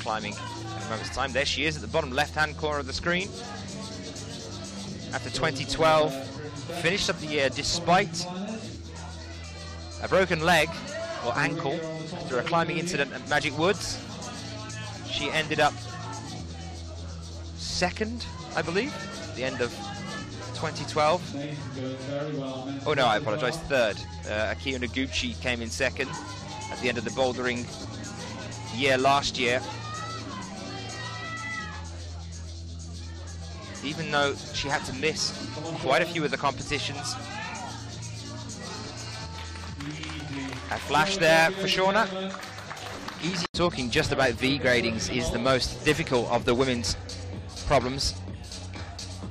climbing in a moment's time. There she is at the bottom left-hand corner of the screen. After 2012, finished up the year despite a broken leg or ankle after a climbing incident at Magic Woods. She ended up second, I believe, at the end of 2012. Oh no, I apologize, third. Akio Noguchi came in second at the end of the bouldering year last year. Even though she had to miss quite a few of the competitions. A flash there for Shauna. Easy talking just about V gradings is the most difficult of the women's problems.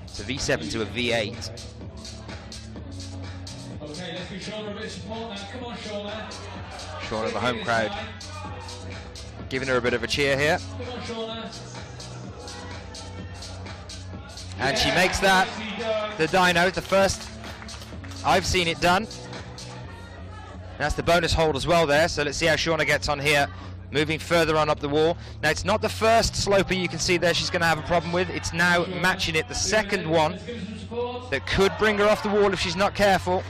It's a V7 to a V8. Okay, let's give Shauna a bit of support now. Come on, Shauna. Shauna, the home crowd, giving her a bit of a cheer here. Come on, Shauna. And she makes that the dyno, the first I've seen it done. That's the bonus hold as well there, so let's see how Shauna gets on here, moving further on up the wall. Now it's not the first sloper you can see there she's going to have a problem with, it's now matching it, the second one that could bring her off the wall if she's not careful.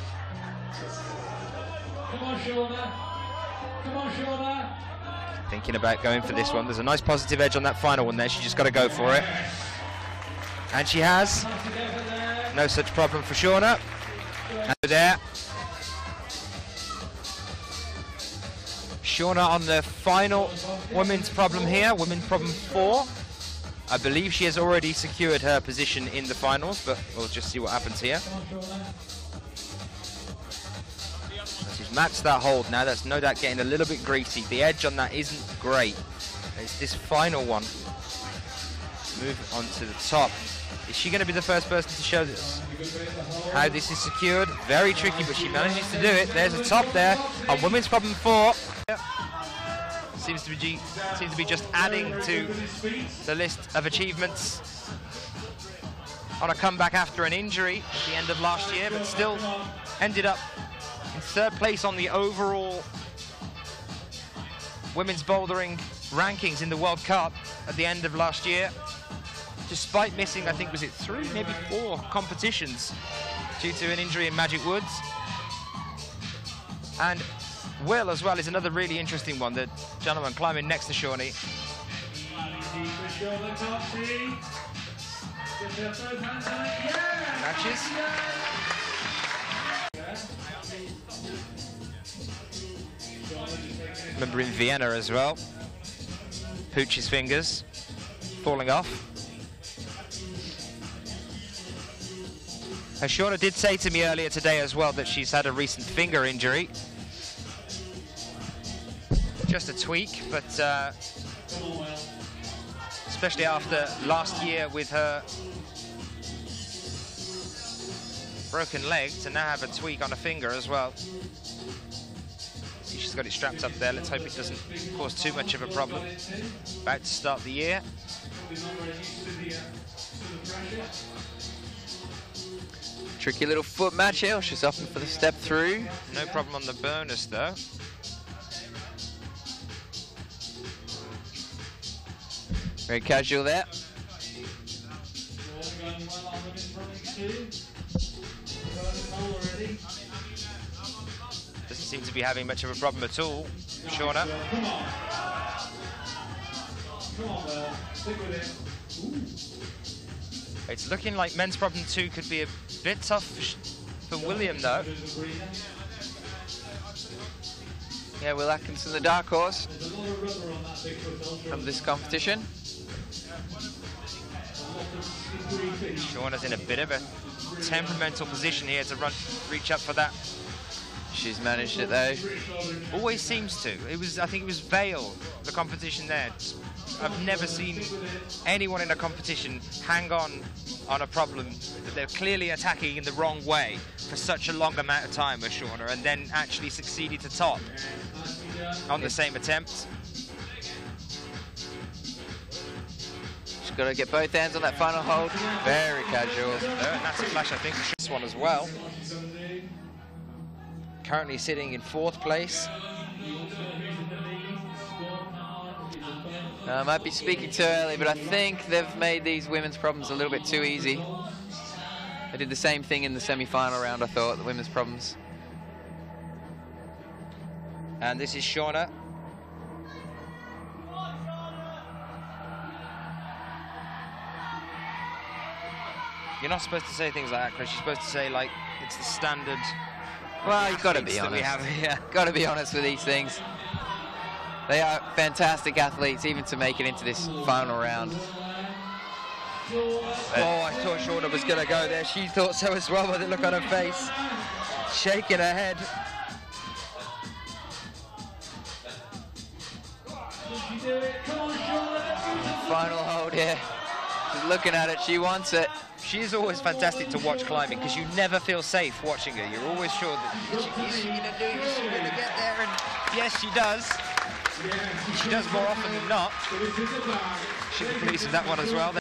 Come on, Shauna. Come on, Shauna. Thinking about going for this one, there's a nice positive edge on that final one there, she just got to go for it. And she has. No such problem for Shauna. And there. Shauna on the final women's problem here, women's problem 4. I believe she has already secured her position in the finals, but we'll just see what happens here. She's matched that hold now, that's no doubt getting a little bit greasy. The edge on that isn't great. It's this final one. Move on to the top. Is she going to be the first person to show this? How this is secured? Very tricky, but she manages to do it. There's a top there on women's problem 4. Seems to be just adding to the list of achievements on a comeback after an injury at the end of last year, but still ended up in 3rd place on the overall women's bouldering rankings in the World Cup at the end of last year, despite missing, I think, was it 3, maybe 4 competitions due to an injury in Magic Woods. And Will as well is another really interesting one, the gentleman climbing next to Shawnee. Shauna Coxsey. Matches. Remember in Vienna as well. Pooch's fingers falling off. And Shauna did say to me earlier today as well that she's had a recent finger injury. Just a tweak, but especially after last year with her broken leg, to now have a tweak on a finger as well. See, she's got it strapped up there. Let's hope it doesn't cause too much of a problem. About to start the year. Tricky little foot match here. She's opting for the step through. No problem on the bonus though. Very casual there. Doesn't seem to be having much of a problem at all, Shauna. It's looking like men's problem 2 could be a bit tough for William though. Yeah, Will Atkinson, the dark horse of this competition. Shauna's in a bit of a temperamental position here to reach up for that. She's managed it though. Always seems to. I think it was Vale, the competition there. I've never seen anyone in a competition hang on a problem that they're clearly attacking in the wrong way for such a long amount of time with Shauna, and then actually succeeded to top on the same attempt. She's got to get both hands on that final hold. Very casual. And that's a flash, I think, for this one as well. Currently sitting in 4th place. I might be speaking too early, but I think they've made these women's problems a little bit too easy. They did the same thing in the semi-final round, I thought, the women's problems. And this is Shauna. You're not supposed to say things like that, Chris. You're supposed to say, like, it's the standard. Well, you've got to be that we honest. have here. Got to be honest with these things. They are fantastic athletes, even to make it into this final round. Oh, I thought Shauna was going to go there. She thought so as well with the look on her face. Shaking her head. Final hold here. She's looking at it. She wants it. She is always fantastic to watch climbing because you never feel safe watching her. You're always sure that is she going to do it? Is she going to get there? And yes, she does. She does more often than not. Should be pleased with that one as well.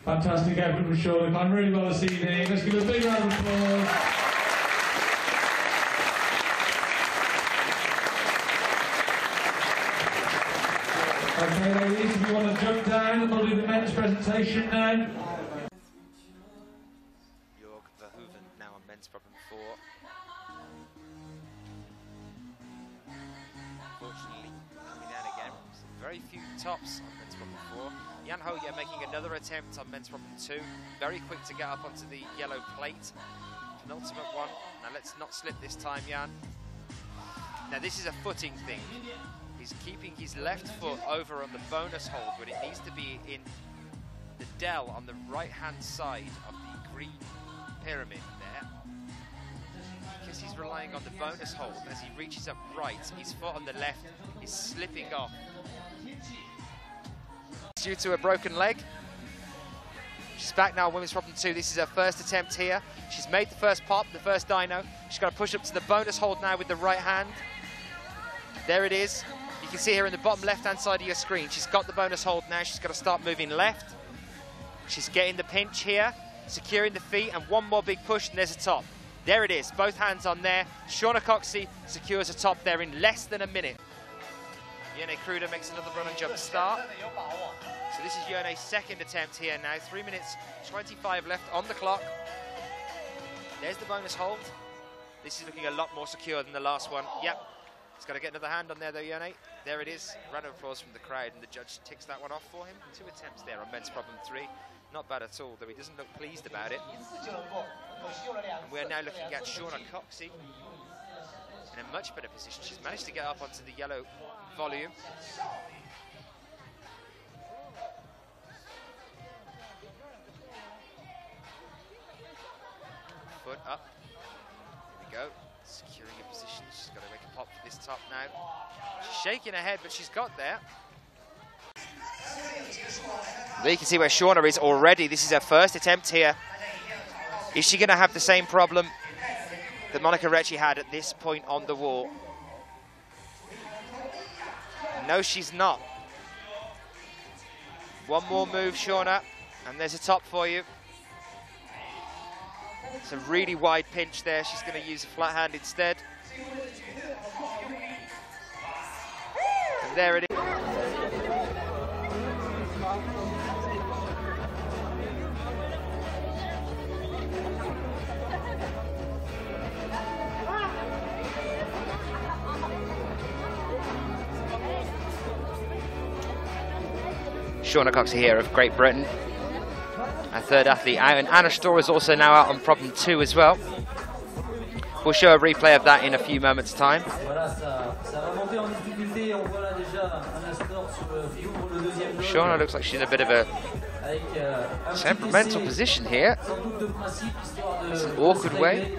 Fantastic effort from Shauna. Done really well this evening. Let's give a big round of applause. Okay, ladies, if you want to jump down, we'll do the men's presentation now. Now on men's problem 4. Unfortunately, coming down again. Very few tops on men's problem 4. Jan Hoya making another attempt on men's problem 2. Very quick to get up onto the yellow plate. Penultimate one. Now let's not slip this time, Jan. Now this is a footing thing. He's keeping his left foot over on the bonus hold when it needs to be in the dell on the right-hand side of the green pyramid there. Because he's relying on the bonus hold as he reaches up right, his foot on the left is slipping off. Due to a broken leg. She's back now on women's problem 2. This is her first attempt here. She's made the first pop, the first dyno. She's got to push up to the bonus hold now with the right hand. There it is. You can see her in the bottom left-hand side of your screen. She's got the bonus hold now. She's got to start moving left. She's getting the pinch here, securing the feet, and one more big push, and there's a top. There it is, both hands on there. Shauna Coxsey secures a top there in less than a minute. Yone Kruder makes another run and jump start. So this is Yone's second attempt here now. 3 minutes 25 left on the clock. There's the bonus hold. This is looking a lot more secure than the last one. Yep. He's got to get another hand on there though, Yone. There it is. Round of applause from the crowd, and the judge ticks that one off for him. 2 attempts there on men's problem 3. Not bad at all, though he doesn't look pleased about it. And we're now looking at Shauna Coxsey in a much better position. She's managed to get up onto the yellow volume. Foot up. Here we go. Securing a position. She's got to make a pop for this top now. She's shaking her head, but she's got there. There you can see where Shauna is already. This is her first attempt here. Is she going to have the same problem that Monica Recchi had at this point on the wall? No, she's not. One more move, Shauna, and there's a top for you. It's a really wide pinch there. She's going to use a flat hand instead. And there it is. Shauna Coxsey here of Great Britain, our third athlete out, and Anna Storr is also now out on problem 2 as well. We'll show a replay of that in a few moments' time. Shauna looks like she's in a bit of a temperamental position here. It's an awkward way.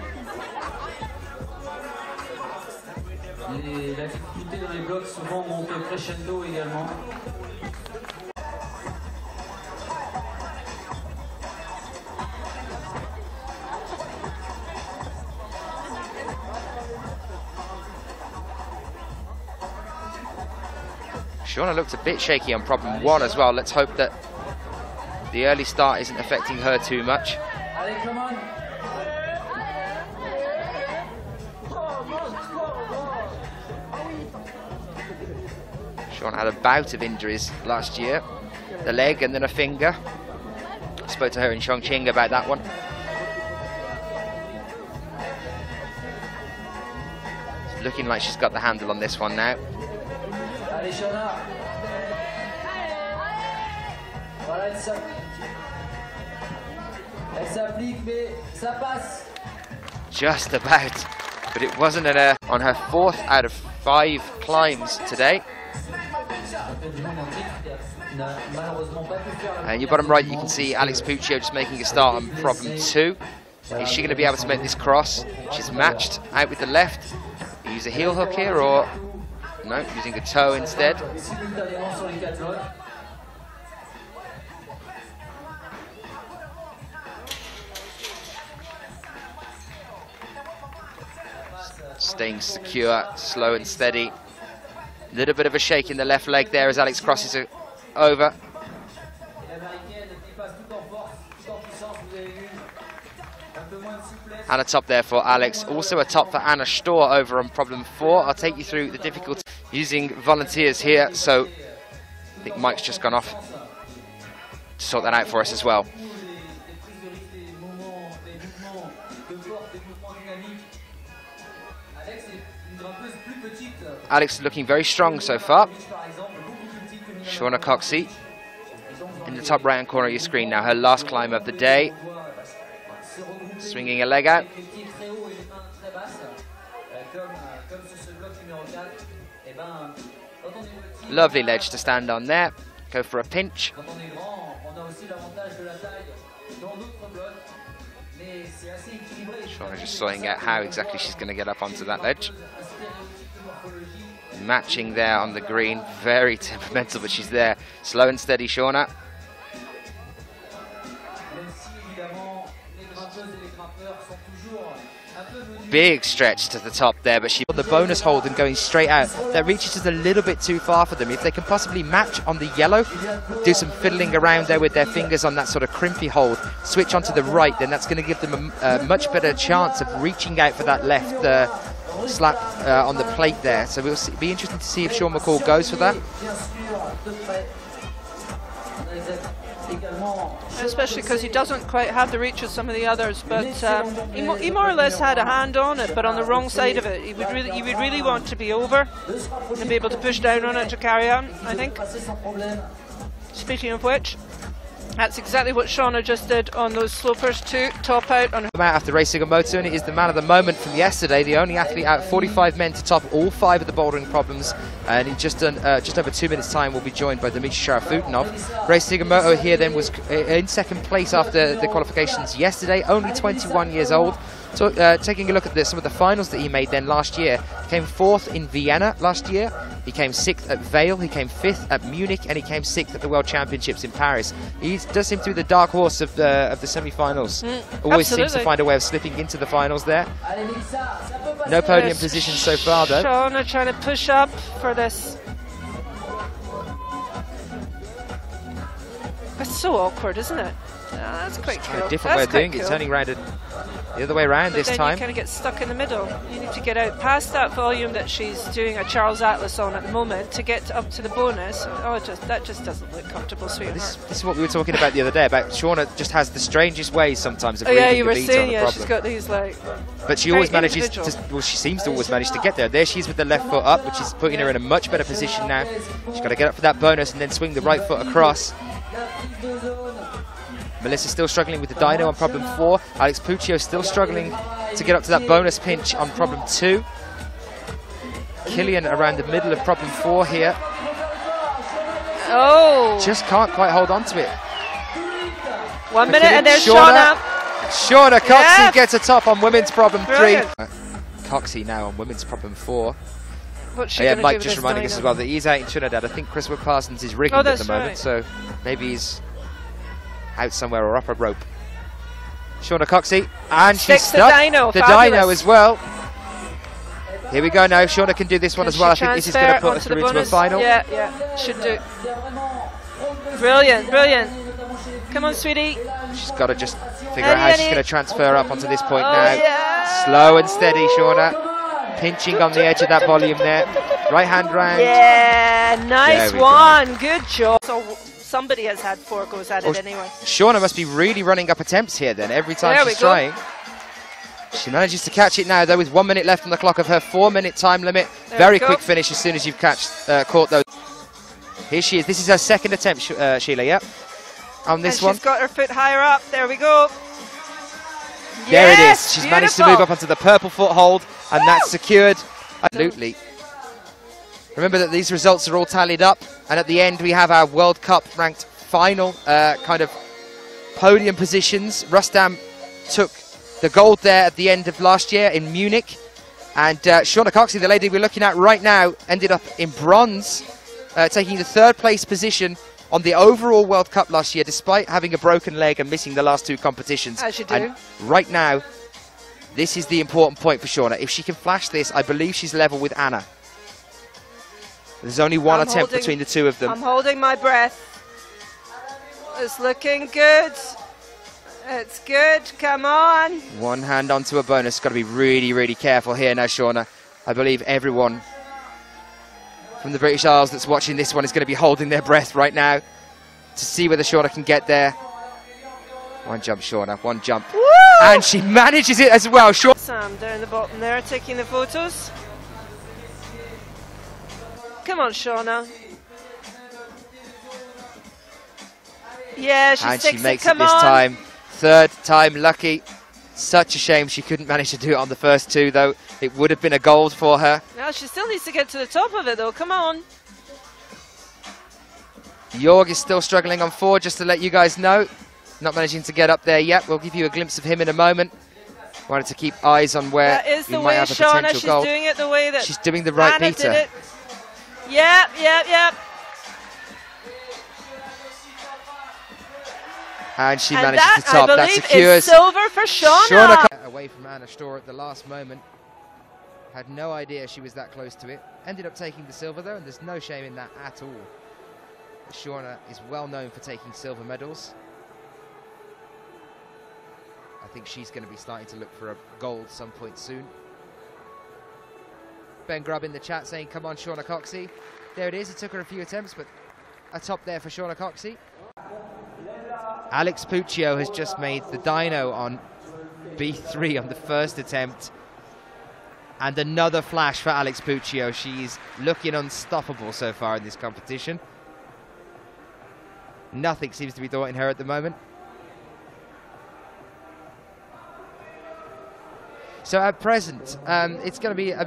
Shauna looked a bit shaky on problem 1 as well. Let's hope that the early start isn't affecting her too much. Shauna had a bout of injuries last year, the leg and then a finger. Spoke to her in Chongqing about that one. It's looking like she's got the handle on this one now. Allez, Shauna. Voilà, elle s'applique, mais ça passe. Just about, but it wasn't on her 4th out of 5 climbs today. And your bottom right, you can see Alex Puccio just making a start on problem 2. Is she going to be able to make this cross? She's matched out with the left. Use a heel hook here, or no, using a toe instead. Staying secure, slow and steady. Little bit of a shake in the left leg there as Alex crosses it over. And a top there for Alex. Also a top for Anna Storr over on problem 4. I'll take you through the difficulty using volunteers here. So I think Mike's just gone off to sort that out for us as well. Alex looking very strong so far. Shauna Coxsey in the top right-hand corner of your screen now. Her last climb of the day. Swinging a leg out. Lovely ledge to stand on there. Go for a pinch. Shauna just sorting out how exactly she's going to get up onto that ledge. Matching there on the green, very temperamental, but she's there. Slow and steady, Shauna. Big stretch to the top there, but she got the bonus hold and going straight out. That reaches just a little bit too far for them. If they can possibly match on the yellow, do some fiddling around there with their fingers on that sort of crimpy hold, switch onto the right, then that's going to give them a much better chance of reaching out for that left slap on the plate there. So we'll see, be interesting to see if Sean McCall goes for that. Especially because he doesn't quite have the reach of some of the others, but he more or less had a hand on it, but on the wrong side of it. He would really want to be over and be able to push down on it to carry on, I think. Speaking of which, that's exactly what Shauna just did on those slopers too, top out on her. After racing a motor, and it is the man of the moment from yesterday, the only athlete out of 45 men to top all 5 of the bouldering problems, and in just over 2 minutes time will be joined by Dmitry Sharafutinov. Racing a moto here then was in 2nd place after the qualifications yesterday, only 21 years old. So taking a look at some of the finals that he made then last year, he came 4th in Vienna last year, he came 6th at Vale, he came 5th at Munich, and he came 6th at the World Championships in Paris. He does seem to be the dark horse of the semi-finals. Always seems to find a way of slipping into the finals there. No podium position so far though. Shauna trying to push up for this. That's so awkward, isn't it? That's quite cool. A different way of doing it, turning around the other way around this time. You kind of get stuck in the middle. You need to get out past that volume that she's doing a Charles Atlas on at the moment to get up to the bonus. Oh, that just doesn't look comfortable, sweetheart. This is what we were talking about the other day, about Shauna just has the strangest ways sometimes of reading the beat you were saying, on the she's got these like... But she always manages to, well, she seems to always manage to get there. There she is with the left foot up, which is putting her in a much better position now. She's got to get up for that bonus and then swing the right foot across. Melissa still struggling with the dyno on problem 4. Alex Puccio still struggling to get up to that bonus pinch on problem 2. Killian around the middle of problem 4 here. Oh! Just can't quite hold on to it. 1 minute and there's Shauna. Shauna Coxsey gets a top on women's problem 3. Coxsey now on women's problem 4. Mike just reminding us as well that he's out in Trinidad. I think Chris Wood Parsons is rigging at the moment, so maybe he's out somewhere or up a rope. Shauna Coxsey, and she's stuck. The dyno as well. Here we go now. Shauna can do this one as well. I think this is going to put her through into a final. Yeah, should do. Brilliant, brilliant. Come on, sweetie. She's got to just figure out how she's going to transfer up onto this point now. Yeah. Slow and steady, Shauna. pinching on the edge of that volume there. Right hand round. Yeah, nice There we one. Good job. So somebody has had 4 goes at it anyway. Shauna must be really running up attempts here then, every time There she's we go. trying. She manages to catch it now, though, with 1 minute left on the clock of her 4-minute time limit. There Very we go. quick finish as soon as you've caught those. Here she is. This is her second attempt, Sheila, yep. On this and one. She's got her foot higher up. There we go. There it Yes, is. She's managed to beautiful. move up onto the purple foothold, and that's secured. Absolutely. Remember that these results are all tallied up, and at the end we have our World Cup ranked final kind of podium positions. Rustam took the gold there at the end of last year in Munich, and Shauna Coxsey, the lady we're looking at right now, ended up in bronze, taking the 3rd place position on the overall World Cup last year, despite having a broken leg and missing the last 2 competitions. As you do. And right now, this is the important point for Shauna. If she can flash this, I believe she's level with Anna. There's only one attempt between the 2 of them. I'm holding my breath. It's looking good. It's good. Come on. One hand onto a bonus. Got to be really, really careful here now, Shauna. I believe everyone from the British Isles that's watching this one is going to be holding their breath right now to see whether Shauna can get there. One jump, Shauna. One jump. Woo! And she manages it as well. Sam down the bottom there taking the photos. Come on, Shauna. Yeah, she And sticks she makes Come it this on. time. 3rd time lucky. Such a shame she couldn't manage to do it on the first 2, though. It would have been a gold for her. Now she still needs to get to the top of it, though. Come on. Jorg is still struggling on 4, just to let you guys know. Not managing to get up there yet. We'll give you a glimpse of him in a moment. Wanted to keep eyes on where That is we the might way, have a Shauna. potential She's goal. doing it the way that She's doing the right Anna beater. did it. Yep, yep, yep. And she And manages that, to top. I That believe, secures. is silver for Shauna. Away from Anna Storr at the last moment. Had no idea she was that close to it. Ended up taking the silver, though, and there's no shame in that at all. Shauna is well known for taking silver medals. I think she's going to be starting to look for a gold some point soon. Ben Grubb in the chat saying, come on, Shauna Coxsey. There it is. It took her a few attempts, but a top there for Shauna Coxsey. Alex Puccio has just made the dyno on B3 on the first attempt. And another flash for Alex Puccio. She's looking unstoppable so far in this competition. Nothing seems to be thwarting her at the moment. So at present, it's going to be a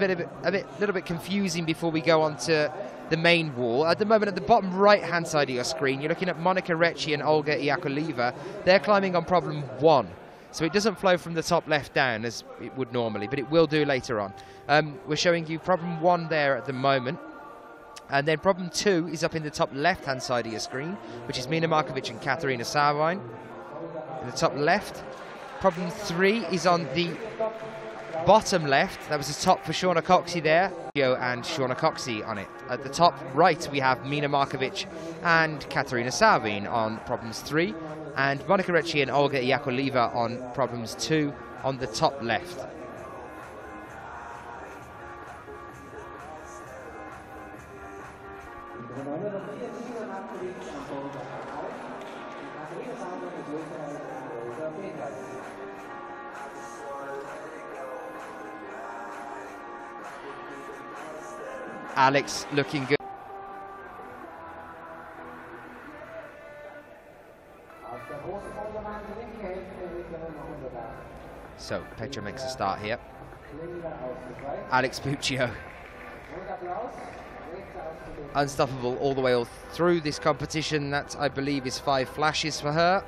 little bit confusing before we go on to the main wall. At the moment, at the bottom right-hand side of your screen, you're looking at Monica Recchi and Olga Iakoleva. They're climbing on problem 1. So it doesn't flow from the top left down as it would normally, but it will do later on. We're showing you problem 1 there at the moment. And then problem 2 is up in the top left-hand side of your screen, which is Mina Markovic and Katarina Sarwine. In the top left. Problem 3 is on the bottom left. That was the top for Shauna Coxsey there. And Shauna Coxsey on it. At the top right, we have Mina Markovic and Katarina Sarwine on problems 3. And Monica Recchi and Olga Iakoleva on problems 2 on the top left. Alex looking good. So Petra makes a start here. Alex Puccio. Unstoppable all the way all through this competition. That, I believe, is 5 flashes for her.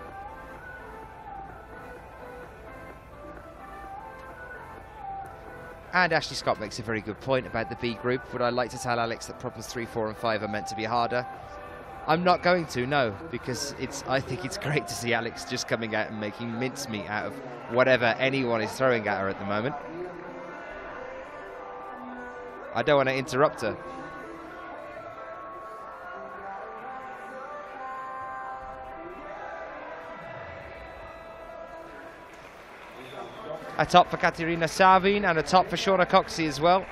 And Ashley Scott makes a very good point about the B group. Would I like to tell Alex that problems 3, 4 and 5 are meant to be harder? I'm not going to, no, because I think it's great to see Alex just coming out and making mincemeat out of whatever anyone is throwing at her at the moment. I don't want to interrupt her. A top for Katerina Savin and a top for Shauna Coxsey as well.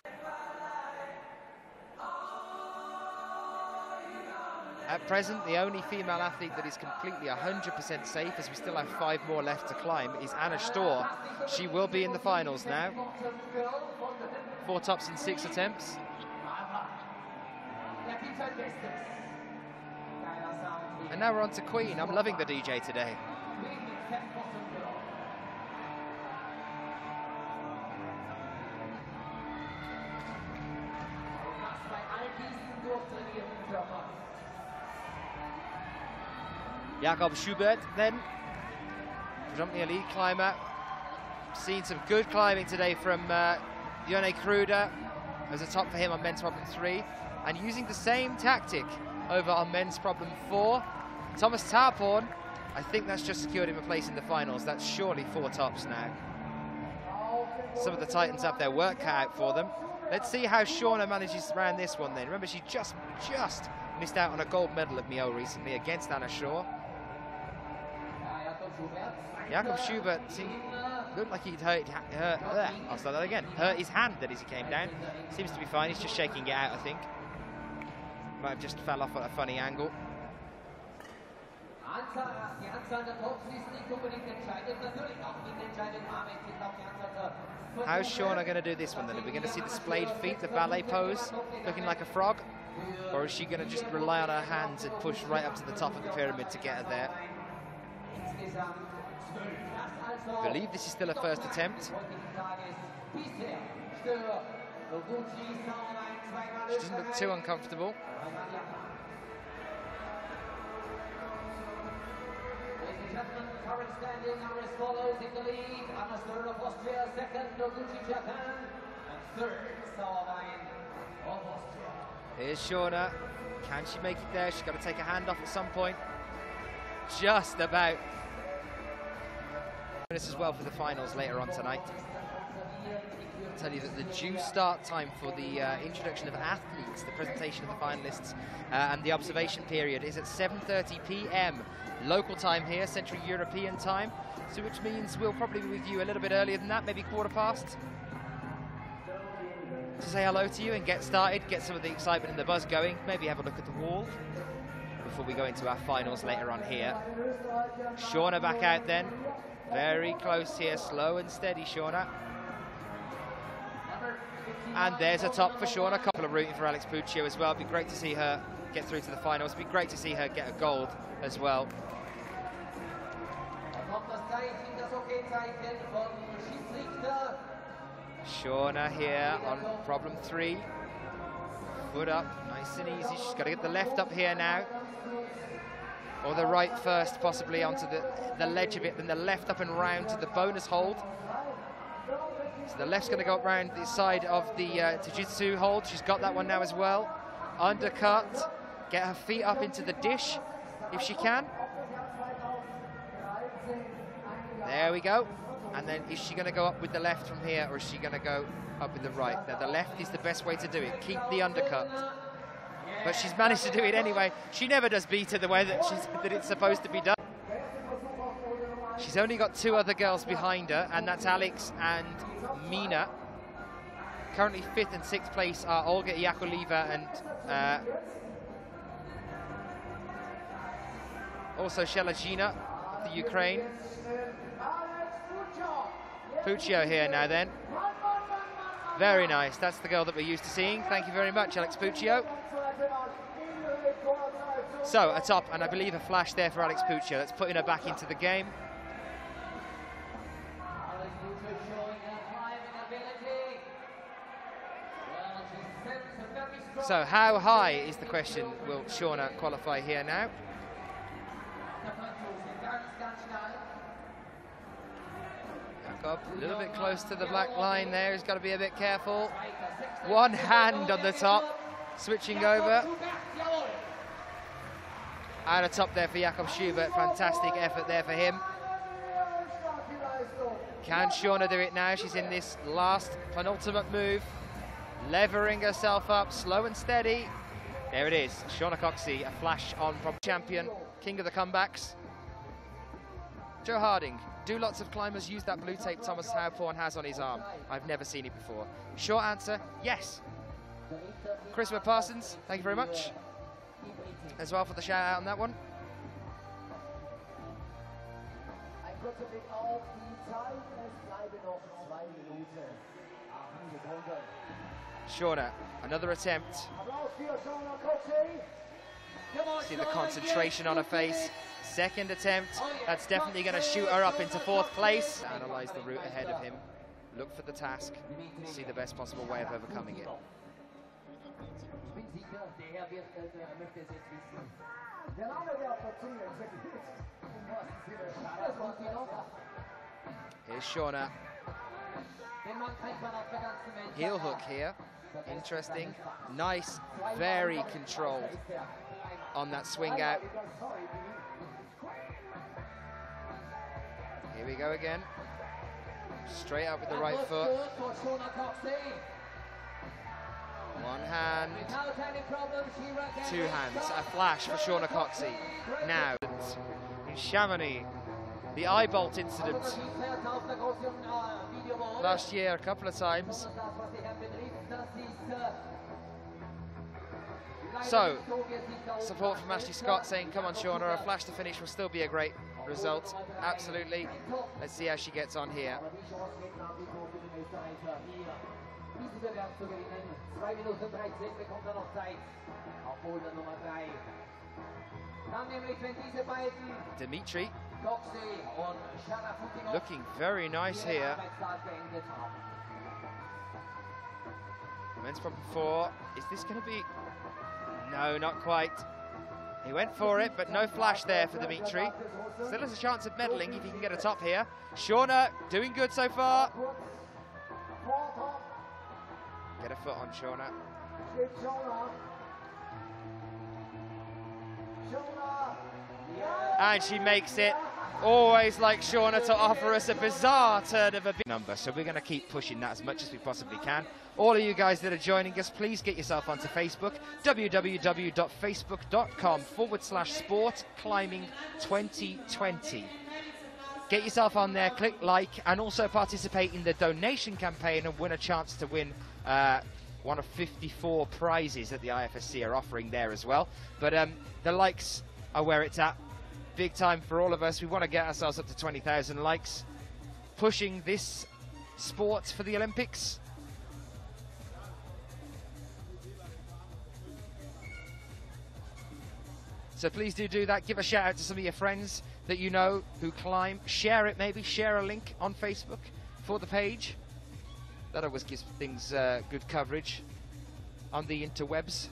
At present, the only female athlete that is completely 100% safe, as we still have 5 more left to climb, is Anna Storr. She will be in the finals now. 4 tops in 6 attempts. And now we're on to Queen. I'm loving the DJ today. Jakob Schubert then, predominantly a lead climber. Seen some good climbing today from Jonne Kruder. There's a top for him on men's problem 3. And using the same tactic over on men's problem 4. Thomas Tarporn, I think that's just secured him a place in the finals. That's surely 4 tops now. Some of the Titans have their work cut out for them. Let's see how Shauna manages around this one then. Remember, she just missed out on a gold medal at Mio recently against Anna Storr. Jakob Schubert looked like he'd hurt his hand as he came down. Seems to be fine, he's just shaking it out, I think. Might have just fell off at a funny angle. How's Shauna going to do this one then? Are we going to see the splayed feet, the ballet pose, looking like a frog? Or is she going to just rely on her hands and push right up to the top of the pyramid to get her there? I believe this is still a first attempt. She doesn't look too uncomfortable. Current standing are as follows in the lead. Anna Storr of Austria, second, Noguchi Japan, and third, Savine of Austria. Here's Shauna. Can she make it there? She's got to take a hand off at some point. Just about. This as well for the finals later on tonight. I'll tell you that the due start time for the introduction of athletes, the presentation of the finalists, and the observation period is at 7:30 p.m. local time here, Central European time, so which means we'll probably be with you a little bit earlier than that, maybe 1:15, to say hello to you and get started, get some of the excitement and the buzz going, maybe have a look at the wall before we go into our finals later on here. Shauna back out then, very close here, slow and steady Shauna. And there's a top for Shauna. A couple of rooting for Alex Puccio as well. It'd be great to see her get through to the finals. It'd be great to see her get a gold as well. Shauna here on problem 3. Foot up, nice and easy. She's got to get the left up here now. Or the right first, possibly onto the ledge of it, then the left up and round to the bonus hold. So the left's going to go up round the side of the Jiu-Jitsu hold. She's got that one now as well. Undercut, get her feet up into the dish if she can. There we go. And then is she going to go up with the left from here, or is she going to go up with the right? Now the left is the best way to do it. Keep the undercut. But she's managed to do it anyway. She never does beat her the way that it's supposed to be done. She's only got 2 other girls behind her, and that's Alex and Mina. Currently 5th and 6th place are Olga Yakovleva and also Shelagina of the Ukraine. Puccio here now then. Very nice, that's the girl that we're used to seeing. Thank you very much, Alex Puccio. So, a top, and I believe a flash there for Alex Puccio. That's putting her back into the game. So how high is the question? Will Shauna qualify here now? Jakob, a little bit close to the black line there. He's got to be a bit careful. One hand on the top, switching over. And a top there for Jakob Schubert. Fantastic effort there for him. Can Shauna do it now? She's in this last penultimate move. Levering herself up, slow and steady. There it is, Shauna Coxsey, a flash on from champion, king of the comebacks. Joe Harding, do lots of climbers use that blue tape Thomas Howporn has on his arm? I've never seen it before. Short answer, yes. Christopher Parsons, thank you very much as well for the shout out on that one. Shauna, another attempt. See the concentration on her face. Second attempt, that's definitely going to shoot her up into 4th place. Analyse the route ahead of him, look for the task, see the best possible way of overcoming it. Here's Shauna. Heel hook here, interesting, nice, very controlled on that swing out. Here we go again. Straight up with the right foot. One hand, 2 hands. A flash for Shauna Coxsey. Now, in Chamonix, the eye bolt incident last year a couple of times. So, support from Ashley Scott saying, come on Shauna, a flash to finish will still be a great result. Absolutely. Let's see how she gets on here. Dimitri looking very nice here. Men's problem 4. Is this going to be? No, not quite. He went for it, but no flash there for Dimitri. Still has a chance of medaling if he can get a top here. Shauna doing good so far. Get a foot on Shauna. And she makes it. Always like Shauna to offer us a bizarre turn of a big number, so we're going to keep pushing that as much as we possibly can. All of you guys that are joining us, please get yourself onto Facebook, www.facebook.com/sportclimbing2020. Get yourself on there, click like, and also participate in the donation campaign and win a chance to win one of 54 prizes that the IFSC are offering there as well. But the likes are where it's at. Big time for all of us. We want to get ourselves up to 20,000 likes, pushing this sport for the Olympics. So please do that. Give a shout out to some of your friends that you know who climb. Share it, maybe share a link on Facebook for the page. That always gives things good coverage on the interwebs.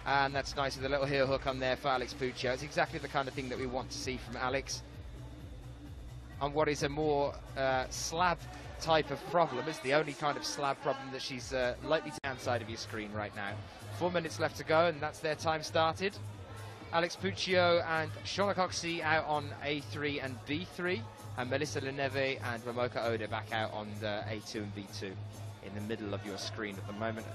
And that's nice with a little heel hook on there for Alex Puccio. It's exactly the kind of thing that we want to see from Alex on what is a more slab type of problem. It's the only kind of slab problem that she's likely to downside of your screen right now. 4 minutes left to go, and that's their time started. Alex Puccio and Shauna Coxsey out on A3 and B3, and Melissa Leneve and Momoka Oda back out on the A2 and B2 in the middle of your screen at the moment.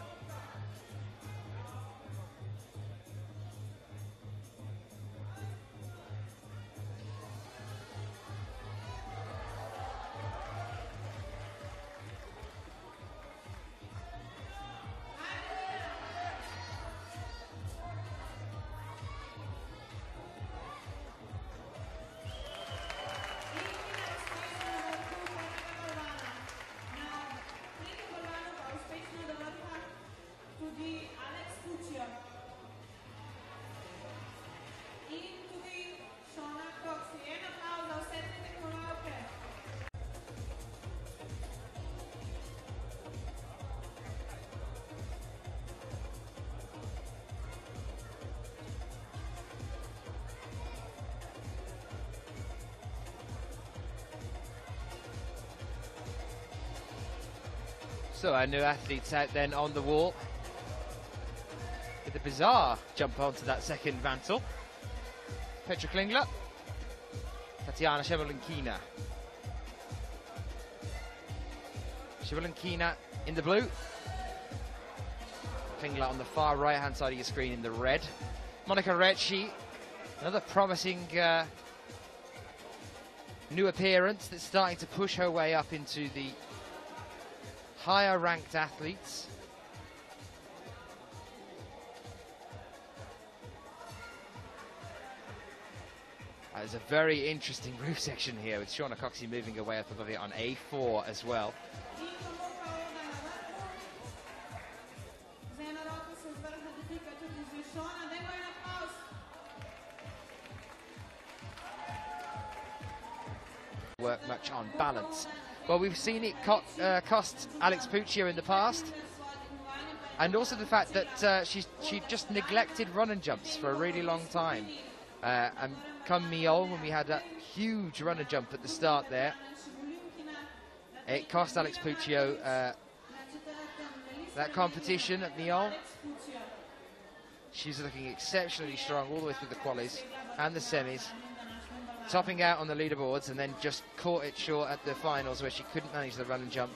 So our new athletes out then on the wall with a bizarre jump onto that second mantle. Petra Klingler, Tatiana Shevolinkina. Shevolinkina in the blue, Fingler on the far right-hand side of your screen in the red. Monica Recci, another promising new appearance that's starting to push her way up into the higher ranked athletes. There's a very interesting roof section here with Shauna Coxsey moving her way up above it on A4 as well. Work much on balance. Well, we've seen it cost Alex Puccio in the past, and also the fact that she just neglected run and jumps for a really long time. And come Miol, when we had that huge run and jump at the start there, it cost Alex Puccio that competition at Miol. She's looking exceptionally strong all the way through the qualies and the semis, topping out on the leaderboards, and then just caught it short at the finals where she couldn't manage the run and jump.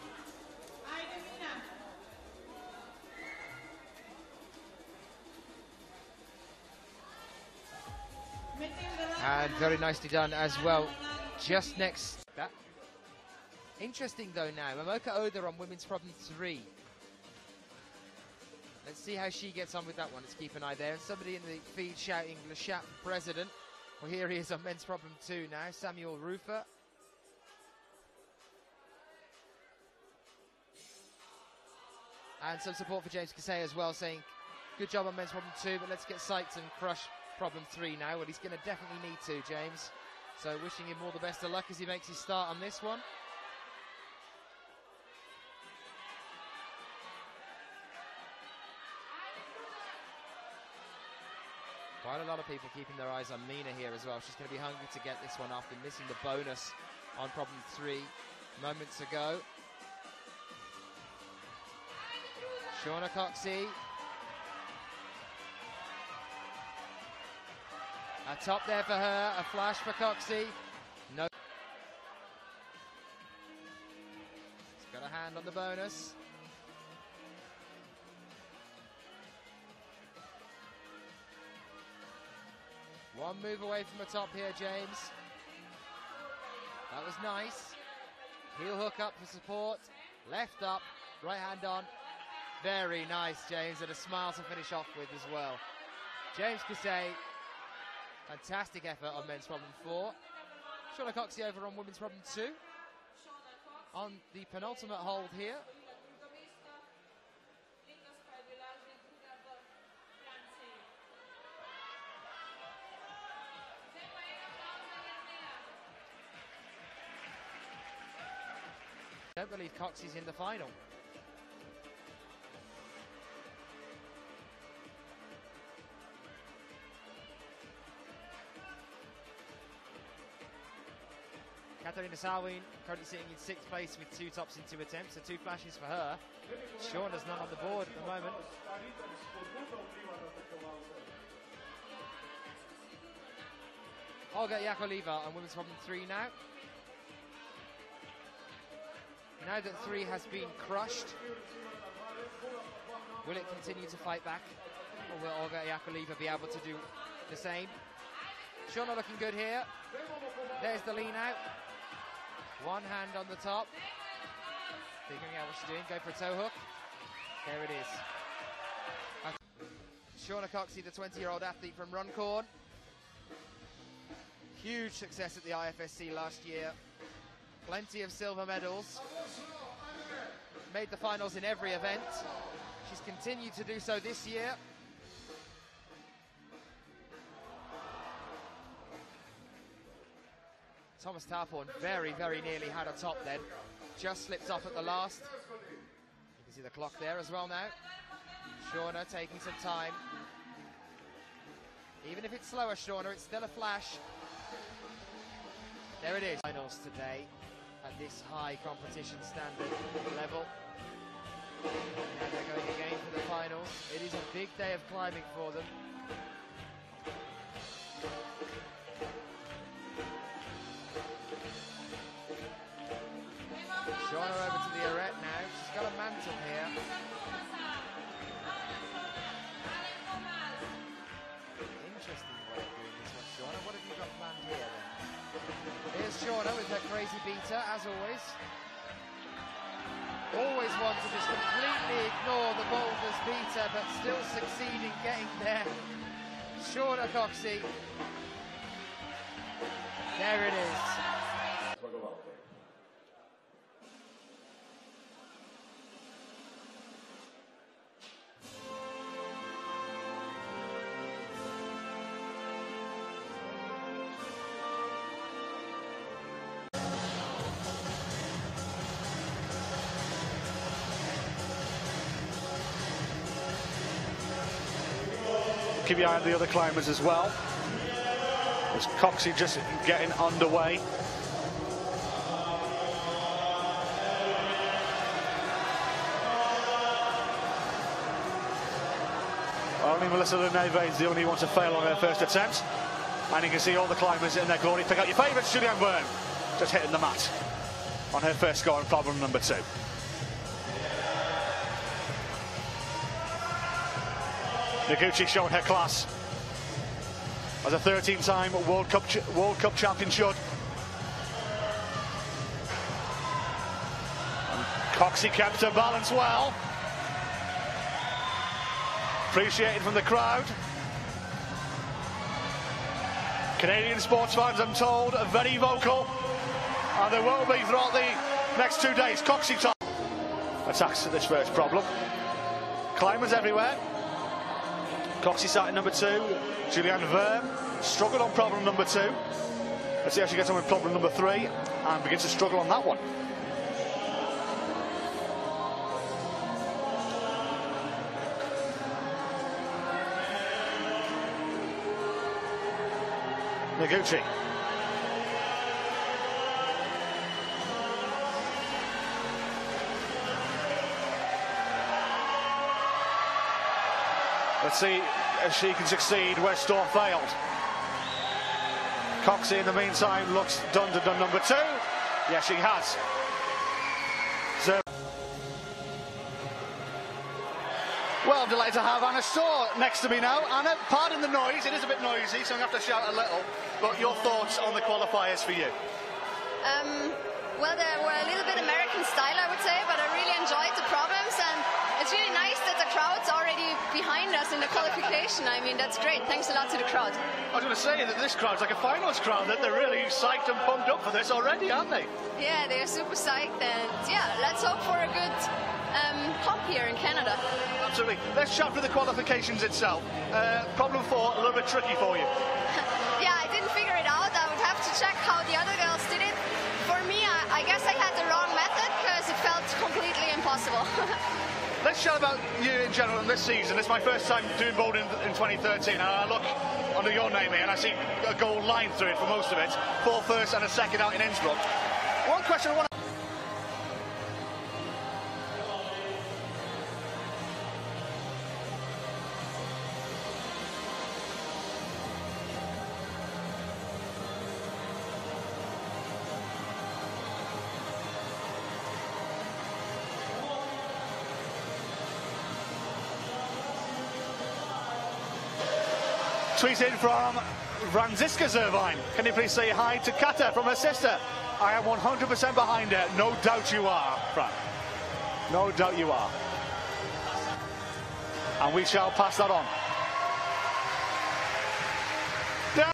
And very nicely done as well. Just next. That. Interesting though now, Momoka Oda on women's problem 3. Let's see how she gets on with that one. Let's keep an eye there. And somebody in the feed shouting Le Chat President. Well, here he is on men's problem 2 now, Samuel Rufer. And some support for James Kasey as well, saying good job on men's problem 2, but let's get psyched and crush problem 3 now. Well, he's going to definitely need to, James. So wishing him all the best of luck as he makes his start on this one. Quite a lot of people keeping their eyes on Mina here as well. She's going to be hungry to get this one after missing the bonus on problem 3 moments ago. Shauna Coxsey. A top there for her, a flash for Coxsey. No. She's got a hand on the bonus. One move away from the top here, James. That was nice. Heel hook up for support. Left up, right hand on. Very nice, James, and a smile to finish off with as well. James Kasey, fantastic effort on men's problem 4. Shauna Coxsey over on women's problem 2. On the penultimate hold here. I don't believe Coxsey's in the final. Katarina Salween currently sitting in 6th place with 2 tops in 2 attempts, so 2 flashes for her. Shauna's none on the board at the moment. Olga Yakovleva on women's problem 3 now. Now that 3 has been crushed, will it continue to fight back? Or will Olga Yakovleva be able to do the same? Shauna looking good here. There's the lean out. One hand on the top. Figuring out what she's doing. Go for a toe hook. There it is. Shauna Coxsey, the 20-year-old athlete from Runcorn. Huge success at the IFSC last year. Plenty of silver medals. Made the finals in every event. She's continued to do so this year. Thomas Tarporn very, very nearly had a top then. Just slipped off at the last. You can see the clock there as well now. Shauna taking some time. Even if it's slower, Shauna, it's still a flash. There it is. Finals today at this high competition standard level. Now they're going again for the finals. It is a big day of climbing for them. Shauna over to the arete now. She's got a mantle here. as always. Always want to just completely ignore the boulder's beater, but still succeeding getting there. Shauna Coxsey. There it is. Keep your eye on the other climbers as well. As Coxsey just getting underway. Only Melissa Leneve is the only one to fail on her first attempt. And you can see all the climbers in their glory. Pick out your favourite, Julianne Byrne, just hitting the mat on her first score on problem number 2. Noguchi showing her class as a 13-time World Cup champion should. And Coxsey kept her balance well. Appreciated from the crowd. Canadian sports fans, I'm told, are very vocal, and they will be throughout the next 2 days. Coxsey top attacks this first problem. Climbers everywhere. Coxsey sat in number 2. Julianne Byrne struggled on problem number 2. Let's see how she gets on with problem number 3 and begins to struggle on that one. Noguchi. Let's see if she can succeed where Storr failed. Coxsey, in the meantime, looks done to done number 2. Yes, she has. So, well, I'm delighted to have Anna Storr next to me now. Anna, pardon the noise. It is a bit noisy, so I'm going to have to shout a little. But your thoughts on the qualifiers for you? Well, they were a little bit American style, I would say, but I really enjoyed the problems, and it's really nice that the crowd's already behind us in the qualification. I mean, that's great. Thanks a lot to the crowd. I was going to say that this crowd's like a finals crowd, that they're really psyched and pumped up for this already, aren't they? Yeah, they're super psyched, and yeah, let's hope for a good comp here in Canada. Absolutely. Let's chat through the qualifications itself. Problem 4, a little bit tricky for you. Yeah, I didn't figure it out. I would have to check how the other girls did it. For me, I guess I had the wrong method because it felt completely impossible. Let's chat about you in general in this season. It's my first time doing bouldering in 2013, and I look under your name here and I see a gold line through it for most of it. 4 first and a second out in Innsbruck. One question I want to... Tweet in from Franziska Zervine. Can you please say hi to Kata from her sister? I am 100% behind her. No doubt you are, Fran. No doubt you are. And we shall pass that on. Dan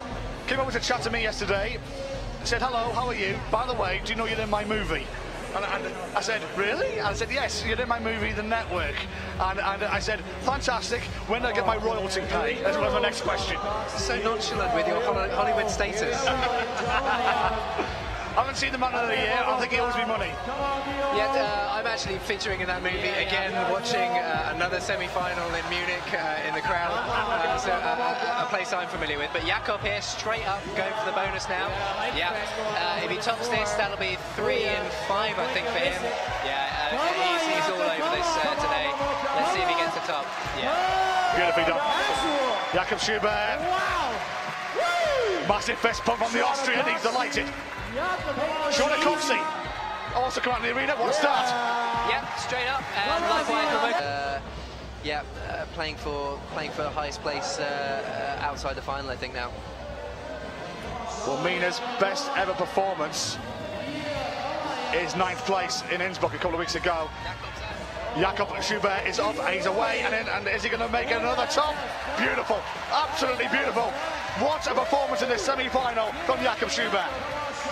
came over to chat to me yesterday. Said, hello, how are you? By the way, do you know you're in my movie? And I said, really? And I said, yes, you're in my movie, The Network. And I said, fantastic, when do I get my royalty pay? That's my next question. So nonchalant with your Hollywood status. I haven't seen The Man of the Year, I think he owes me money. Yeah, I'm actually featuring in that movie again, watching another semi-final in Munich in the crowd. So a place I'm familiar with. But Jakob here, straight up, going for the bonus now. Yeah, if he tops this, that'll be 3 and 5, I think, for him. Yeah, he's all over this today. Let's see if he gets the top. Yeah. Beautifully done. Jakob Schubert. Massive fist pump on the Austrian, he's delighted. Shauna Coxsey also come out in the arena. What a start! Yeah, straight up, and likewise, playing for the highest place outside the final, I think now. Well, Mina's best ever performance his 9th place in Innsbruck a couple of weeks ago. Jakob Schubert is up, and he's away, and is he going to make another top? Beautiful, absolutely beautiful. What a performance in this semi-final from Jakob Schubert.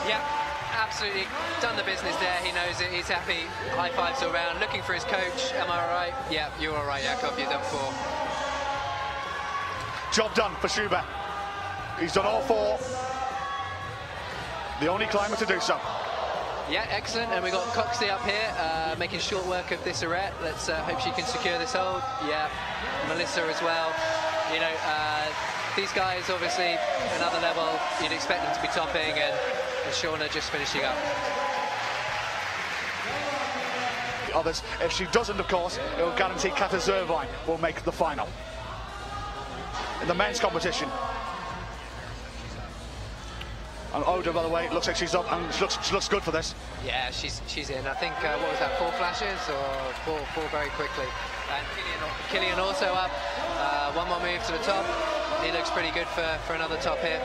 Yeah, absolutely done the business there. He knows it, he's happy. High fives all round, looking for his coach. Am I all right? Yeah, you're all right, Jakob, you're done 4. Job done for Schubert. He's done all 4. The only climber to do so. Yeah, excellent. And we've got Coxsey up here, making short work of this arete. Let's hope she can secure this hold. Yeah, Melissa as well. You know, these guys, obviously, another level. You'd expect them to be topping, and Shauna just finishing up. The others, if she doesn't, of course, it will guarantee Kata Zervine will make the final. In the men's competition. And Oda, by the way, looks like she's up, and she looks good for this. Yeah, she's in. I think, what was that, 4 flashes or 4 very quickly. And Killian also up. One more move to the top. He looks pretty good for another top here.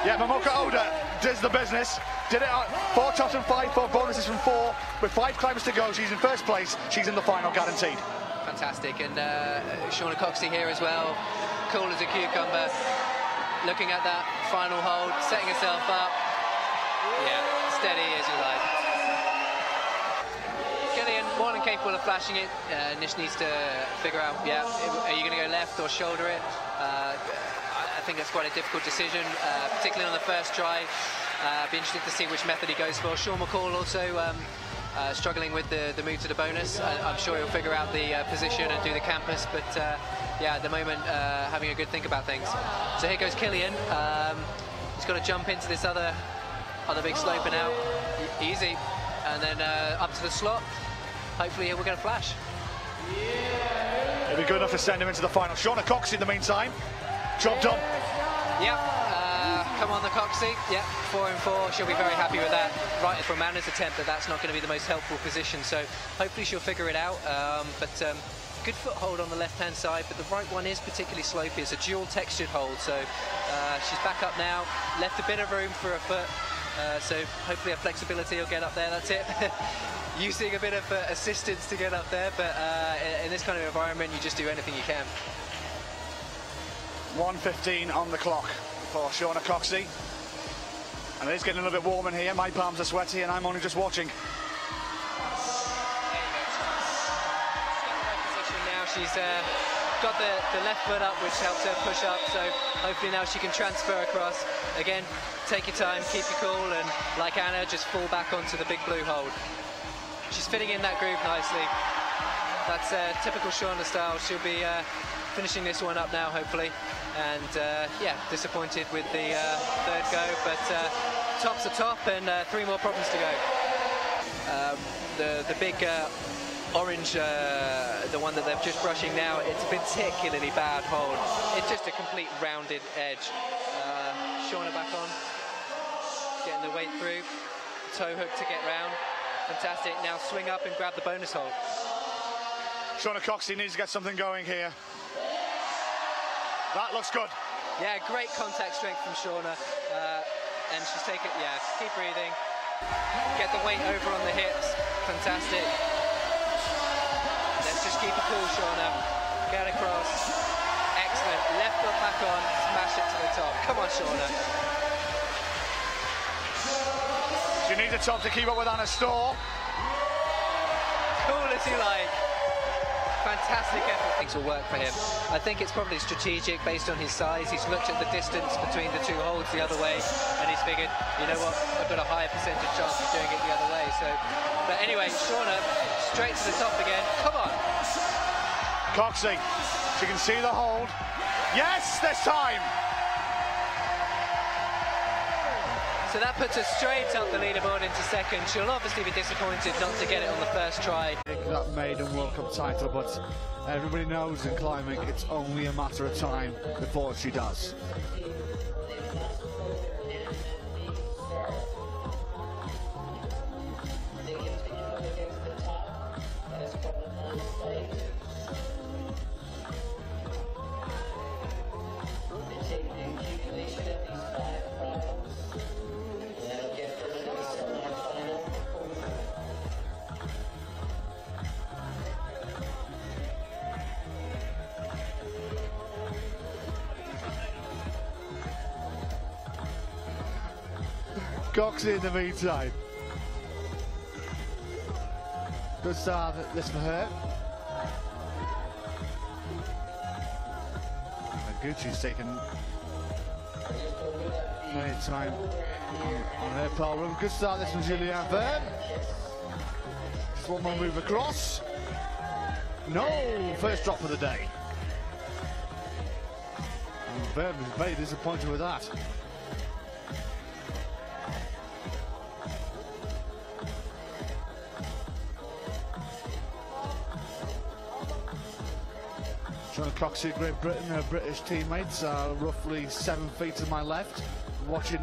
Yeah, Momoka Oda does the business. Did it 4 tops and 4 bonuses from 4. With 5 climbers to go, she's in first place. She's in the final, guaranteed. Fantastic. And Shauna Coxsey here as well. Cool as a cucumber. Looking at that final hold, setting herself up. Yeah, steady as you like. Killian, more than capable of flashing it. Nish needs to figure out, yeah, are you going to go left or shoulder it? I think that's quite a difficult decision, particularly on the first try. Be interested to see which method he goes for. Sean McCall also struggling with the move to the bonus. I'm sure he'll figure out the position and do the campus, but yeah, at the moment, having a good think about things. So here goes Killian. He's got to jump into this other big slope and out. Easy. And then up to the slot. Hopefully he will get a flash. It'll be good enough to send him into the final. Shauna Coxsey in the meantime. Job done. Yep. Come on, the Coxsey. Yep, 4 and 4. She'll be very happy with that. Right for Amanda's attempt, that's not going to be the most helpful position. So hopefully she'll figure it out. Good foothold on the left-hand side, but the right one is particularly slopey. It's a dual textured hold, so she's back up now. Left a bit of room for her foot, so hopefully her flexibility will get up there. That's it. Using a bit of assistance to get up there, but in this kind of environment, you just do anything you can. 1:15 on the clock for Shauna Coxsey. And it is getting a little bit warm in here. My palms are sweaty and I'm only just watching. Now she's got the left foot up, which helps her push up, so hopefully now she can transfer across. Again, take your time, keep your cool, and like Anna, just fall back onto the big blue hold. She's fitting in that groove nicely. That's typical Shauna style. She'll be finishing this one up now, hopefully. And yeah, disappointed with the 3rd go, but top's the top, and 3 more problems to go. The big orange, the one that they're just brushing now, it's a particularly bad hold. It's just a complete rounded edge. Shauna back on, getting the weight through, toe hook to get round. Fantastic. Now swing up and grab the bonus hold. Shauna Coxsey needs to get something going here. That looks good. Yeah, great contact strength from Shauna. And she's taken, yeah, keep breathing. Get the weight over on the hips. Fantastic. Let's just keep it cool, Shauna. Get across. Excellent. Left foot back on. Smash it to the top. Come on, Shauna. She needs a top to keep up with Anna Storr. Cool as you like. Fantastic effort. Things will work for him. I think it's probably strategic based on his size. He's looked at the distance between the 2 holds the other way, and he's figured, you know what, I've got a higher percentage chance of doing it the other way. So, but anyway, Shauna straight to the top again. Come on. Coxsey, she can see the hold. Yes, this time. So that puts her straight up the leaderboard into 2nd. She'll obviously be disappointed not to get it on the first try. That maiden World Cup title, but everybody knows in climbing it's only a matter of time before she does. Coxsey in the meantime. Good start this for her. Gucci's taken plenty of time on her problem. Good start this from Julianne Byrne. Just one more move across. No, first drop of the day. And Byrne was very disappointed with that. Shauna Coxsey, Great Britain, her British teammates are roughly 7 feet to my left, watching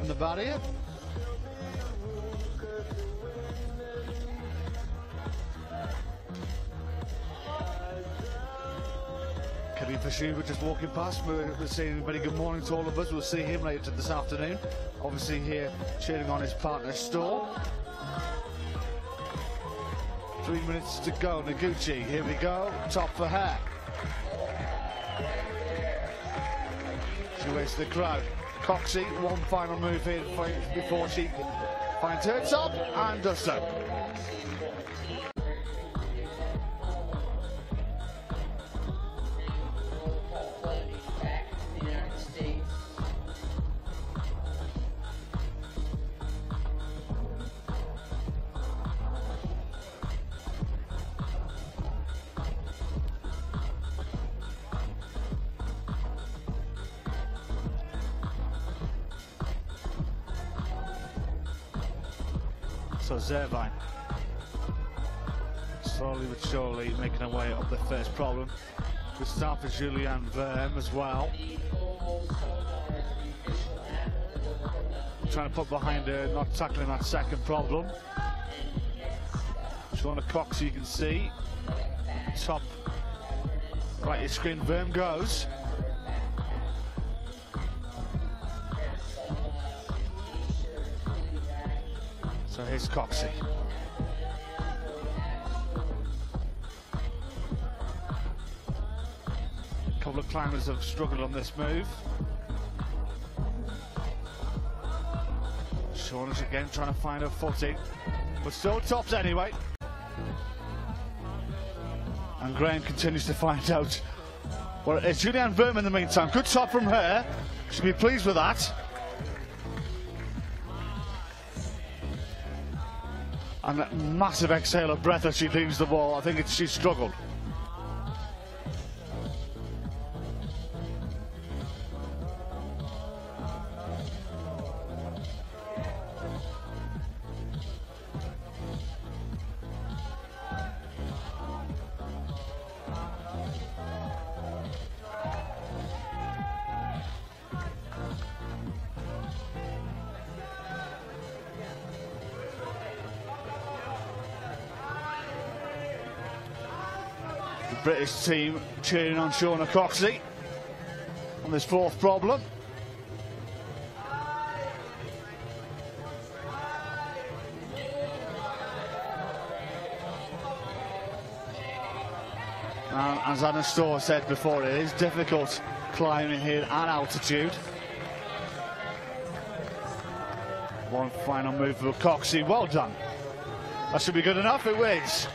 in the barrier. Kevin Fashuba just walking past. We're saying a very good morning to all of us. We'll see him later this afternoon. Obviously here cheering on his partner Storr. 3 minutes to go. Noguchi, here we go. Top for her. She waits the crowd. Coxsey, one final move here before she finds her top and does so. So Zervine, slowly but surely making her way up the first problem. Good start for Julianne Byrne as well. Trying to put behind her, not tackling that second problem. Shauna Coxsey, you can see, top right of your screen, Byrne goes. So here's Coxsey. A couple of climbers have struggled on this move. Shauna's again trying to find her footing, but still tops anyway. And Graham continues to find out. Well, it's Julianne Byrne in the meantime. Good top from her. She'll be pleased with that. And a massive exhale of breath as she leaves the ball. I think she struggled. The British team cheering on Shauna Coxsey on this fourth problem. As Anna Storr said before, it is difficult climbing here at altitude. One final move for Coxsey. Well done. That should be good enough. It is.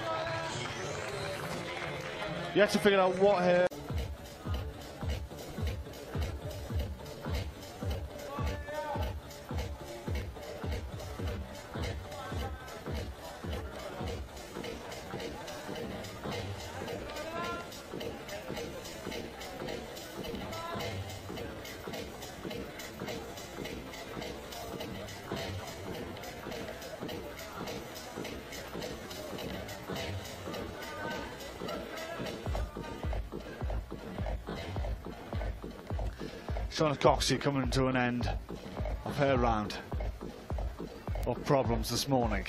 You have to figure out what her... Shauna Coxsey coming to an end of her round of problems this morning.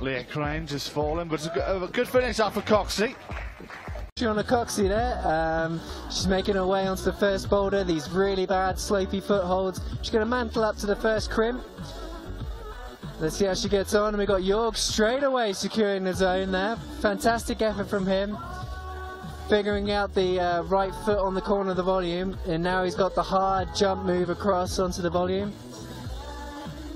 Leah Crane just fallen, but it's a good finish out for Coxsey. Shauna Coxsey there. She's making her way onto the first boulder, these really bad slopey footholds. She's going to mantle up to the first crimp. Let's see how she gets on. And we've got Jorg straight away securing the zone there. Fantastic effort from him. Figuring out the right foot on the corner of the volume. And now he's got the hard jump move across onto the volume.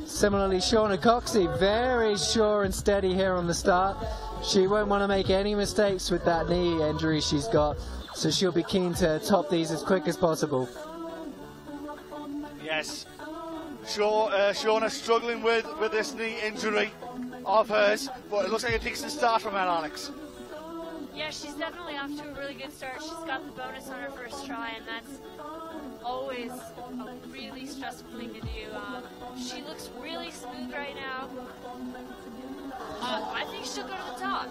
Similarly, Shauna Coxsey, very sure and steady here on the start. She won't want to make any mistakes with that knee injury she's got. So she'll be keen to top these as quick as possible. Yes. Shauna struggling with this knee injury of hers, but it looks like a decent start from her, Alex. Yeah, she's definitely off to a really good start. She's got the bonus on her first try, and that's always a really stressful thing to do. She looks really smooth right now. I think she'll go to the top.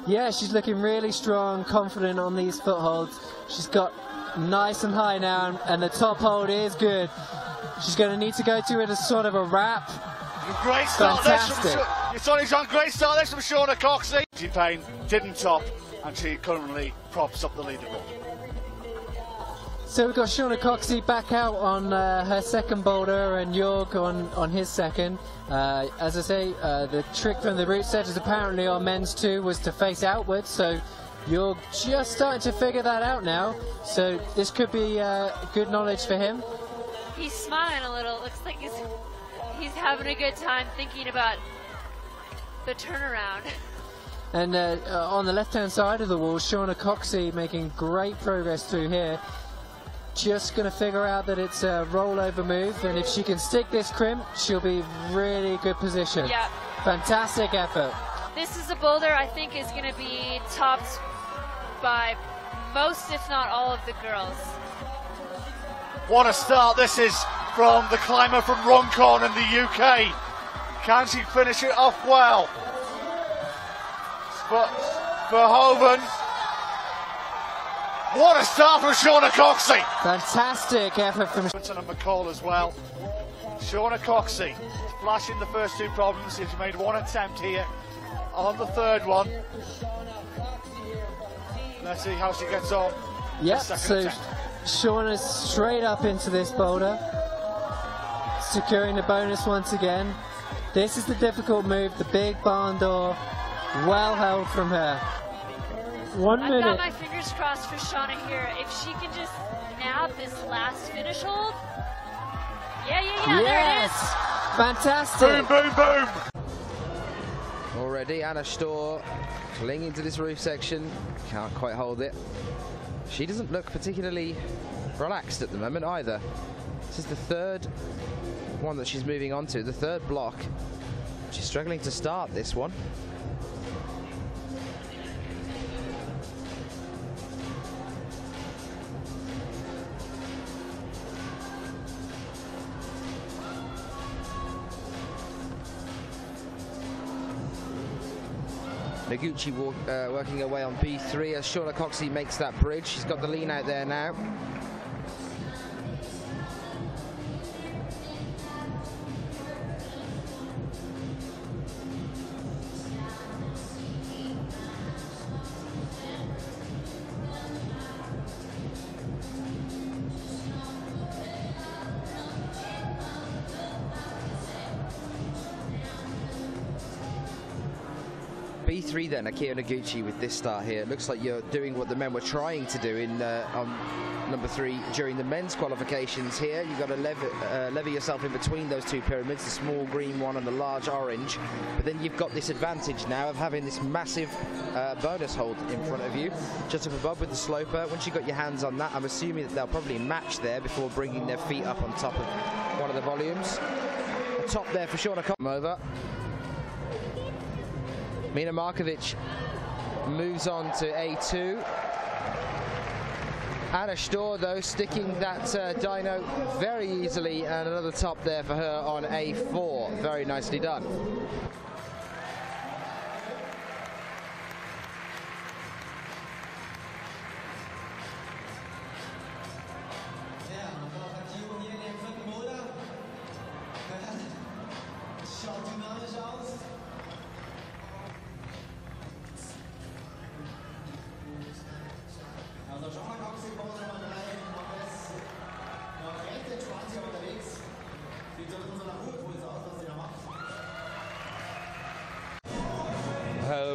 Yeah, she's looking really strong, confident on these footholds. She's got nice and high now, and the top hold is good. She's going to need to go to it as sort of a wrap. Great start. Fantastic. Great start there from Shauna Coxsey. Payne didn't top, and she currently props up the leaderboard. So we've got Shauna Coxsey back out on her second boulder, and Jorg on his second. As I say, the trick from the route setters apparently on men's too was to face outwards, so Jorg just starting to figure that out now. So this could be good knowledge for him. He's smiling a little. It looks like he's having a good time thinking about the turnaround. And on the left-hand side of the wall, Shauna Coxsey making great progress through here. Just going to figure out that it's a rollover move, and if she can stick this crimp, she'll be really good position. Yeah. Fantastic effort. This is a boulder I think is going to be topped by most, if not all, of the girls. What a start this is from the climber from Runcorn in the UK. Can she finish it off well? Verhoeven. What a start from Shauna Coxsey. Fantastic effort from and McCall as well. Shauna Coxsey flashing the first two problems. She's made one attempt here on the third one. Let's see how she gets on. Yep, so Shauna's straight up into this boulder, securing the bonus once again. This is the difficult move, the big barn door, well held from her. 1 minute. I've got my fingers crossed for Shauna here. If she can just nab this last finish hold. Yeah, yes. There it is. Fantastic. Boom, boom, boom. Already Anna Storr clinging to this roof section, can't quite hold it. She doesn't look particularly relaxed at the moment either. This is the third one that she's moving on to, the third block. She's struggling to start this one. Noguchi working her way on B3 as Shauna Coxsey makes that bridge. She's got the lean out there now. B3 then, Akira Noguchi with this start here. It looks like you're doing what the men were trying to do in on number 3 during the men's qualifications here. You've got to lever yourself in between those two pyramids, the small green one and the large orange. But then you've got this advantage now of having this massive bonus hold in front of you, just up above with the sloper. Once you've got your hands on that, I'm assuming that they'll probably match there before bringing their feet up on top of one of the volumes. A top there for Shauna Coxsey. Over. Mina Markovic moves on to A2. Anna Storr, though, sticking that dyno very easily, and another top there for her on A4. Very nicely done.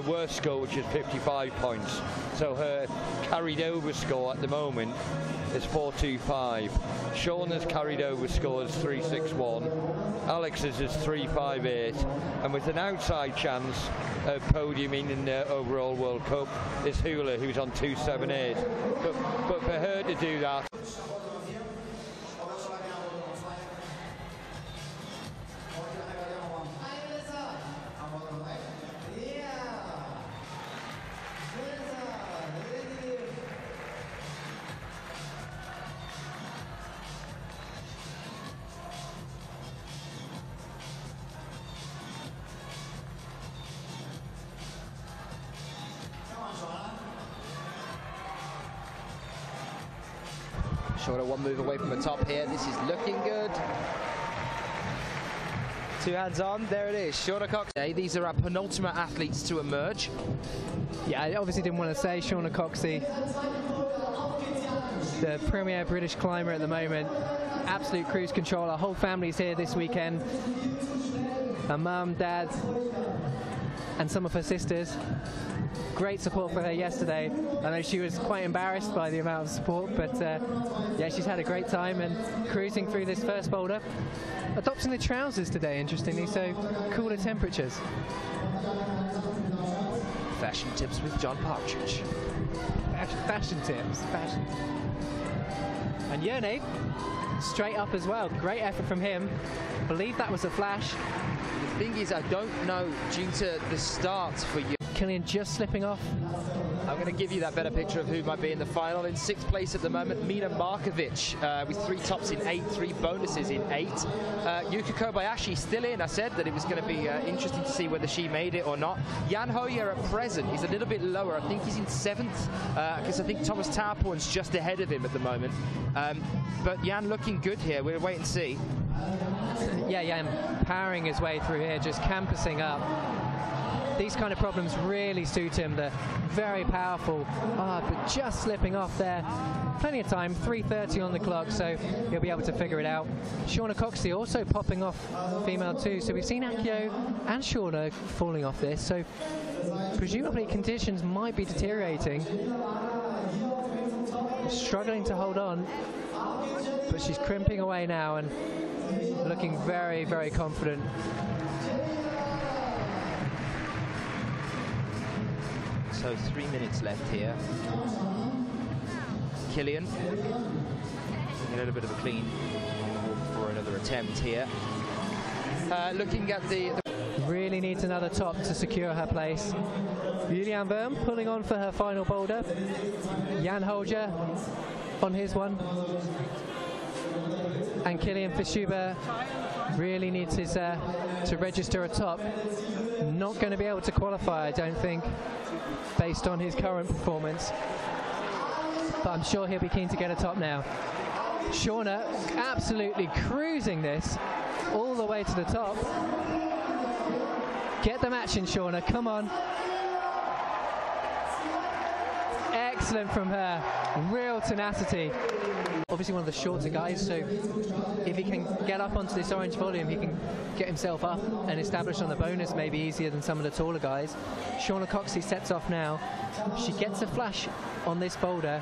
worst score, which is 55 points. So her carried over score at the moment is 425. Shauna's carried over score is 361. Alex's is 358. And with an outside chance of podiuming in the overall World Cup is Hula, who's on 278. But for her to do that. Shauna one move away from the top here. This is looking good. Two hands on. There it is. Shauna Coxsey. These are our penultimate athletes to emerge. Yeah, I obviously didn't want to say Shauna Coxsey, the premier British climber at the moment. Absolute cruise control. Our whole family's here this weekend. Her mum, dad, and some of her sisters. Great support for her yesterday. I know she was quite embarrassed by the amount of support, but yeah, she's had a great time and cruising through this first boulder. Adopting the trousers today, interestingly, so cooler temperatures. Fashion tips with John Partridge. Fashion tips. Fashion. And Yerne, straight up as well. Great effort from him. I believe that was a flash. The thing is, I don't know, due to the start for you. Killian just slipping off. I'm going to give you that better picture of who might be in the final. In 6th place at the moment, Mina Markovic with 3 tops in 8, 3 bonuses in 8. Yuka Kobayashi still in. I said that it was going to be interesting to see whether she made it or not. Jan Hoyer at present is a little bit lower. I think he's in 7th because I think Thomas Tauporn's just ahead of him at the moment. But Jan looking good here. We'll wait and see. Yeah, Jan powering his way through here, just campusing up. These kind of problems really suit him. They're very powerful, but just slipping off there. Plenty of time, 3:30 on the clock, so he'll be able to figure it out. Shauna Coxsey also popping off female 2, so we've seen Akio and Shauna falling off this, so presumably conditions might be deteriorating. Struggling to hold on, but she's crimping away now and looking very, very confident. So 3 minutes left here. Killian, a little bit of a clean for another attempt here. Looking at the... Really needs another top to secure her place. Julian Verm pulling on for her final boulder. Jan Holger on his one. And Killian Fischuber really needs his to register a top. Not going to be able to qualify, I don't think, based on his current performance. But I'm sure he'll be keen to get a top now. Shauna absolutely cruising this all the way to the top. Get the match in, Shauna, come on. Excellent from her, real tenacity. Obviously one of the shorter guys, so if he can get up onto this orange volume, he can get himself up and establish on the bonus maybe easier than some of the taller guys. Shauna Coxsey sets off now. She gets a flash on this boulder.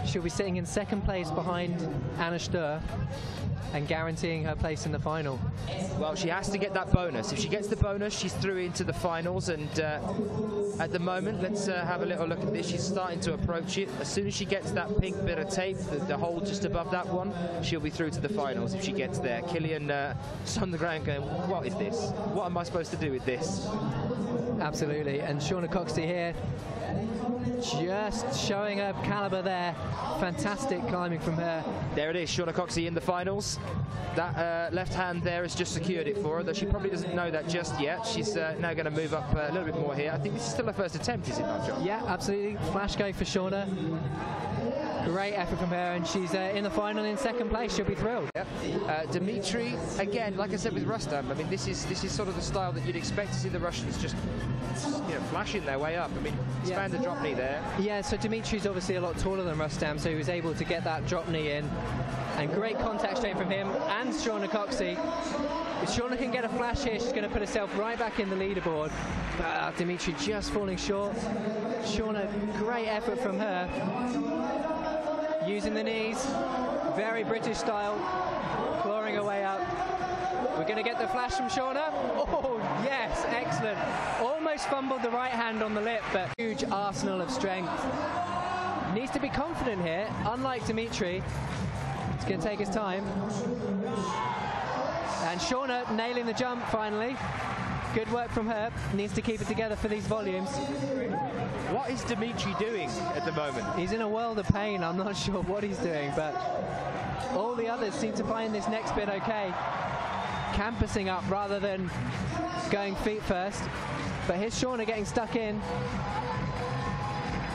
She'll be sitting in 2nd place behind Anna Sturr and guaranteeing her place in the final. Well, she has to get that bonus. If she gets the bonus, she's through into the finals, and at the moment, let's have a little look at this. She's starting to approach it. As soon as she gets that pink bit of tape, the hole just above that one, she'll be through to the finals if she gets there. Killian is on the ground going, what is this? What am I supposed to do with this? Absolutely, and Shauna Coxsey here, just showing her caliber there. Fantastic climbing from her. There it is, Shauna Coxsey in the finals. That left hand there has just secured it for her, though she probably doesn't know that just yet. She's now going to move up a little bit more here. I think this is still her first attempt, is it not, John? Yeah, absolutely. Flash go for Shauna. Great effort from her, and she's in the final in 2nd place. She'll be thrilled. Yep. Dimitri, again, like I said with Rustam, I mean, this is sort of the style that you'd expect to see the Russians just flashing their way up. I mean, he's found the drop knee there. Yeah, so Dimitri's obviously a lot taller than Rustam, so he was able to get that drop knee in. And great contact straight from him and Shauna Coxsey. If Shauna can get a flash here, she's going to put herself right back in the leaderboard. Dimitri just falling short. Shauna, great effort from her. Using the knees, very British style, clawing her way up. We're going to get the flash from Shauna. Oh, yes, excellent. Almost fumbled the right hand on the lip, but huge arsenal of strength. Needs to be confident here, unlike Dimitri. It's going to take his time. And Shauna nailing the jump finally. Good work from her. Needs to keep it together for these volumes. What is Dimitri doing at the moment? He's in a world of pain. I'm not sure what he's doing, but all the others seem to find this next bit okay. Campusing up rather than going feet first. But here's Shauna getting stuck in.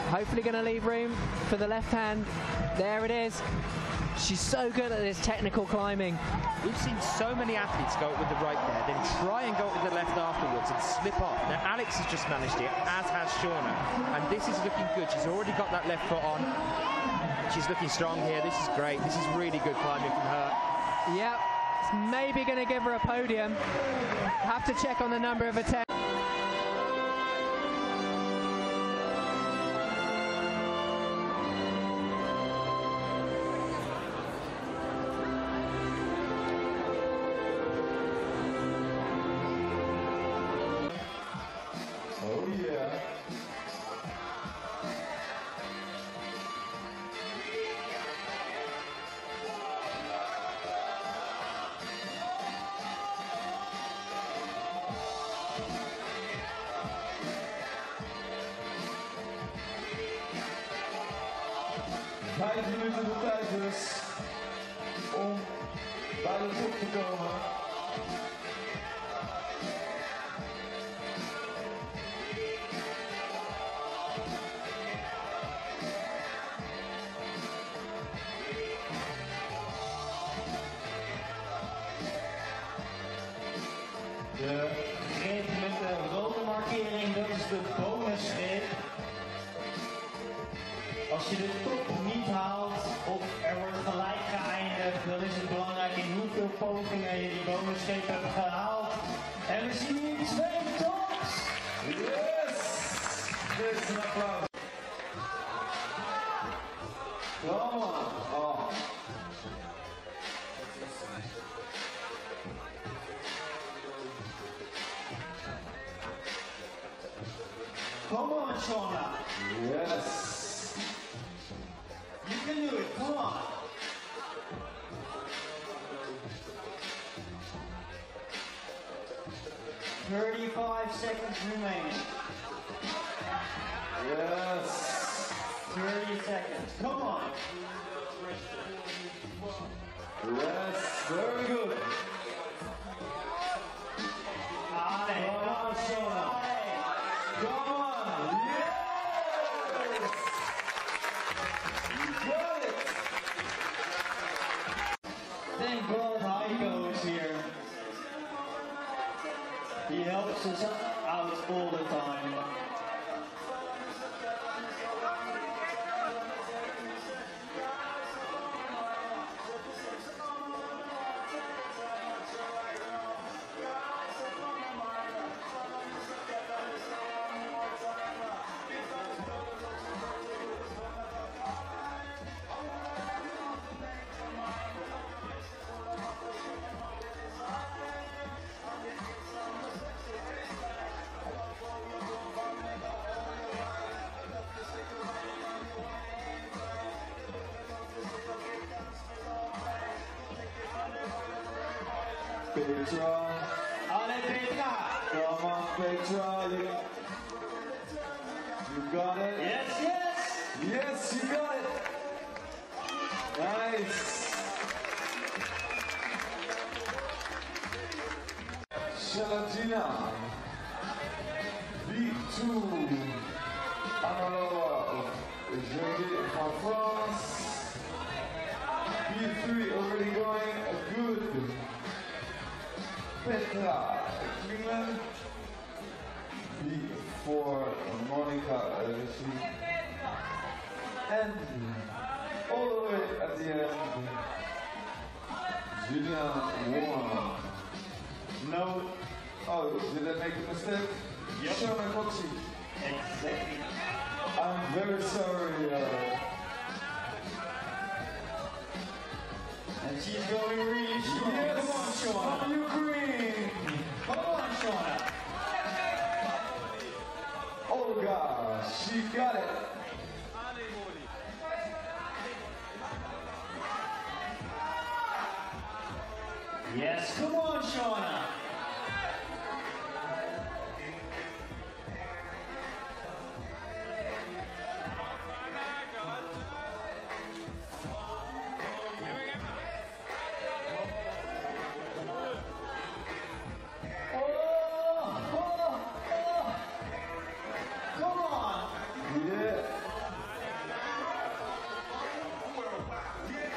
Hopefully going to leave room for the left hand. There it is. She's so good at this technical climbing. We've seen so many athletes go up with the right there, then try and go up with the left afterwards and slip off. Now Alex has just managed it, as has Shauna, and this is looking good. She's already got that left foot on. She's looking strong here. This is great. This is really good climbing from her. Yep, it's maybe going to give her a podium. Have to check on the number of attempts. Vijf minuten de tijd dus om bij de top te komen. De greep met de rode markering, dat is de bonusgreep. Als je de top niet haalt of er wordt gelijk geëindigd, dan is het belangrijk in hoeveel pogingen je die bonusgreep hebt gehaald. En we zien hier 2 tops! Yes! Dit is een applaus. Come on! Oh. Come on, Shauna! Yes! You can do it, come on! $35 seconds remaining. Yes! 30 seconds, come on! Yes, very good! Come on, Shauna! Come on! Yes! Got it! Thank God Heiko is here. He helps us out all the time. Petra. Allez, Petra. Come on, Petra. You got it. Yes, yes. Yes, you got it. Nice. Shalatina. V2. Analoa. Jean from France. V3 already going good. Petra, England. B4, Monica, and all the way at the end, No. Oh, did I make a mistake? Yep. Shauna Coxsey. Exactly. I'm very sorry. And she's going really strong. Yes. Come on, Shauna. From Ukraine. Come on, Shauna. Olga, she got it. Yes, come on, Shauna.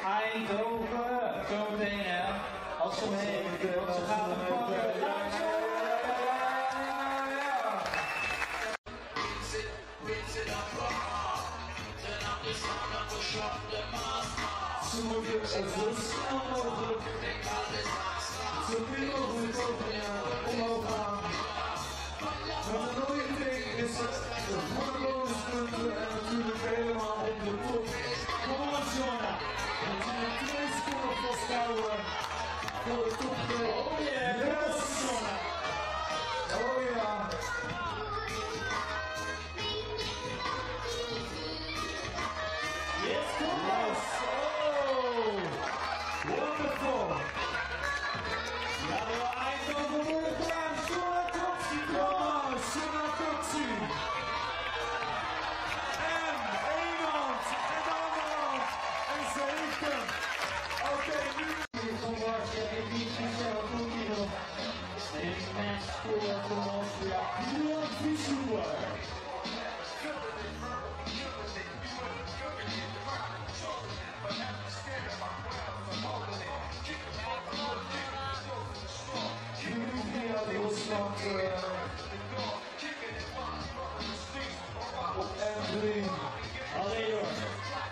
Eindhoven, zometeen hè. Als ze mee, als ze gaan pakken. Ze moeten zo snel mogelijk zo min mogelijk omhoog gaan. Maar de mooie ding is dat de voorbonuspunten en natuurlijk helemaal op de top. Kom on, Shauna. Natuurlijk 2 seconden vasthouden voor de top. Oh yeah, Yes! Shauna. Oh ja. Yes, come on. Oh, wonderful. Ja, we Eindhoven worden gedaan. Shauna Coxsey, kom on. Shauna Coxsey. En één hand en de andere hand. En ze heeft hem. Oké, nu. Op M3. Allee hoor.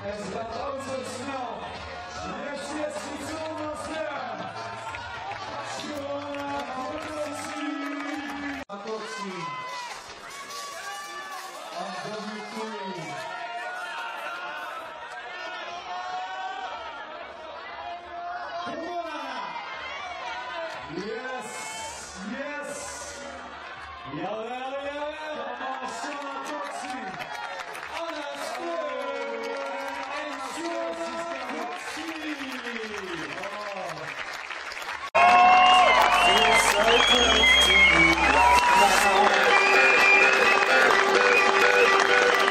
En ze gaat ook zo snel. Yes, yes, she's almost there. Shauna Coxsey. On W3. Come on, Anna. Yes, yes. Jawel, jawel. Come on, Shauna Coxsey. Anna Spoor. En Shauna Coxsey.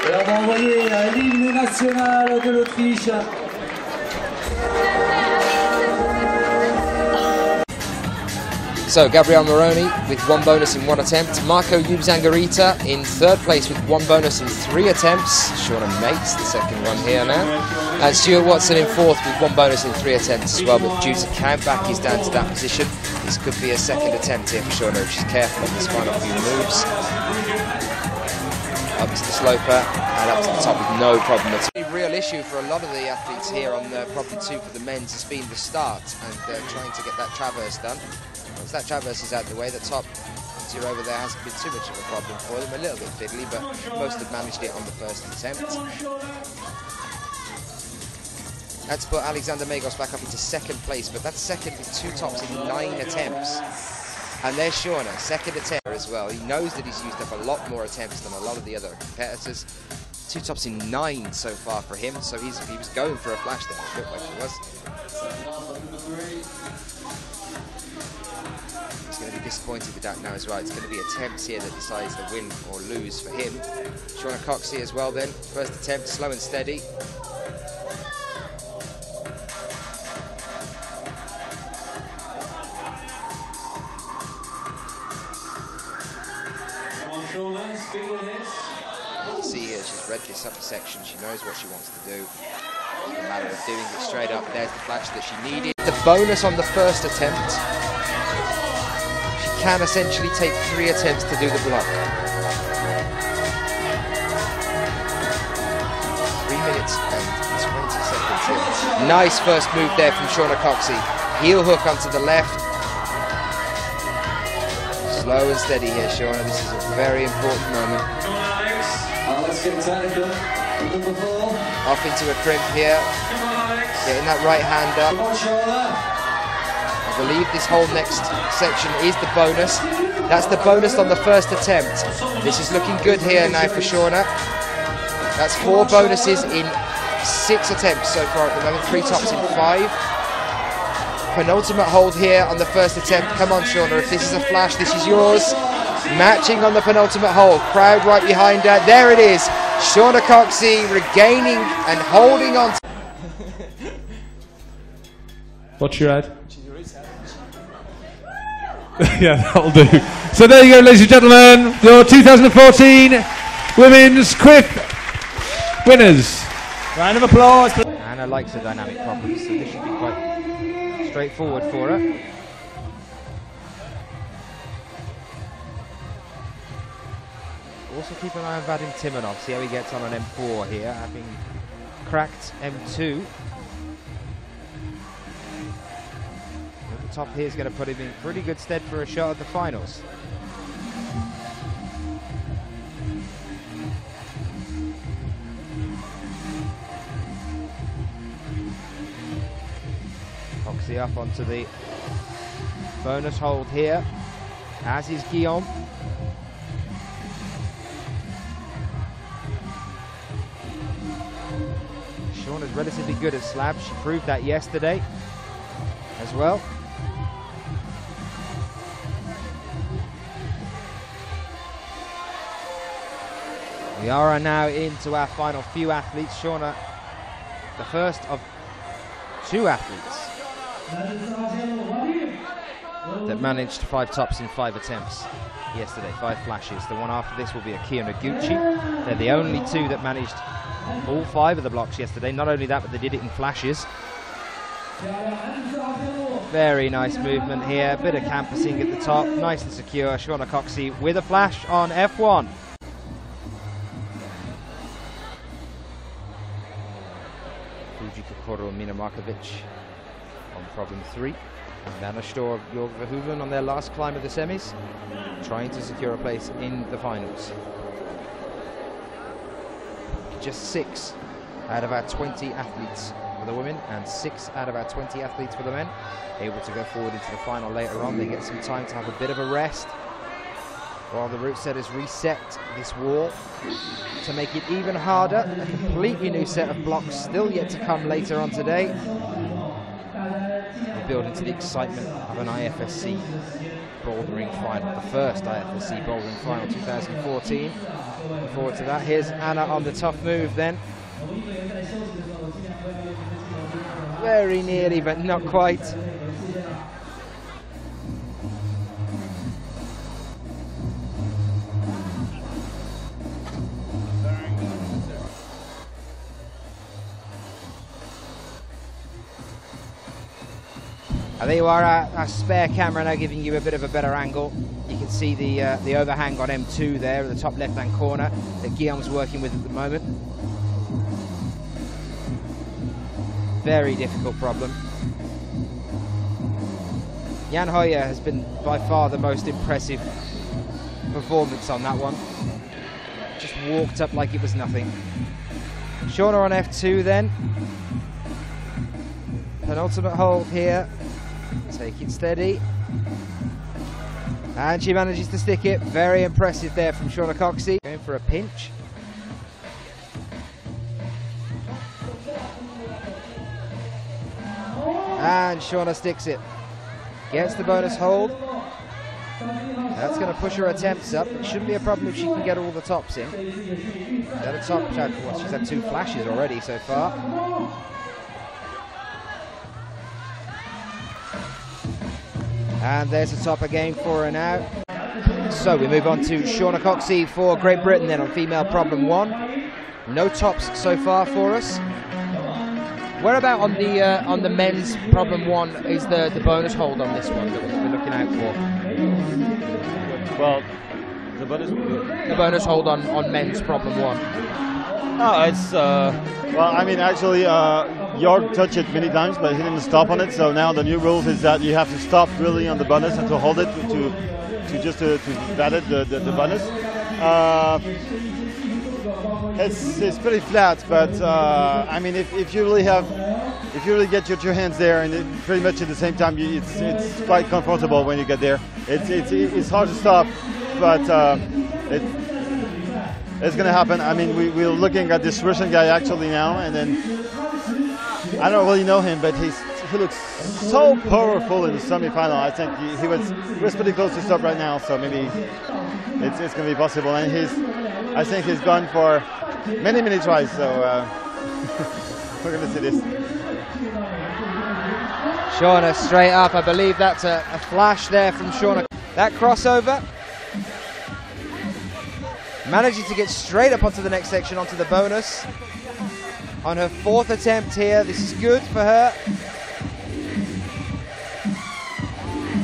Et on va envoyer l'hymne national de l'Autriche. So Gabrielle Moroni with 1 bonus in 1 attempt. Marco Ubzangarita in 3rd place with 1 bonus in 3 attempts. Shauna makes the 2nd one here now. And Stuart Watson in 4th with 1 bonus in 3 attempts as well, but due to countback he's down to that position. This could be a 2nd attempt here for Shauna if she's careful on this final few moves. Up to the sloper and up to the top with no problem at all. The real issue for a lot of the athletes here on probably 2 for the men's has been the start and trying to get that traverse done. Once that traverse is out of the way, the top 0 over there hasn't been too much of a problem for them. A little bit fiddly, but most have managed it on the 1st attempt. That's put Alexander Megos back up into 2nd place, but that's 2nd with 2 tops in 9 attempts. And there's Shauna, 2nd attempt as well. He knows that he's used up a lot more attempts than a lot of the other competitors. 2 tops in 9 so far for him, so he was going for a flash there. It looked like he was. He's going to be disappointed with that now as well. It's going to be attempts here that decides the win or lose for him. Shauna Coxsey as well then. 1st attempt, slow and steady. You see here, she's read this upper section. She knows what she wants to do. It's a matter of doing it straight up. There's the flash that she needed. The bonus on the 1st attempt. She can essentially take 3 attempts to do the block. 3 minutes and 20 seconds here. Nice first move there from Shauna Coxsey. Heel hook onto the left. Slow and steady here, Shauna. This is a very important moment. Let's get technical. Number 4. Off into a crimp here. Getting that right hand up. I believe this whole next section is the bonus. That's the bonus on the first attempt. This is looking good here now for Shauna. That's 4 bonuses in 6 attempts so far at the moment. 3 tops in 5. Penultimate hold here on the first attempt. Come on, Shauna, if this is a flash, this is yours. Matching on the penultimate hold. Crowd right behind her. There it is. Shauna Coxsey regaining and holding on. What's your ad? Yeah, that'll do. So there you go, ladies and gentlemen, your 2014 Women's Quiff winners. Round of applause. Anna likes the dynamic problems, so this should be quite straightforward for her. Also keep an eye on Vadim Timonov, see how he gets on M4 here, having cracked M2. The top here is going to put him in pretty good stead for a shot at the finals. Coxsey up onto the bonus hold here, as is Guillaume. Shauna's relatively good at slabs. She proved that yesterday as well. We are now into our final few athletes. Shauna, the first of 2 athletes that managed 5 tops in 5 attempts yesterday, 5 flashes. The one after this will be Akio Noguchi. They're the only 2 that managed all 5 of the blocks yesterday. Not only that, but they did it in flashes. Very nice movement here. Bit of campusing at the top. Nice and secure. Shauna Coxsey with a flash on F1. Kokoro and Mina Markovic on problem 3. And Anna Storr, Jorg Verhoeven on their last climb of the semis, trying to secure a place in the finals. Just 6 out of our 20 athletes for the women and 6 out of our 20 athletes for the men able to go forward into the final later on. They get some time to have a bit of a rest while the route setters reset this wall to make it even harder. A completely new set of blocks still yet to come later on today. We build into the excitement of an IFSC Bouldering final, the first IFSC Bouldering final 2014. Looking forward to that. Here's Anna on the tough move then. Very nearly, but not quite. There you are, our spare camera now giving you a bit of a better angle. You can see the overhang on M2 there in the top left-hand corner that Guillaume's working with at the moment. Very difficult problem. Jan Hoyer has been by far the most impressive performance on that one. Just walked up like it was nothing. Shauna on F2 then. Penultimate hold here. Take it steady. And she manages to stick it. Very impressive there from Shauna Coxsey. Going for a pinch. And Shauna sticks it. Gets the bonus hold. That's going to push her attempts up. It shouldn't be a problem if she can get all the tops in. She's had a top, well, she's had 2 flashes already so far. And there's a top again for her now. So we move on to Shauna Coxsey for Great Britain then on female problem 1. No tops so far for us. Where about on the men's problem 1 is the bonus hold on this one that we're looking out for? Well, the bonus hold on men's problem 1. No, it's well. I mean, actually, Jorg touched it many times, but he didn't stop on it. So now the new rules is that you have to stop really on the bonus and to hold it to valid the bonus. It's pretty flat, but I mean, if you really get your hands there and pretty much at the same time, it's quite comfortable when you get there. It's hard to stop, but it's going to happen. I mean, we're looking at this Russian guy actually now, and then I don't really know him, but he looks so powerful in the semi-final. I think he was pretty close to stop right now, so maybe it's going to be possible. And I think he's gone for many tries, so we're going to see this. Shauna straight up. I believe that's a flash there from Shauna. That crossover. Managing to get straight up onto the next section, onto the bonus. On her 4th attempt here. This is good for her.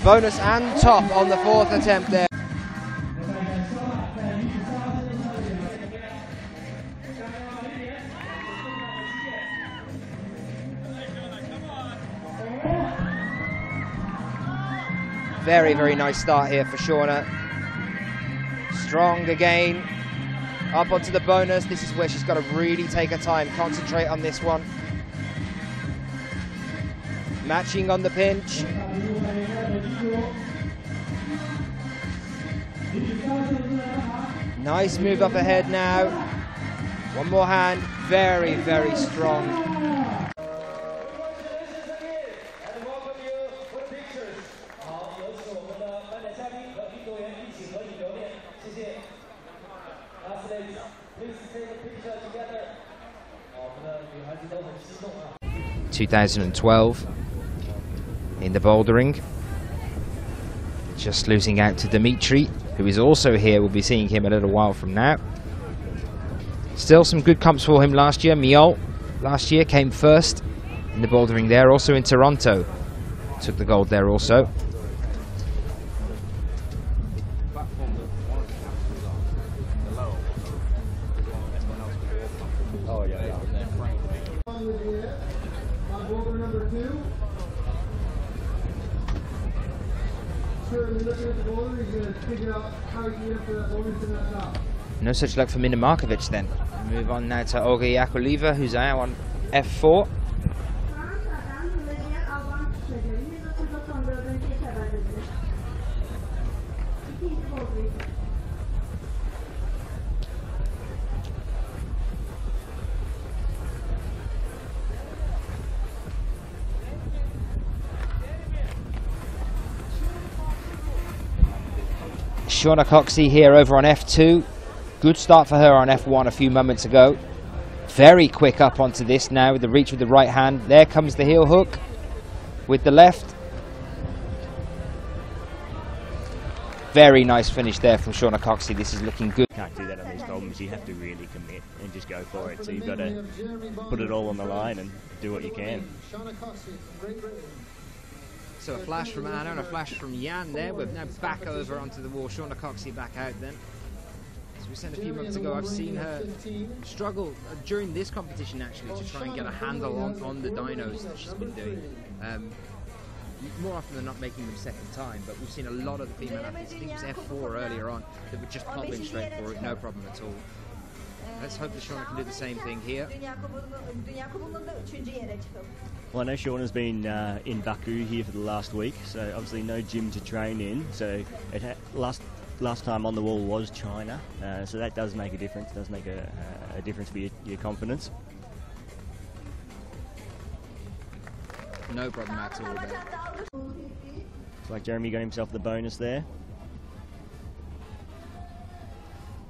Bonus and top on the 4th attempt there. Very nice start here for Shauna. Strong again. Up onto the bonus. This is where she's got to really take her time. Concentrate on this one. Matching on the pinch. Nice move up ahead now. One more hand. Very strong. In 2012 in the bouldering, just losing out to Dimitri, who is also here. We'll be seeing him a little while from now. Still some good comps for him last year. Miol last year came first in the bouldering there, also in Toronto, took the gold there also. No such luck for Mina Markovic then. Move on now to Olga Yakovleva, who's now on F4. Shauna Coxsey here over on F2. Good start for her on F1 a few moments ago. Very quick up onto this now with the reach with the right hand. There comes the heel hook with the left. Very nice finish there from Shauna Coxsey. This is looking good. Can't do that on these problems. You have to really commit and just go for it. So you've got to put it all on the line and do what you can. So a flash from Anna and a flash from Jan there. We're now back over onto the wall. Shauna Coxsey back out then. As we said a few months ago, I've seen her struggle during this competition actually to try and get a handle on the dynos that she's been doing. More often than not making them second time, but we've seen a lot of the female athletes, I think it was F4 earlier on, that would just pop in straight for it, no problem at all. Let's hope that Shauna can do the same thing here. Well, I know Shauna's been in Baku here for the last week, so obviously no gym to train in. So last time on the wall was China, so that does make a difference. It does make a difference for your confidence. No problem at all there. Looks like Jeremy got himself the bonus there.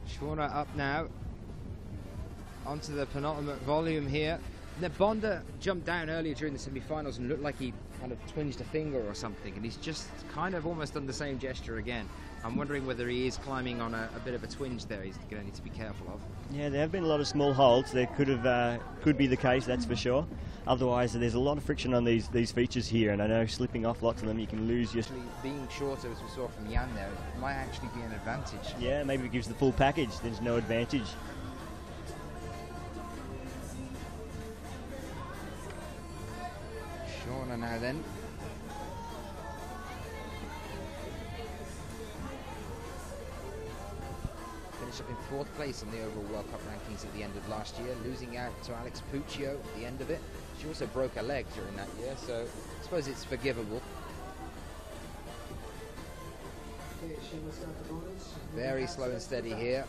Shauna up now onto the penultimate volume here. Now Bonda jumped down earlier during the semi-finals and looked like he kind of twinged a finger or something, and he's just kind of almost done the same gesture again. I'm wondering whether he is climbing on a bit of a twinge there. He's going to need to be careful of. Yeah, there have been a lot of small holds. There could be the case, that's for sure. Otherwise, there's a lot of friction on these features here, and I know slipping off lots of them, you can lose your... Being shorter, as we saw from Jan there, might actually be an advantage. Yeah, maybe it gives the full package. There's no advantage. Shauna now then. Finished up in 4th place on the overall World Cup rankings at the end of last year, losing out to Alex Puccio at the end of it. She also broke her leg during that year, so I suppose it's forgivable. Very slow and steady here.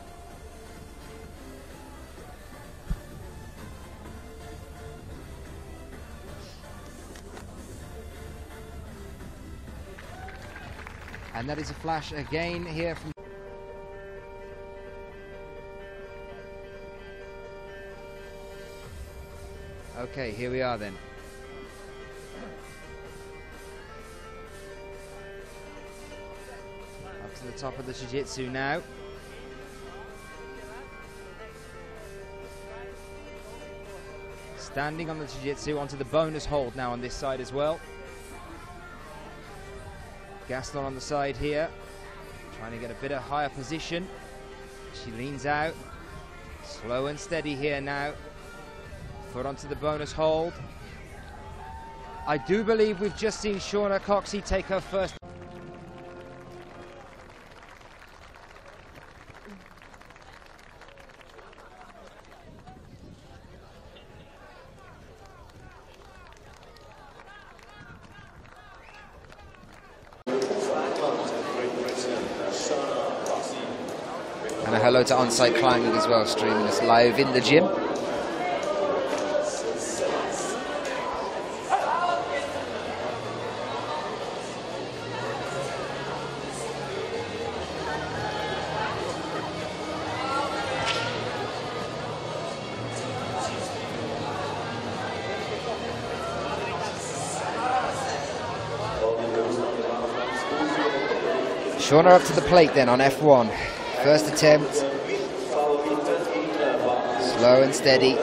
And that is a flash again here from... Okay, here we are then. Up to the top of the jiu-jitsu now. Standing on the jiu-jitsu onto the bonus hold now on this side as well. Gaston on the side here, trying to get a bit of higher position. She leans out, slow and steady here now. Foot onto the bonus hold. I do believe we've just seen Shauna Coxsey take her first. And a hello to On-Site Climbing as well, streaming us live in the gym. Shauna up to the plate then on F1. First attempt. Slow and steady.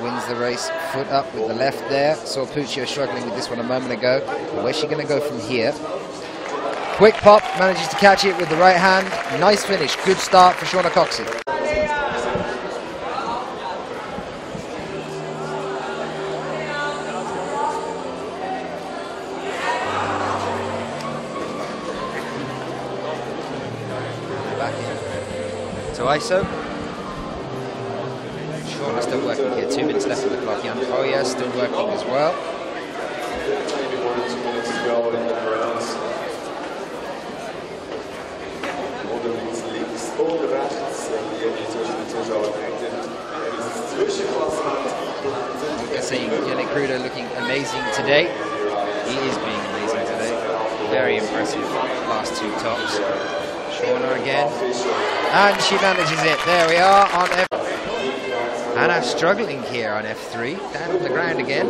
Wins the race. Foot up with the left there. Saw Puccio struggling with this one a moment ago. But where's she going to go from here? Quick pop. Manages to catch it with the right hand. Nice finish. Good start for Shauna Coxsey. To ISO. Shauna still working here. 2 minutes left on the clock. Jan Hoyer still working as well. I can see Yannick Kruder looking amazing today. He is being amazing today. Very impressive last 2 tops. Shauna again, and she manages it. There we are on F. Anna struggling here on F3, down on the ground again.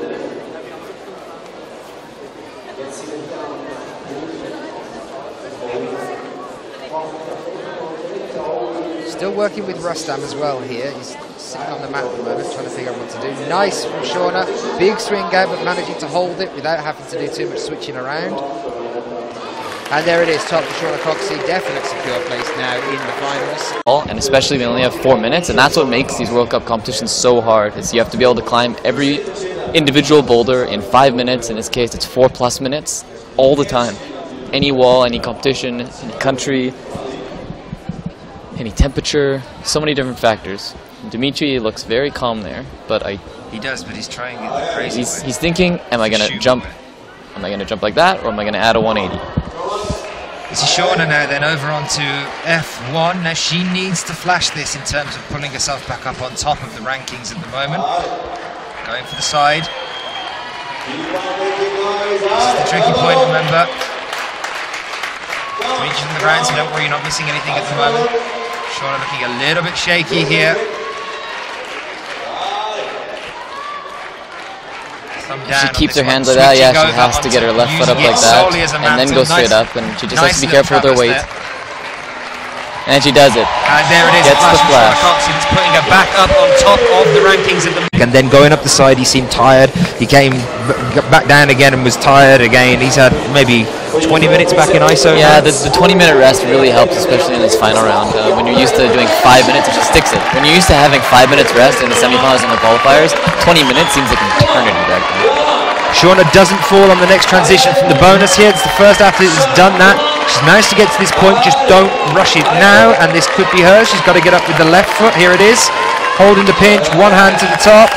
Still working with Rustam as well here. He's sitting on the mat at the moment, trying to figure out what to do. Nice from Shauna, big swing out, but managing to hold it without having to do too much switching around. And there it is, top for Shauna Coxsey, definite secure place now in the finals. And especially they only have 4 minutes, and that's what makes these World Cup competitions so hard, is you have to be able to climb every individual boulder in 5 minutes. In this case, it's 4+ minutes, all the time. Any wall, any competition, any country, any temperature, so many different factors. Dimitri looks very calm there, but he does, but he's trying the crazy way. He's thinking, am I going to jump? Am I going to jump like that, or am I going to add a 180? This is Shauna now then over onto F1. Now she needs to flash this in terms of pulling herself back up on top of the rankings at the moment. Going for the side. This is the tricky point, remember. Reaching the ground, so don't worry, you're not missing anything at the moment. Shauna looking a little bit shaky here. If she keeps her hands like that, yeah, she has to get her left foot up like that, and then go straight up, and she just has to be careful with her weight. And she does it. And there it is, gets the flash. Coxsey putting her back up on top of the rankings at the moment. And then going up the side, he seemed tired. He came back down again and was tired again. He's had maybe 20 minutes back in ISO. Yeah, the 20-minute rest really helps, especially in this final round. When you're used to doing 5 minutes, it just sticks it. When you're used to having 5 minutes rest in the semifinals and the qualifiers, 20 minutes seems like an eternity back then. Shauna doesn't fall on the next transition from the bonus here. It's the first athlete that's done that. She's managed to get to this point, just don't rush it now, and this could be hers. She's got to get up with the left foot. Here it is, holding the pinch, one hand to the top,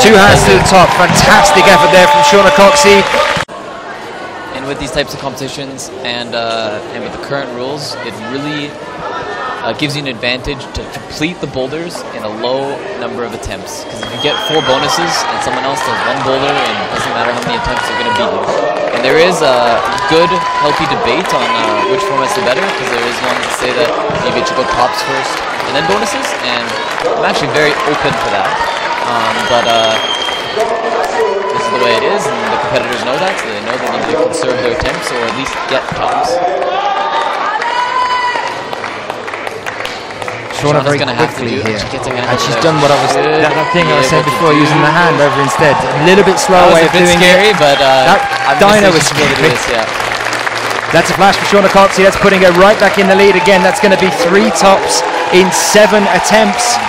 two hands to the top. Fantastic effort there from Shauna Coxsey. And with these types of competitions and with the current rules, it really gives you an advantage to complete the boulders in a low number of attempts. Because if you get 4 bonuses and someone else does 1 boulder, and it doesn't matter how many attempts, they're going to beat you. And there is a good, healthy debate on which format's the better, because there is one that say that maybe it should go tops first and then bonuses, and I'm actually very open to that. This is the way it is, and the competitors know that, so they know they need to conserve their attempts or at least get tops. Shauna very quickly here, and she's done what I was that thing I was saying before, using the hand over instead. A little bit slow way of doing scary, it. But Dino was scary. That's a flash for Shauna Coxsey. That's putting her right back in the lead again. That's going to be 3 tops in 7 attempts.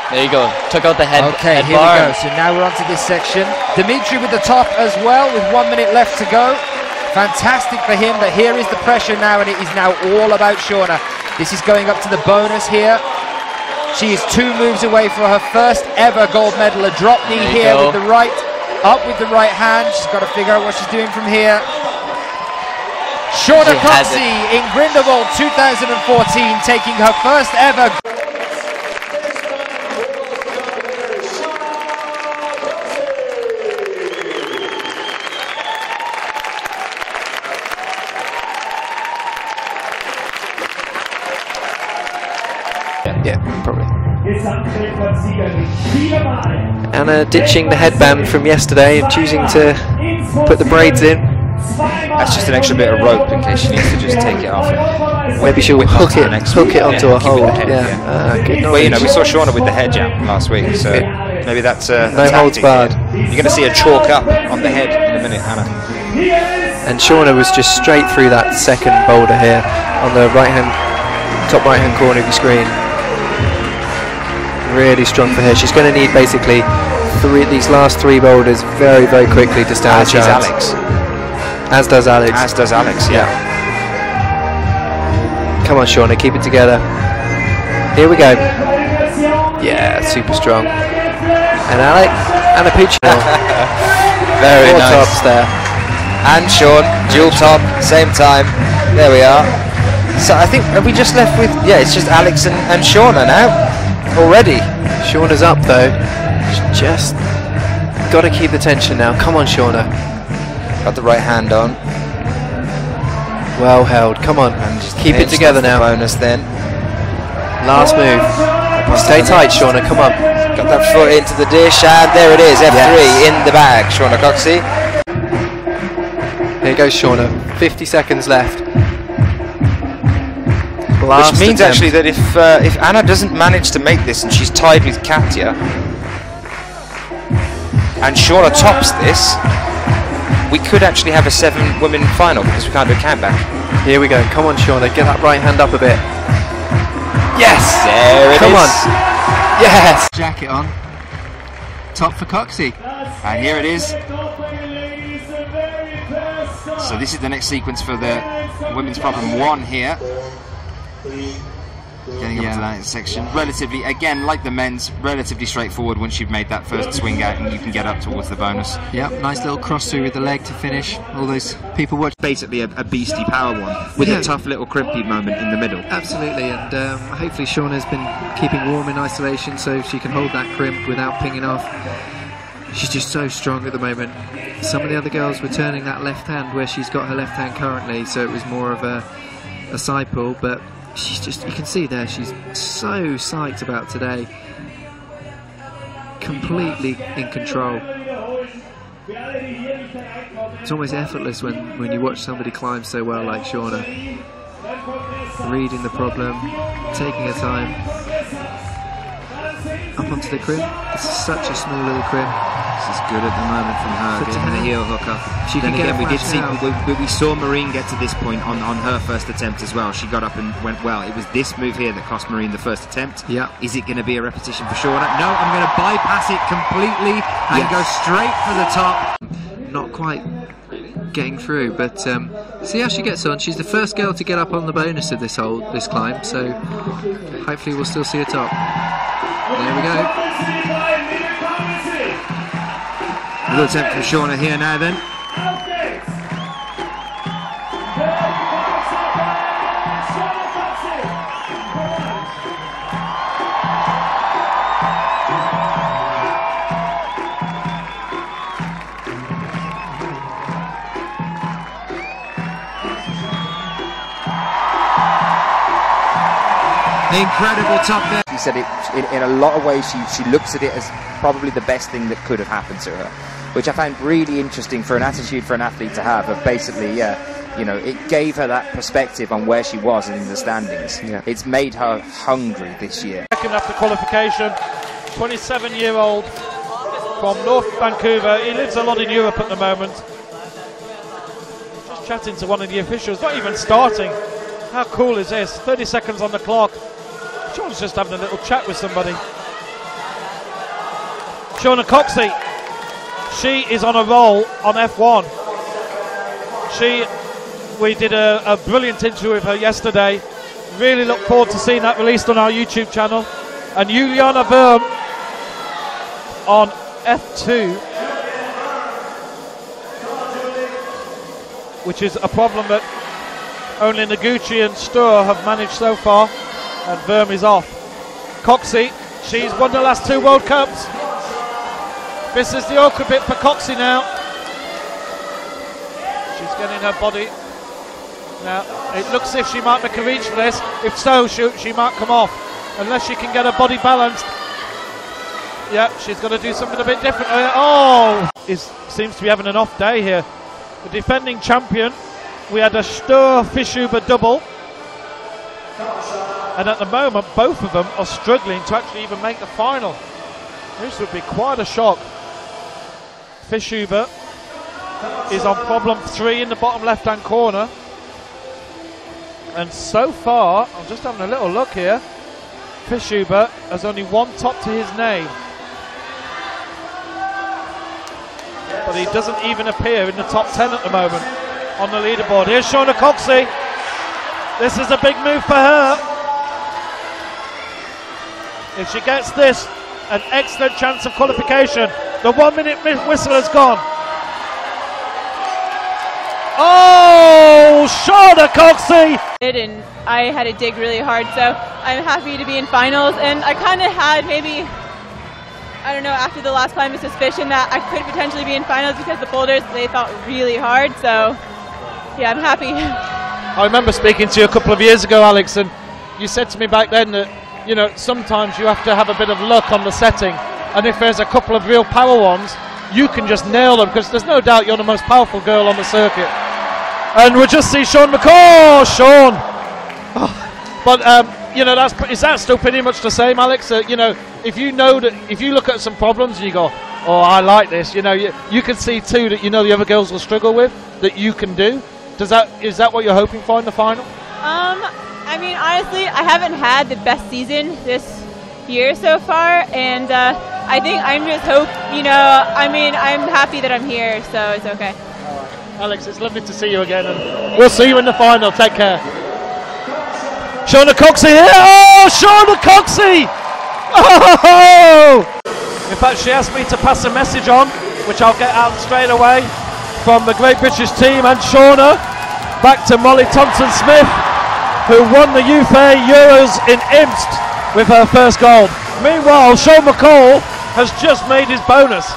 There you go. Took out the head. Okay, here we go. So now we're on to this section. Dimitri with the top as well, with 1 minute left to go. Fantastic for him, but here is the pressure now, and it is now all about Shauna. This is going up to the bonus here. She is 2 moves away for her first ever gold medal. A drop knee here with the right, up with the right hand. She's got to figure out what she's doing from here. Shauna Coxsey in Grindelwald 2014, taking her first ever. Yeah, probably. Anna ditching the headband from yesterday and choosing to put the braids in. That's just an extra bit of rope in case she needs to just take it off. Maybe she'll hook it onto a hold. Good well, you know, we saw Shauna with the head jam last week, so maybe that's no holds barred. You're going to see her chalk up on the head in a minute, Anna. And Shauna was just straight through that second boulder here on the top right hand corner of your screen. Really strong for her. She's going to need basically these last 3 boulders very, very quickly to stand a chance. As does Alex. As does Alex, yeah. Come on, Shauna, keep it together. Here we go. Yeah, super strong. And Alex, Anna Puccinelli. Very 4 nice. tops there. And Sean, dual top, same time. There we are. So I think, are we just left with, it's just Alex and Shauna now? Already. Shauna's up though. She's just got to keep the tension now. Come on, Shauna. Got the right hand on. Well held. Come on. And just keep it together now. Bonus then. Last move. Stay tight, Shauna. Come on. Got that foot into the dish, and there it is. F3 in the bag. Shauna Coxsey. Here goes Shauna. 50 seconds left. Which means actually that if Anna doesn't manage to make this and she's tied with Katya and Shauna tops this, we could actually have a 7-women final because we can't do a countback. Here we go. Come on, Shauna. Get that right hand up a bit. Yes! There it is. Come on. Yes! Jacket on. Top for Coxsey. And here it is. So this is the next sequence for the women's problem 1 here. Getting up to that section. Relatively, again, like the men's, relatively straightforward once you've made that first swing out and you can get up towards the bonus. Yep, nice little cross through with the leg to finish. All those people watch. Basically a beastie power one with a tough little crimpy moment in the middle. Absolutely, and hopefully Shauna's been keeping warm in isolation so she can hold that crimp without pinging off. She's just so strong at the moment. Some of the other girls were turning that left hand where she's got her left hand currently, so it was more of a side pull, but she's just, you can see there, she's so psyched about today. Completely in control. It's almost effortless when you watch somebody climb so well like Shauna. Reading the problem, taking her time. up onto the crimp. This is such a small little crimp. This is good at the moment from her, getting the heel hooker. She Then can get again, a we did flash see, out. we saw Marine get to this point on her first attempt as well. She got up and went well. It was this move here that cost Marine the first attempt. Yeah. Is it going to be a repetition for Shauna? No, I'm going to bypass it completely and go straight for the top. Not quite getting through, but see how she gets on. She's the first girl to get up on the bonus of this climb, so hopefully we'll still see a top. There we go. Another attempt from Shauna here now then. Incredible top there. She said in a lot of ways she looks at it as probably the best thing that could have happened to her, which I found really interesting for an attitude for an athlete to have, of basically, you know, it gave her that perspective on where she was in the standings. Yeah. It's made her hungry this year. Second after qualification, 27-year-old from North Vancouver. He lives a lot in Europe at the moment. Just chatting to one of the officials, not even starting. How cool is this? 30 seconds on the clock. Sean's just having a little chat with somebody. Shauna Coxsey, she is on a roll on F1. We did a brilliant interview with her yesterday. Really look forward to seeing that released on our YouTube channel. And Juliana Worm on F2, which is a problem that only Noguchi and Stur have managed so far, and Worm is off. Coxsey, she's won the last 2 World Cups. This is the awkward bit for Coxsey now. She's getting her body. Now, it looks as if she might make a reach for this. If so, she might come off, unless she can get her body balanced. Yeah, she's got to do something a bit different. Seems to be having an off day here. The defending champion, we had a Stur Fischhuber double, and at the moment both of them are struggling to actually even make the final. This would be quite a shock. Fischhuber is on problem 3 in the bottom left hand corner, and so far, I'm just having a little look here, Fischhuber has only 1 top to his name, but he doesn't even appear in the top 10 at the moment on the leaderboard. Here's Shauna Coxsey. This is a big move for her. If she gets this, an excellent chance of qualification. The 1-minute whistle has gone. Oh, Shauna Coxsey! And I had to dig really hard, so I'm happy to be in finals. And I kind of had maybe, I don't know, after the last climb, a suspicion that I could potentially be in finals because the boulders, they felt really hard. So yeah, I'm happy. I remember speaking to you a couple of years ago, Alex, and you said to me back then that, you know, sometimes you have to have a bit of luck on the setting, and if there's a couple of real power ones, you can just nail them, because there's no doubt you're the most powerful girl on the circuit. And we'll just see Shawn McCall. Shawn! Oh. But, you know, is that still pretty much the same, Alex? You know, if you look at some problems and you go, oh, I like this, you know, you can see too that, you know, the other girls will struggle with, that you can do. Is that what you're hoping for in the final? I mean, honestly, I haven't had the best season this year so far, and I think I'm just I'm happy that I'm here, so it's okay. Alex, it's lovely to see you again, and we'll see you in the final. Take care. Shauna Coxsey here. Oh, Shauna Coxsey! Oh! In fact, she asked me to pass a message on, which I'll get out straight away, from the Great British team and Shauna, back to Molly Thompson-Smith, who won the Youth A Euros in Imst with her first gold. Meanwhile, Shawn McCall has just made his bonus.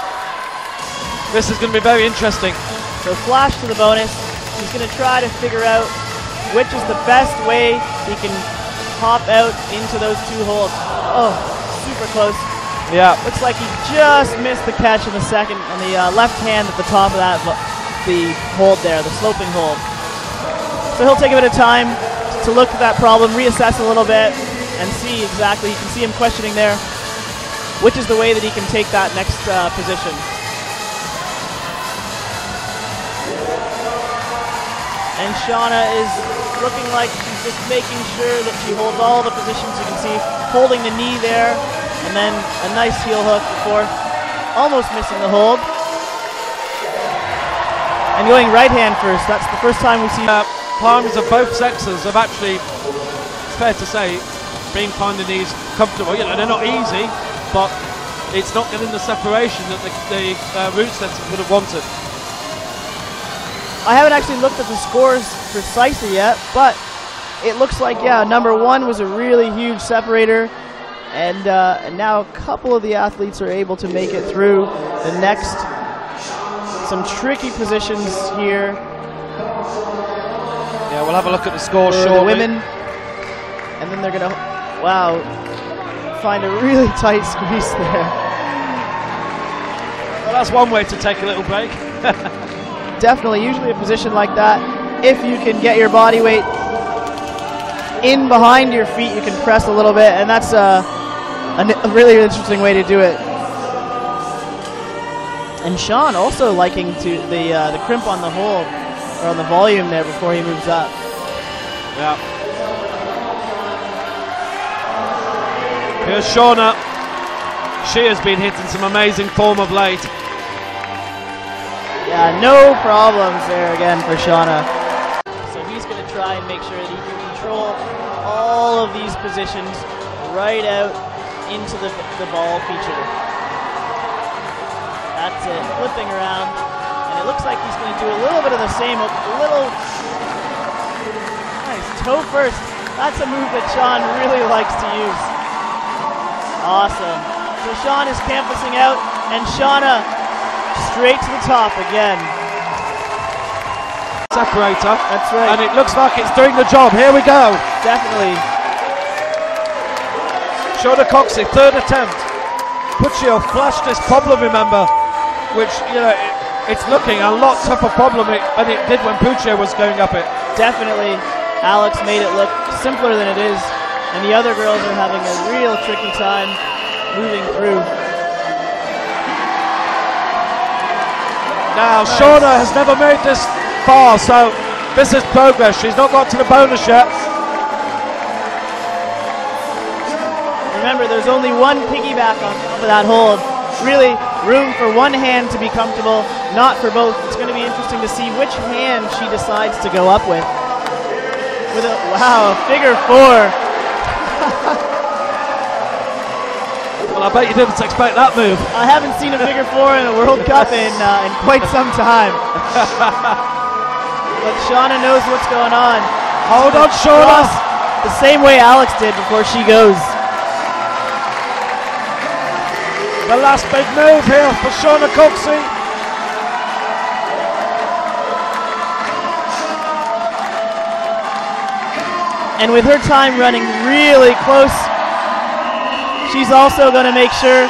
This is going to be very interesting. So flash to the bonus. He's going to try to figure out which is the best way he can pop out into those 2 holes. Oh, super close. Yeah. Looks like he just missed the catch in the second on the left hand at the top of that, the hold there, the sloping hold. So he'll take a bit of time to look at that problem, reassess a little bit, and see exactly. You can see him questioning there. which is the way that he can take that next position. And Shauna is looking like she's just making sure that she holds all the positions. You can see holding the knee there, and then a nice heel hook before almost missing the hold. And going right hand first. That's the first time we see climbers of both sexes have actually, it's fair to say, been finding these comfortable. You know, they're not easy, but it's not getting the separation that the route setters would have wanted. I haven't actually looked at the scores precisely yet, but it looks like, yeah, number 1 was a really huge separator, and now a couple of the athletes are able to make it through the next. Some tricky positions here. Yeah, we'll have a look at the scores for shortly. The women, and then they're gonna, wow, find a really tight squeeze there. Well, that's one way to take a little break. Definitely, usually a position like that, if you can get your body weight in behind your feet, you can press a little bit, and that's a really interesting way to do it. And Sean also liking to the crimp on the hold, or on the volume there before he moves up. Yeah. Here's Shauna. She has been hitting some amazing form of late. Yeah, no problems there again for Shauna. So he's going to try and make sure that he can control all of these positions right out into the ball feature. That's it, flipping around. And it looks like he's going to do a little bit of the same, nice toe first. That's a move that Sean really likes to use. Awesome. So Sean is canvassing out, and Shauna straight to the top again. Separator. That's right. And it looks like it's doing the job. Here we go. Definitely. Shauna Coxsey, third attempt. Puccio flashed this problem, remember, which, you know, it's looking a lot tougher problem than it did when Puccio was going up it. Definitely. Alex made it look simpler than it is, and the other girls are having a real tricky time moving through. Now, nice. Shauna has never made this far, so this is progress. She's not got to the bonus yet. Remember, there's only one piggyback on top of that hold. Really, room for one hand to be comfortable, not for both. It's going to be interesting to see which hand she decides to go up with. With a, wow, a figure 4. Well, I bet you didn't expect that move. I haven't seen a figure 4 in a World Cup in quite some time. But Shauna knows what's going on. Hold on, Shauna. The same way Alex did before she goes. The last big move here for Shauna Coxsey. And with her time running really close, she's also going to make sure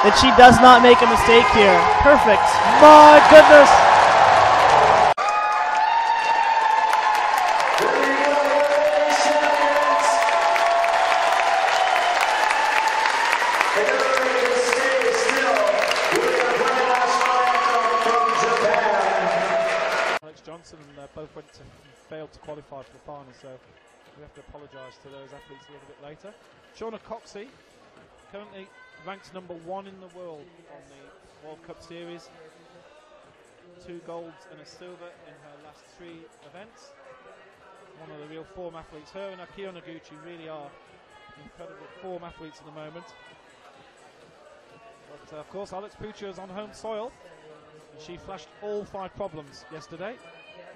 that she does not make a mistake here. Perfect. My goodness. Both went to failed to qualify for the final, so we have to apologise to those athletes a little bit later. Shauna Coxsey, currently ranked number 1 in the world on the World Cup Series. 2 golds and a silver in her last 3 events. One of the real form athletes. Her and Akio Noguchi really are incredible form athletes at the moment. But of course, Alex Puccio is on home soil, and she flashed all 5 problems yesterday.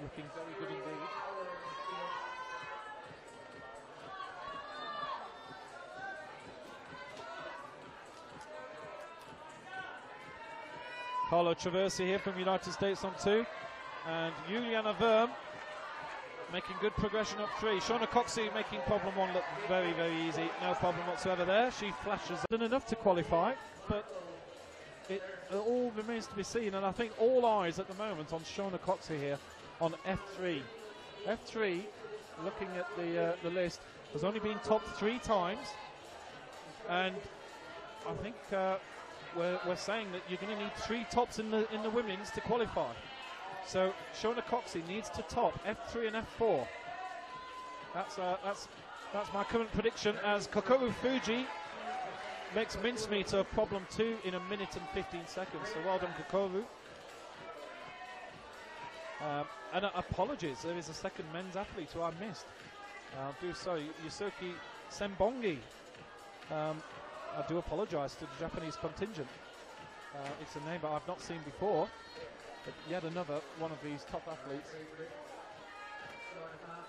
Looking very good indeed. Carlo Traversi here from United States on 2, and Juliana Verm making good progression up 3. Shauna Coxsey making problem 1 look very, very easy. No problem whatsoever there. She flashes done enough to qualify, but it all remains to be seen, and I think all eyes at the moment on Shauna Coxsey here on F3. F3, looking at the list, has only been topped 3 times, and I think we're saying that you're going to need 3 tops in the women's to qualify. So Shauna Coxsey needs to top F3 and F4. That's my current prediction, as Kokoru Fuji makes mincemeat of problem 2 in 1 minute and 15 seconds. So well done, Kokoru. And apologies, there is a second men's athlete who I missed. I'll do so. Yusuke Sembongi. I do apologise to the Japanese contingent. It's a name that I've not seen before. But yet another one of these top athletes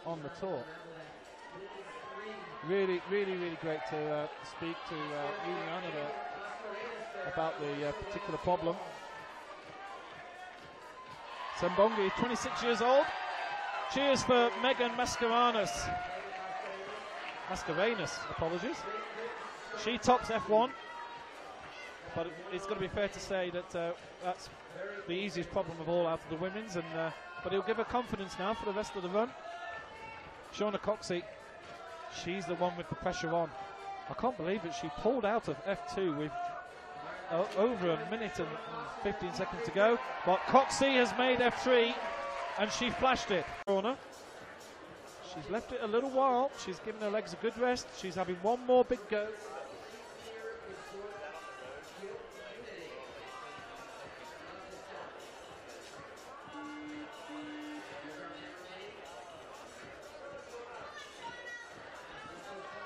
on the tour. Really, really, really great to speak to Juliana about the particular problem. Sembongi, 26 years old. Cheers for Megan Mascarenhas, apologies. She tops F1, but it's going to be fair to say that that's the easiest problem of all out of the women's, and but it'll give her confidence now for the rest of the run. Shauna Coxsey, she's the one with the pressure on. I can't believe it. She pulled out of F2 with over 1 minute and 15 seconds to go. But Coxsey has made F3, and she flashed it. She's left it a little while. She's given her legs a good rest. She's having one more big go.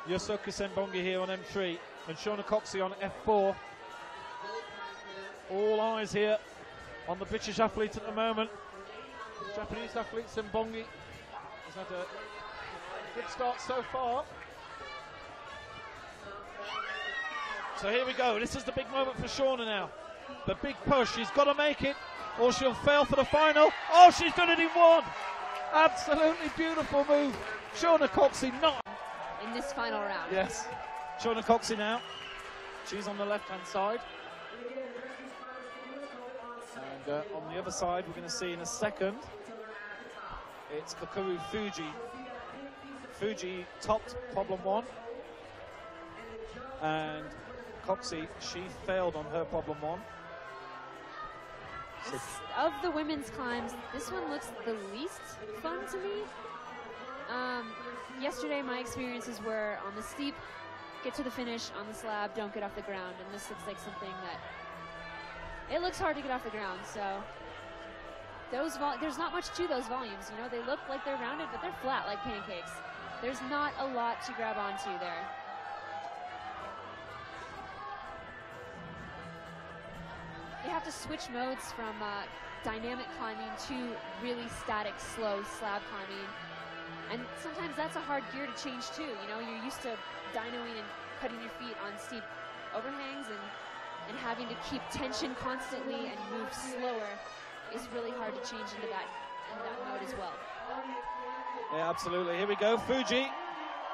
Yusuke Sembongi here on M3 and Shauna Coxsey on F4. All eyes here on the British athlete at the moment. The Japanese athlete Sembongi has had a good start so far. So here we go. This is the big moment for Shauna now. The big push. She's got to make it or she'll fail for the final. Oh, she's done it in one. Absolutely beautiful move. Shauna Coxsey not in this final round. Yes. Shauna Coxsey now. She's on the left-hand side. And on the other side, we're going to see in a second, it's Kokoru Fuji. Fuji topped problem 1. And Coxsey, she failed on her problem 1. Of the women's climbs, this one looks the least fun to me. Yesterday my experiences were on the steep, get to the finish, on the slab, don't get off the ground, and this looks like something that, it looks hard to get off the ground, so there's not much to those volumes, you know, they look like they're rounded, but they're flat like pancakes. There's not a lot to grab onto there. You have to switch modes from dynamic climbing to really static, slow slab climbing. And sometimes that's a hard gear to change too. You know, you're used to dynoing and cutting your feet on steep overhangs and having to keep tension constantly and move slower is really hard to change into that mode as well. Yeah, absolutely. Here we go, Fuji.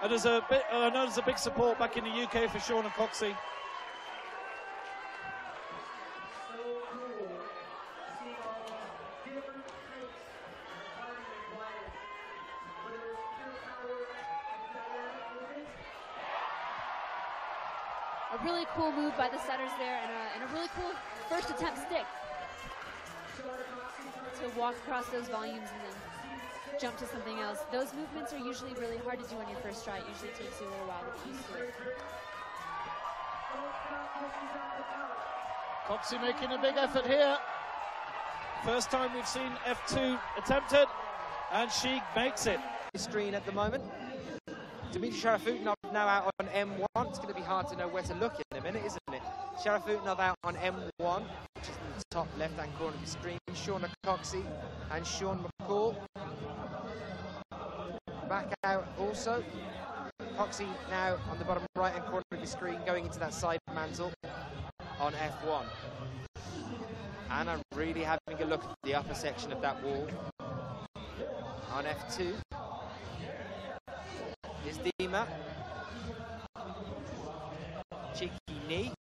And there's a bit, I know there's a big support back in the UK for Shauna Coxsey. A really cool move by the setters there, and a really cool first attempt stick to walk across those volumes and then jump to something else. Those movements are usually really hard to do on your first try. It usually takes you a little while to get used to it. Coxsey making a big effort here. First time we've seen F2 attempted, and she makes it. Screen at the moment. Dmitry Sharafutinov now out on M1. It's going to be hard to know where to look in a minute, isn't it? Sharafutinov out on M1, which is in the top left-hand corner of the screen. Shauna Coxsey and Sean McCall back out also. Coxsey now on the bottom right-hand corner of the screen, going into that side mantle on F1. And I'm really having a look at the upper section of that wall on F2. Is Dima. Cheeky knee.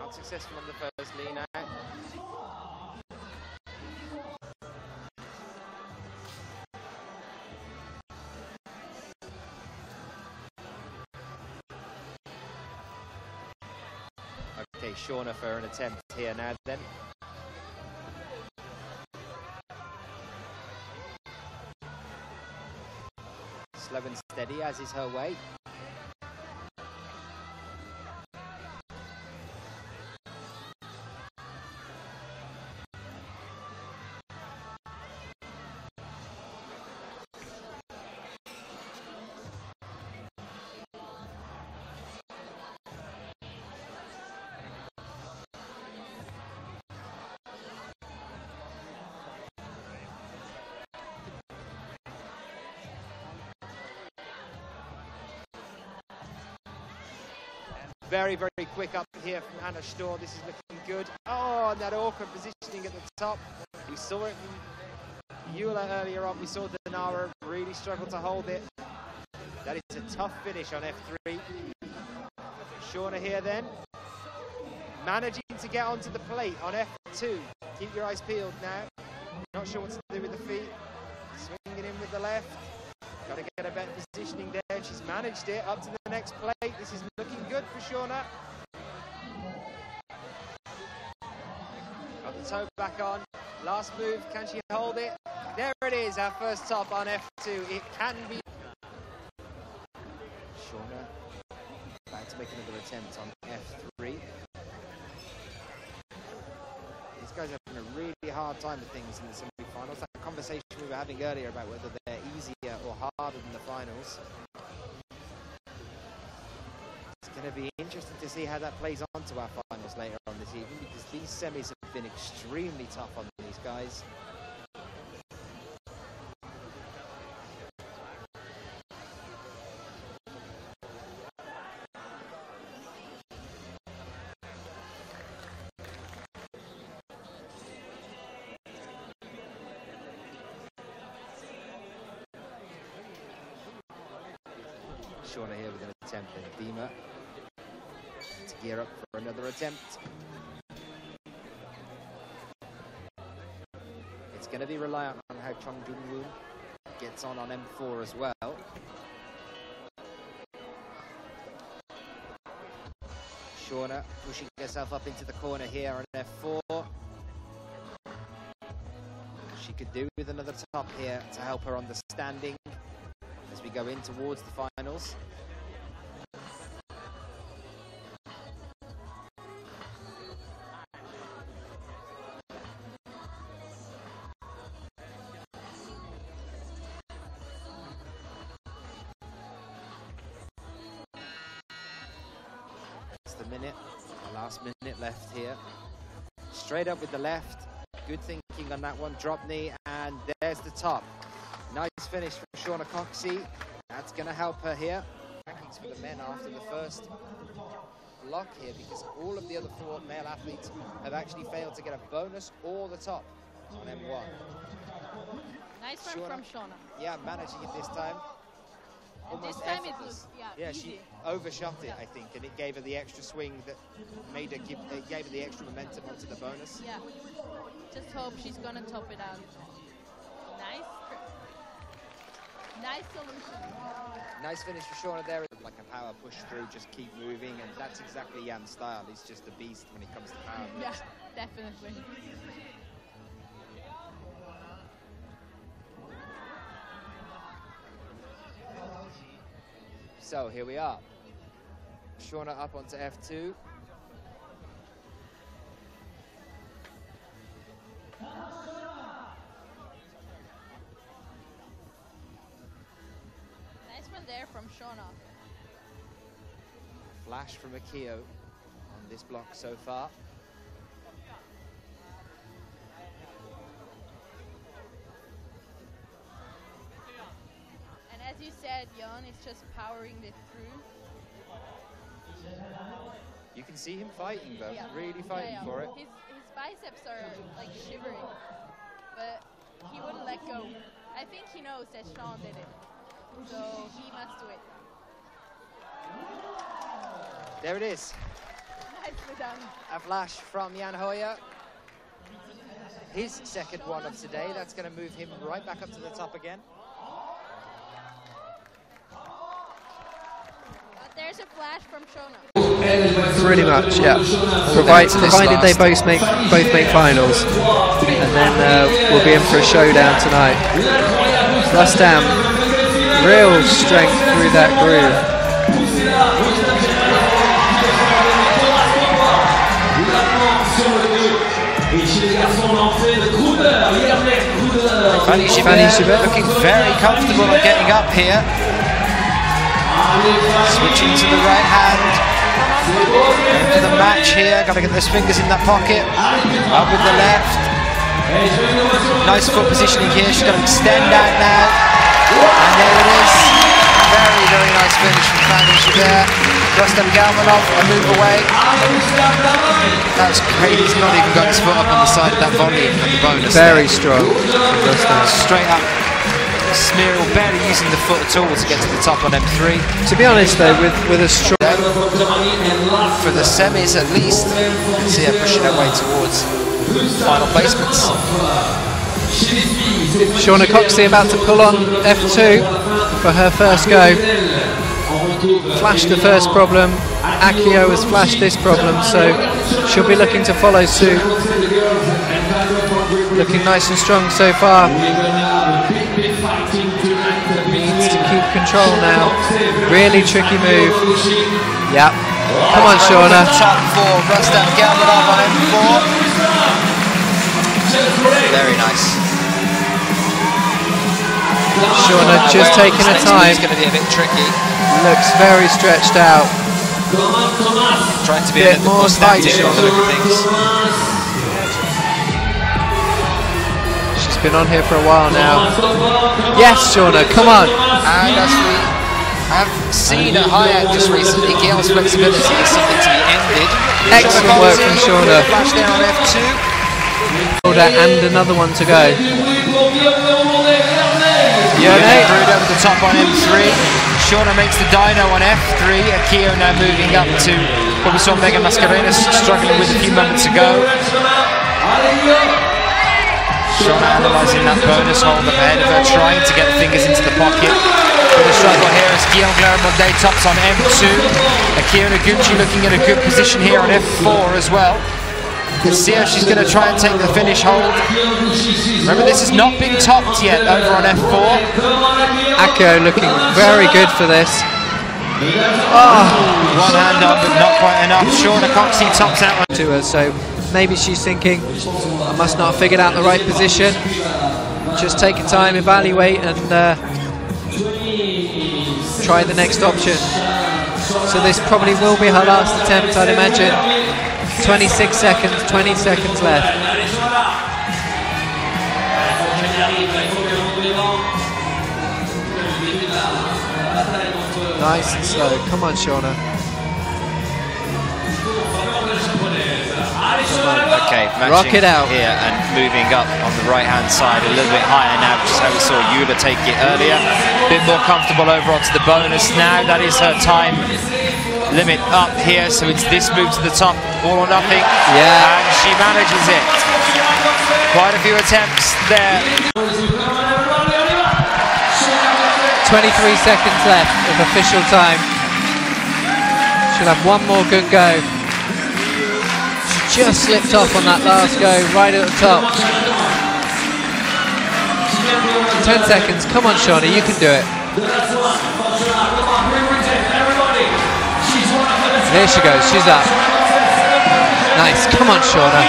Unsuccessful on the first lean out. Shauna for an attempt here now then. Slow and steady, as is her way. Very, very quick up here from Anna Storr. This is looking good. Oh, and that awkward positioning at the top. We saw it from Eula earlier on. We saw Dinara really struggle to hold it. That is a tough finish on F3. Shauna here then. Managing to get onto the plate on F2. Keep your eyes peeled now. Not sure what to do with the feet. Swinging in with the left. Got to get a better positioning there. She's managed it up to the next plate. This is looking good for Shauna. Got the toe back on. Last move, can she hold it? There it is, our first top on F2. It can be. Shauna back to make another attempt on F3. These guys are having a really hard time with things in the semi-finals. That conversation we were having earlier about whether they're easier or harder than the finals. It's going to be interesting to see how that plays on to our finals later on this evening, because these semis have been extremely tough on these guys. Shauna here with an attempt, and Dima to gear up for another attempt. It's going to be reliant on how Chong Jung-woo gets on M4 as well. Shauna pushing herself up into the corner here on F4. She could do with another top here to help her on the standing as we go in towards the finals. It's the minute, the last minute left here. Straight up with the left. Good thinking on that one. Drop knee, and there's the top. Nice finish from Shauna Coxsey. That's going to help her here. Rankings for the men after the first block here, because all of the other 4 male athletes have actually failed to get a bonus or the top on M1. Nice one from Shauna. Yeah, managing it this time. This time it was easy. She overshot it, I think, and it gave her the extra swing that made her gave her the extra momentum onto the bonus. Yeah. Just hope she's gonna top it out. Nice solution. Nice finish for Shauna there. Like a power push through, just keep moving, and that's exactly Jan's style. He's just a beast when it comes to power moves. Yeah, definitely. So here we are. Shauna up onto F2. Nice one there from Shauna. Flash from Akio on this block so far. And as you said, Jan is just powering it through. You can see him fighting though, Yeah. really fighting for it. His biceps are like shivering, but he wouldn't let go. I think he knows that Sean did it, so he must do it. There it is. Nicely done. A flash from Jan Hoyer. His second one of today. That's going to move him right back up to the top again. There's a flash from Shauna. Pretty much, yeah. Provided they both make finals, and then we'll be in for a showdown tonight. Rustam, real strength through that groove. Fanny Schubert looking very comfortable on getting up here. Switching to the right hand. Going for the match here. Got to get those fingers in that pocket. Up with the left. Nice foot positioning here. She's got to extend out now. And there it is. Very, very nice finish from Fanny Schubert. Rustam Galmanov, a move away. That was great. He's not even got his foot up on the side of that volley at the bonus. Very strong. Straight up. Smearl barely using the foot at all to get to the top on M3. To be honest though, with a strong... For the semis at least, see her pushing her way towards final placements. Shauna Coxsey about to pull on F2 for her first go. Flashed the first problem, Akio has flashed this problem, so she'll be looking to follow suit. Looking nice and strong so far. Needs to keep control now. Really tricky move. Yep. Come on, Shauna. Top four, Rustam Galmanov on M4. Very nice. Shauna just taking her time. It's going to be a bit tricky. Looks very stretched out. Trying to be a bit more static on the look of things. She's been on here for a while now. Yes, Shauna, come on. And as we have seen at Hayek just recently, Gail's flexibility is something to be ended. Excellent work from Shauna. Flash there on F2. And another one to go. Brood over the top on M3. Shauna makes the dyno on F3. Akio now moving up to what we saw Megan Mascarenas struggling with a few moments ago. Shauna analysing that bonus hold up ahead of her, trying to get the fingers into the pocket. Bit of struggle here as Guillaume Glaramonde tops on M2. Akio Noguchi looking at a good position here on F4 as well. Let's see how she's going to try and take the finish hold. Remember, this has not been topped yet over on F4. Akio looking very good for this. Oh, one hand up, but not quite enough. Shauna Coxsey tops out to her, so maybe she's thinking, I must not have figured out the right position. Just take your time, evaluate, and try the next option. So this probably will be her last attempt, I'd imagine. 26 seconds, 20 seconds left. Nice and slow. Come on, Shauna. Okay, rock it out here and moving up on the right-hand side a little bit higher now, which is how we saw Eula take it earlier. A bit more comfortable over onto the bonus now. That is her time limit up here, so it's this move to the top, all or nothing. Yeah. And she manages it. Quite a few attempts there. 23 seconds left of official time. She'll have one more good go. She just slipped off on that last go, right at the top. 10 seconds. Come on, Shauna, you can do it. There she goes, she's up. Nice, come on, Shauna.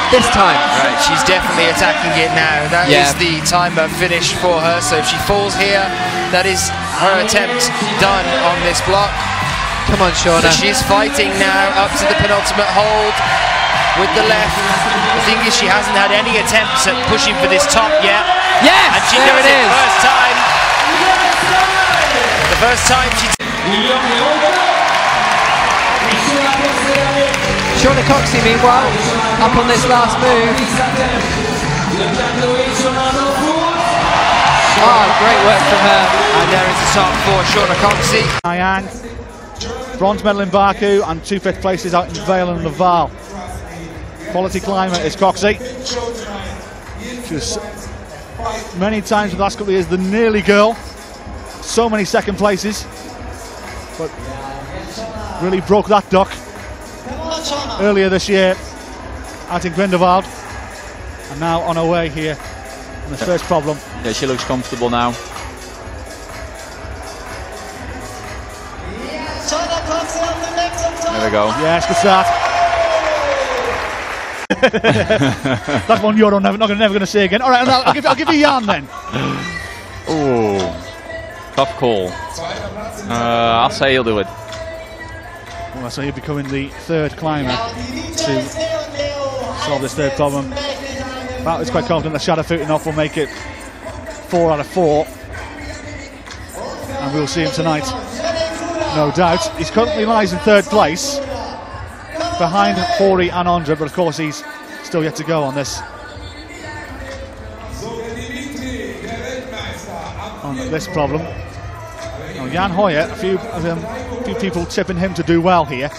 This time. Right, she's definitely attacking it now. That is the timer finish for her, so if she falls here, that is her attempt done on this block. Come on, Shauna. So she's fighting now up to the penultimate hold with the left. The thing is, she hasn't had any attempts at pushing for this top yet. Yes, and she does it first time. The first time she... Shauna Coxsey, meanwhile, up on this last move. Oh, great work from her. And there is the top for Shauna Coxsey. Yang, bronze medal in Baku and 2 fifth places out in Vale and Laval. Quality climber is Coxsey. She's many times in the last couple of years the nearly girl. So many second places. But really broke that duck earlier this year out in Grindelwald, and now on her way here on the first problem. Yeah, she looks comfortable now. There we go. Yes, good start. That's one you're never going to see again. All right, I'll give you Jan then. Oh, tough call. I'll say he'll do it. Well, so he'll be becoming the third climber to solve this third problem. Well, it's quite confident that Shadow Footing-Off will make it 4 out of 4, and we'll see him tonight, no doubt. He currently lies in third place, behind Hori and Ondra, but of course he's still yet to go on this. On this problem. Now, Jan Hoyer, a few people tipping him to do well here.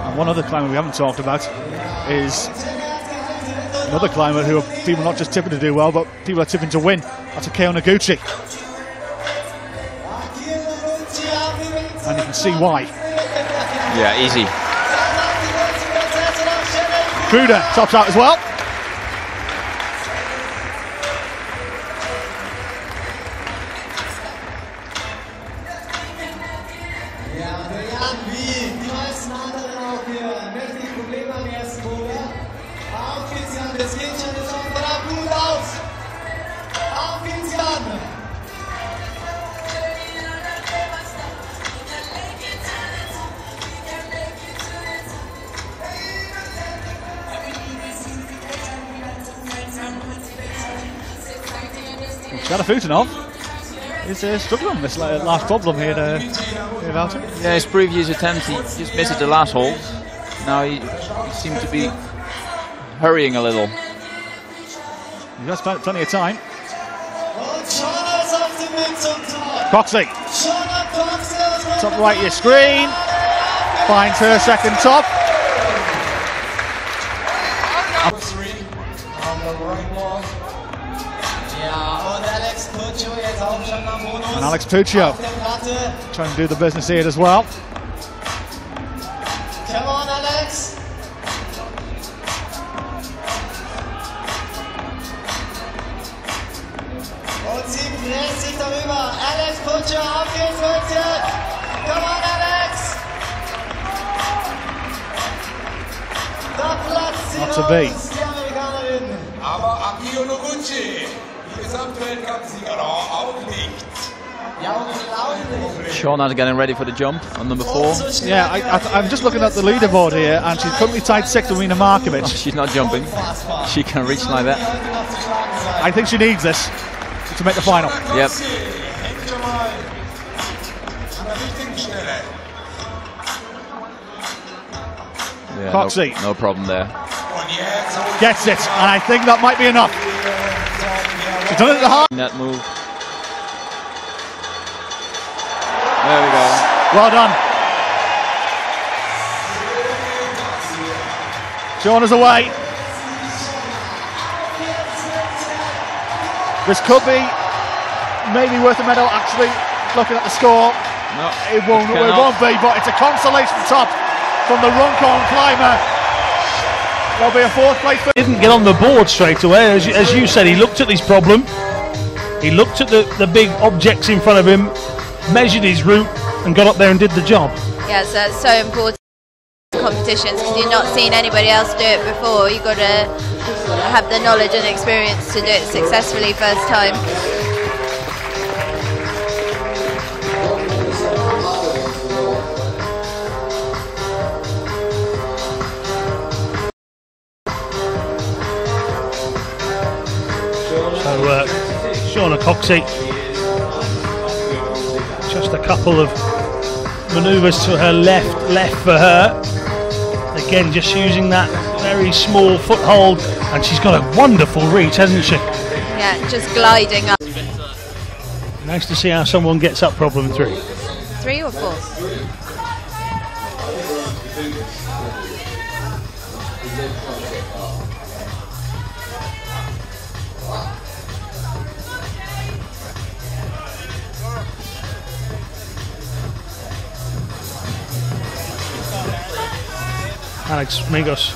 And one other climber we haven't talked about is another climber who are people not just tipping to do well, but people are tipping to win. That's Akeo Noguchi. And you can see why. Yeah, easy. Kruder tops out as well. Shadow Footing-Off is struggling on this last problem here, Walter. Yeah, his previous attempt, he just missed it the last hole. Now he seemed to be hurrying a little. He's got plenty of time. Coxsey. Top right of your screen. Finds her second top. And Alex Puccio trying to do the business here as well. Come on, Alex. Und sie bläst sich darüber. Alex Puccio, auf geht's, Mädchen. Come on, Alex. Da platzt sie Not to be. raus, die Amerikanerin. Aber Akio Noguchi, die Gesamtweltcupsieger auch nicht. Shauna's getting ready for the jump on number 4. Yeah, I'm just looking at the leaderboard here, and she's currently tied 6th to Mina Markovic. Oh, she's not jumping. She can reach like that. I think she needs this to make the final. Yep. Yeah, Coxsey. no problem there. Gets it, and I think that might be enough. She's done it at the heart. That move. There we go. Well done. Shauna's away. This could be maybe worth a medal, actually, looking at the score. No, it won't be, but it's a consolation top from the Runcorn climber. There'll be a 4th place. Didn't get on the board straight away, as you said. He looked at his problem. He looked at the big objects in front of him, measured his route, and got up there and did the job. Yeah, so that's so important in competitions because you're not seeing anybody else do it before. You've got to have the knowledge and experience to do it successfully first time. So Shauna Coxsey, just a couple of manoeuvres to her left for her. Again, just using that very small foothold, and she's got a wonderful reach, hasn't she? Yeah, just gliding up. Nice to see how someone gets up problem 3. 3 or 4? Alex Migos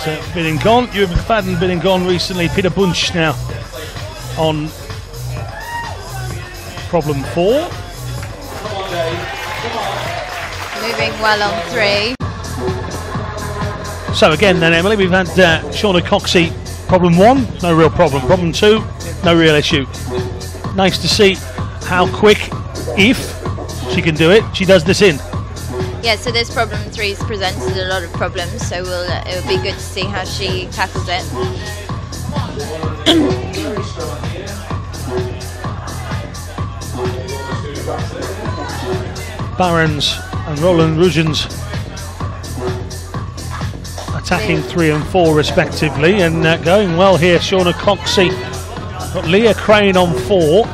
has been and gone. You've McFadden been and gone recently. Peter Bunch now on problem 4. Moving well on 3. So again then, Emily, we've had Shauna Coxsey, problem 1, no real problem. Problem 2, no real issue. Nice to see how quick, if she can do it, she does this in. Yeah, so this problem 3's presented a lot of problems, so it will be good to see how she tackles it. Barons and Roland Rujens attacking 3 and 4 respectively, and going well here. Shauna Coxsey got Leah Crane on 4.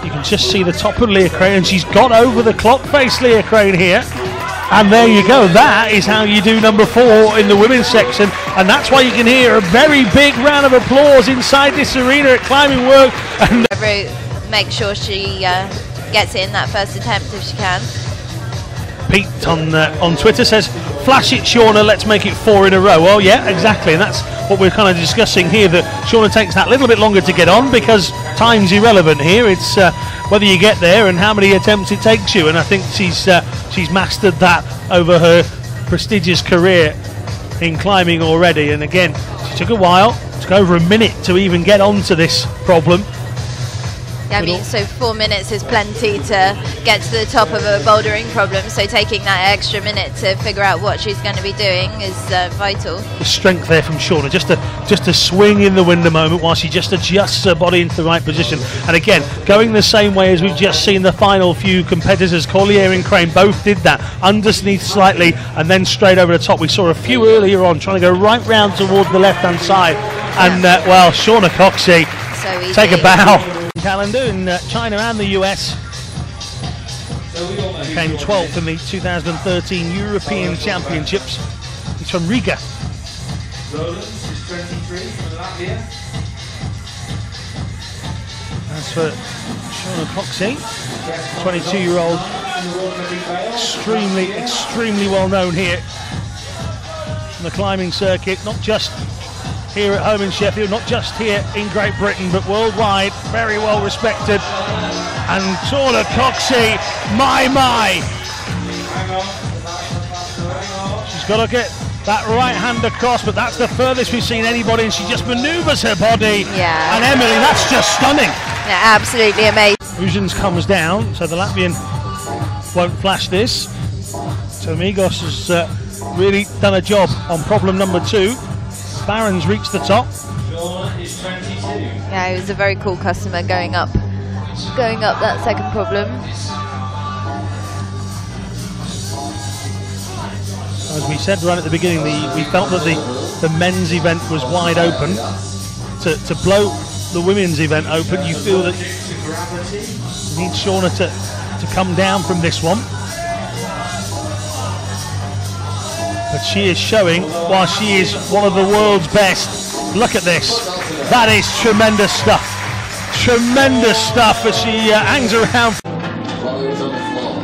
You can just see the top of Leah Crane, and she's got over the clock face, Leah Crane here. And there you go, that is how you do number 4 in the women's section, and that's why you can hear a very big round of applause inside this arena at Climbing World. And make sure she gets it in that first attempt if she can. Pete on Twitter says, flash it Shauna, let's make it 4 in a row. Well, yeah, exactly, and that's what we're kind of discussing here, that Shauna takes that little bit longer to get on because time's irrelevant here. It's whether you get there and how many attempts it takes you, and I think she's mastered that over her prestigious career in climbing already. And again, she took a while, took over a minute to even get onto this problem. Yeah, I mean, so 4 minutes is plenty to get to the top of a bouldering problem, so taking that extra minute to figure out what she's going to be doing is vital. The strength there from Shauna, just to swing in the wind a moment while she just adjusts her body into the right position. And again, going the same way as we've just seen the final few competitors, Collier and Crane both did that, underneath slightly and then straight over the top. We saw a few earlier on trying to go right round towards the left-hand side. And, well, Shauna Coxsey, so take a bow. Calendar in China and the US. Came 12th in the 2013 European Championships. He's from Riga. Roland is 23 from Latvia. As for Shauna Coxsey, 22-year-old, extremely well known here on the climbing circuit, not just here at home in Sheffield, not just here in Great Britain, but worldwide, very well respected. And Shauna Coxsey, my. She's got to get that right hand across, but that's the furthest we've seen anybody, and she just manoeuvres her body. Yeah. And Emily, that's just stunning. Yeah, absolutely amazing. Rujens comes down, so the Latvian won't flash this. So Migos has really done a job on problem number 2. Barron's reached the top. Yeah, he was a very cool customer going up that second problem. As we said right at the beginning, we felt that the men's event was wide open. To blow the women's event open, you feel that you need Shauna to come down from this one. But she is showing, while she is one of the world's best. Look at this. That is tremendous stuff. Tremendous stuff as she hangs around.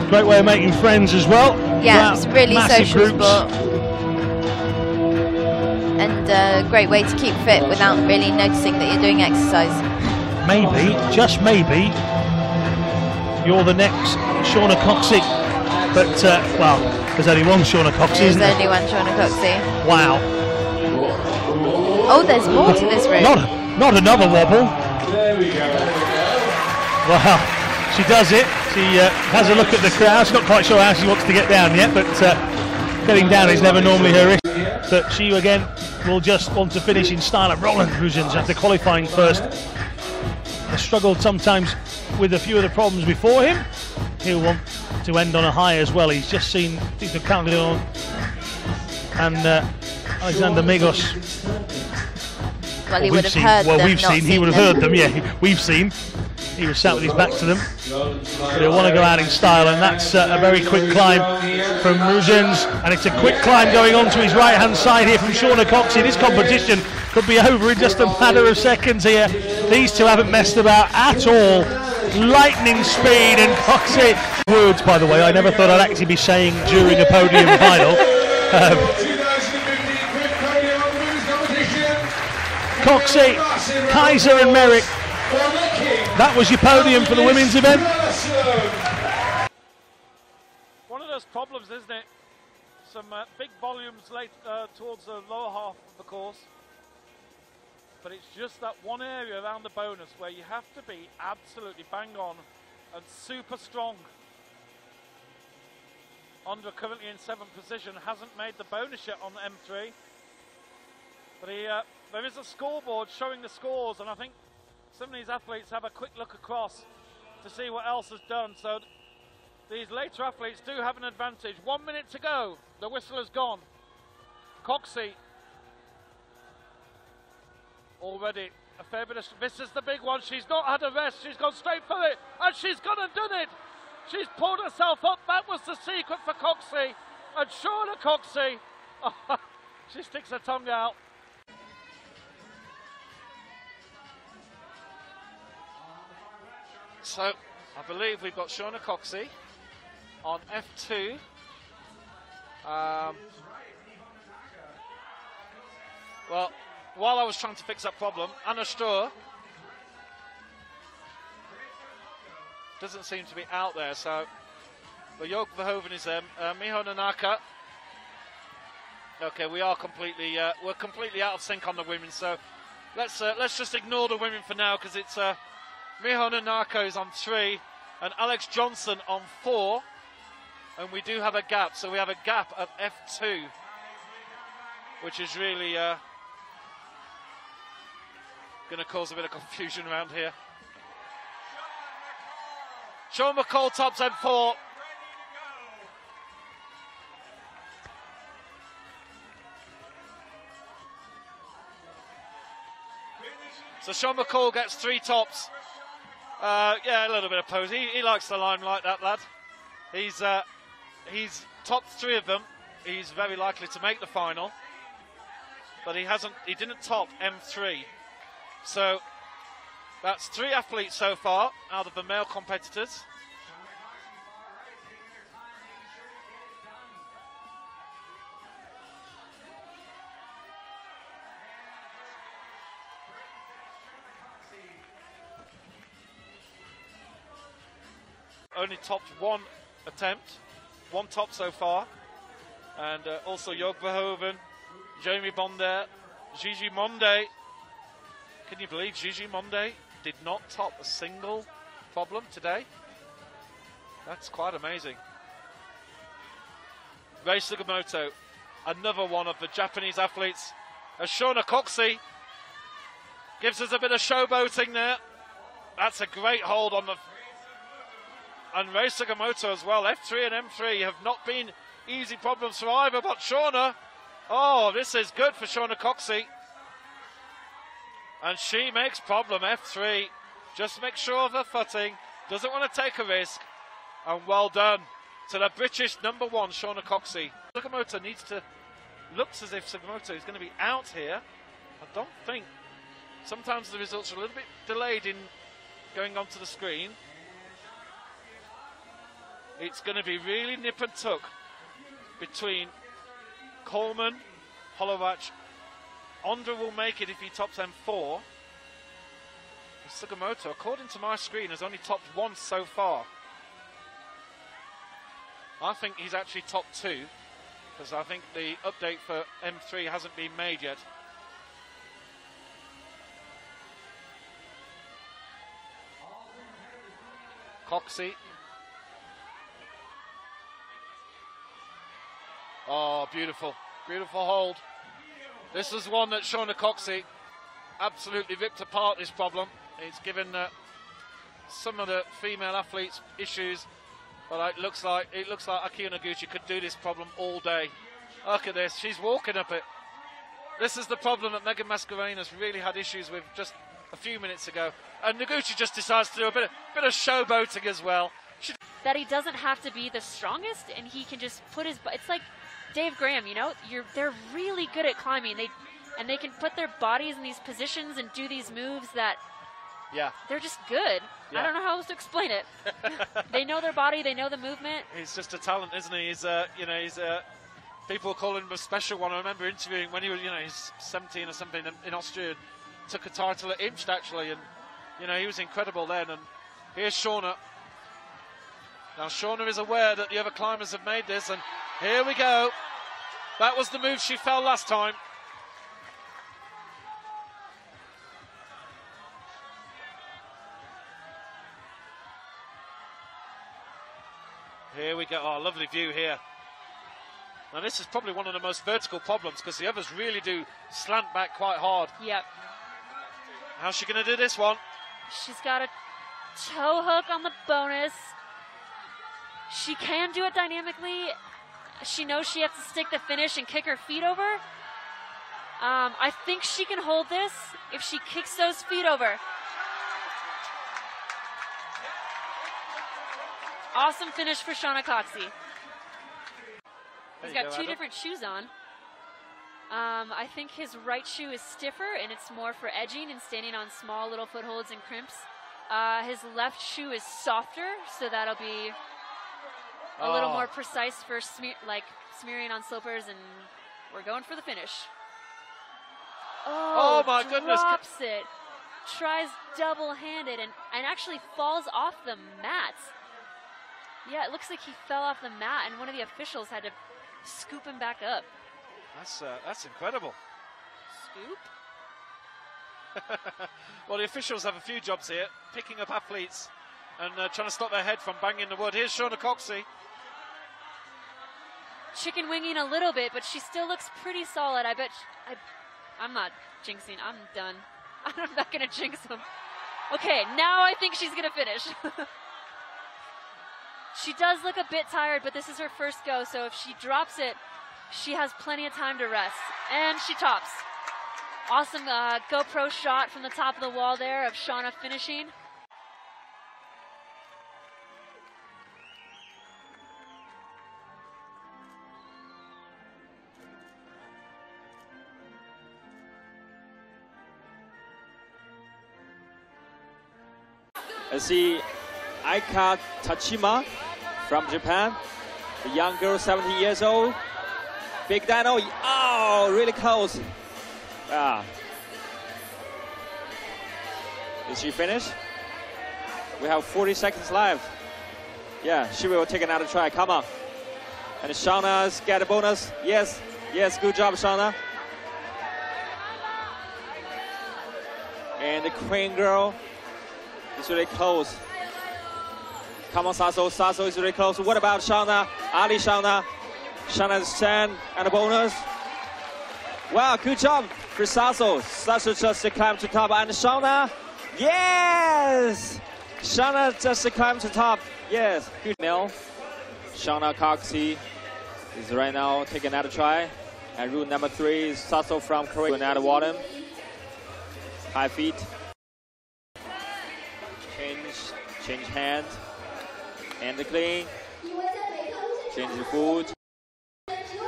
Great way of making friends as well. Yeah, it's really social groups. sport. And a great way to keep fit without really noticing that you're doing exercise. Maybe, just maybe, you're the next Shauna Coxsey. But, well, there's only one Shauna Coxsey, isn't there? There's only one Shauna Coxsey. Wow. Oh, there's more to this room. Not another wobble. There we go. Well, she does it. She has a look at the crowd. She's not quite sure how she wants to get down yet, but getting down is never normally her issue. But she, again, will just want to finish in style of Roland Rujens after qualifying first. Has struggled sometimes with a few of the problems before him. He'll want to end on a high as well. He's just seen Tito Calderon and Alexander Migos. Well, he would have heard them. Well, we've seen. He would have heard them. Yeah, we've seen. He was sat with his back to them. But he'll want to go out in style, and that's a very quick climb from Rujens, and it's a quick climb going on to his right-hand side here from Shauna Coxsey. This competition could be over in just a matter of seconds here. These two haven't messed about at all. Lightning speed, and Coxsey. Words, by the way, I never thought I'd actually be saying during a podium final. Coxsey, Kaiser and Merrick. That was your podium for the women's event. One of those problems, isn't it? Some big volumes late towards the lower half of the course. But it's just that one area around the bonus where you have to be absolutely bang on and super strong. Andra currently in 7th position, hasn't made the bonus yet on M3. But there is a scoreboard showing the scores, and I think some of these athletes have a quick look across to see what else is done. So these later athletes do have an advantage. 1 minute to go. The whistle has gone. Coxsey already a fair bit of... This is the big one. She's not had a rest. She's gone straight for it, and she's gone and done it. She's pulled herself up. That was the secret for Coxsey. And Shauna Coxsey, she sticks her tongue out. So, I believe we've got Shauna Coxsey on F2. Well, while I was trying to fix that problem, Anna Stroh doesn't seem to be out there, so the Jorg Verhoeven is there. Miho Nanaka. Okay, we're completely out of sync on the women, so let's just ignore the women for now, because it's Miho Nanaka is on 3 and Alex Johnson on 4, and we do have a gap, so we have a gap at F2, which is really going to cause a bit of confusion around here. Sean McCall tops M4. So Sean McCall gets 3 tops. Yeah, a little bit of pose. He likes the limelight, that lad. He's topped 3 of them. He's very likely to make the final, but he didn't top M3. So that's 3 athletes so far out of the male competitors. Only topped 1 attempt, 1 top so far, and also Jorg Verhoeven, Jamie Bonde, Gigi Monde. Can you believe Gigi Monde did not top a single problem today? That's quite amazing. Rei Sugimoto, another one of the Japanese athletes. As Shauna Coxsey gives us a bit of showboating there. That's a great hold on the... And Rei Sugimoto as well. F3 and M3 have not been easy problems for either, but Shauna... Oh, this is good for Shauna Coxsey. And she makes problem, F3. Just make sure of her footing. Doesn't want to take a risk. And well done to the British number 1, Shauna Coxsey. Sugimoto needs to... Looks as if Sugimoto is going to be out here. I don't think... Sometimes the results are a little bit delayed in going onto the screen. It's going to be really nip and tuck between Coleman, Hollowatch. Andra will make it if he tops M4. Sugimoto, according to my screen, has only topped 1 so far. I think he's actually topped 2, because I think the update for M3 hasn't been made yet. Coxsey. Oh, beautiful. Beautiful hold. This is one that Shauna Coxsey absolutely ripped apart, this problem. It's given some of the female athletes issues, but it looks like Akio Noguchi could do this problem all day. Look at this. She's walking up it. This is the problem that Megan Mascarena's really had issues with just a few minutes ago. And Noguchi just decides to do a bit of showboating as well. That he doesn't have to be the strongest, and he can just put his... It's like Dave Graham, you know, they're really good at climbing. They can put their bodies in these positions and do these moves that they're just good. Yeah. I don't know how else to explain it. They know their body, they know the movement. He's just a talent, isn't he? people call him a special one. I remember interviewing when he was, he's 17 or something in Austria, took a title at Imst actually, and he was incredible then. And here's Shauna. Now Shauna is aware that the other climbers have made this, and here we go. That was the move she fell last time. Here we go. Oh, lovely view here. Now this is probably one of the most vertical problems because the others really do slant back quite hard. Yep. How's she going to do this one? She's got a toe hook on the bonus. She can do it dynamically. She knows she has to stick the finish and kick her feet over. I think she can hold this if she kicks those feet over. Awesome finish for Shauna Coxsey. He's got two different shoes on. I think his right shoe is stiffer and it's more for edging and standing on small little footholds and crimps. His left shoe is softer, so that'll be a little more precise for smearing on slopers, and we're going for the finish. Oh my goodness. Drops it. Tries double-handed and actually falls off the mat. Yeah, it looks like he fell off the mat, and one of the officials had to scoop him back up. That's incredible. Scoop? Well, the officials have a few jobs here, picking up athletes and trying to stop their head from banging the wood. Here's Shauna Coxsey. Chicken winging a little bit, but she still looks pretty solid. I'm not jinxing. I'm done. I'm not going to jinx them. Okay, now I think she's going to finish. She does look a bit tired, but this is her first go, so if she drops it, she has plenty of time to rest. And she tops. Awesome GoPro shot from the top of the wall there of Shauna finishing. I see Aika Tachima from Japan, the young girl, 17 years old. Big Dino, oh, really close. Is she finished? We have 40 seconds left. Yeah, she will take another try, come on. And Shauna's get a bonus. Yes, good job, Shauna. And the Queen girl is really close. Come on, Sasso. Sasso is really close. What about Shauna? Ali Shauna. Shauna's 10 and a bonus. Wow, good job for Sasso. Sasso just climbed to top. And Shauna, yes! Shauna just climbed to top. Yes, good meal. Shauna Coxsey is right now taking another try. And route number 3 is Sasso from Korea. Another bottom. High feet. Change hand. And the clean. Change the foot.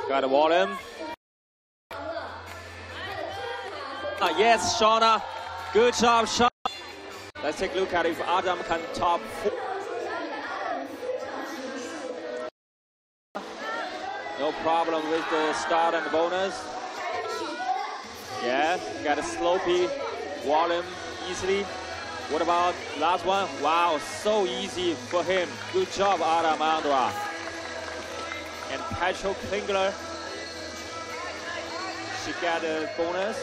Got a bottom. Yes, Shauna. Good job, Shauna. Let's take a look at if Adam can top 4. No problem with the start and the bonus. Yeah, got a slopey volume easily. What about last one? Wow, so easy for him. Good job, Adam Andra. And Petrol Klingler, she got a bonus.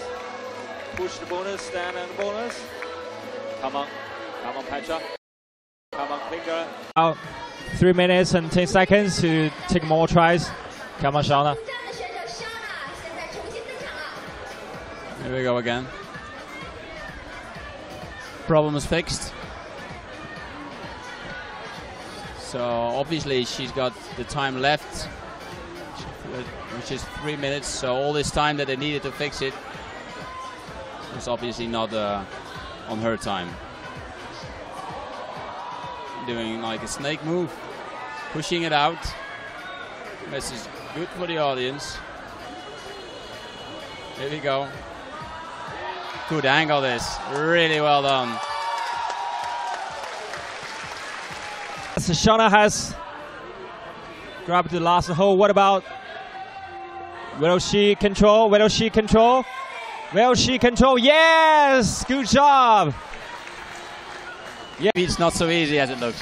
Push the bonus, stand and bonus. Come on, Petra. Come on, Klingler. Out 3 minutes and 10 seconds to take more tries. Come on, Shauna. Here we go again. Problem is fixed. So obviously she's got the time left, which is 3 minutes. So all this time that they needed to fix it was obviously not on her time. Doing like a snake move, pushing it out. This is good for the audience. Here we go. Good angle this, really well done. So Shauna has grabbed the last hole. What about Will she control? Will she control? Will she control? Yes! Good job! Yeah, it's not so easy as it looks.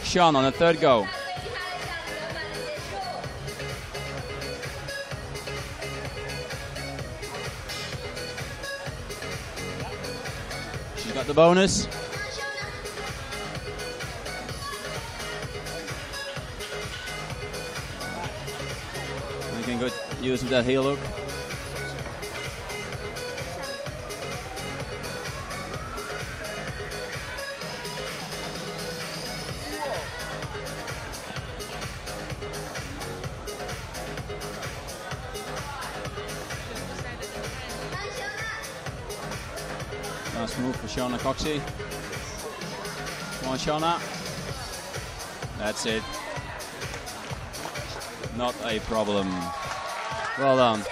Sean on the third go. She's got the bonus. We can go using that heel hook. Nice move for Shauna Coxsey. Come on, Shauna. That's it. Not a problem. Well done.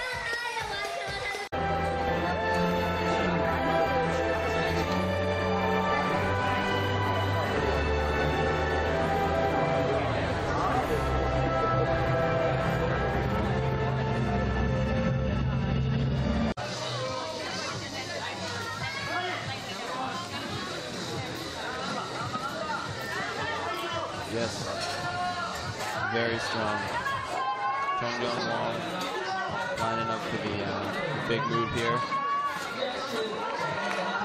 Yes, very strong. Chung Young Wong lining up for the big move here.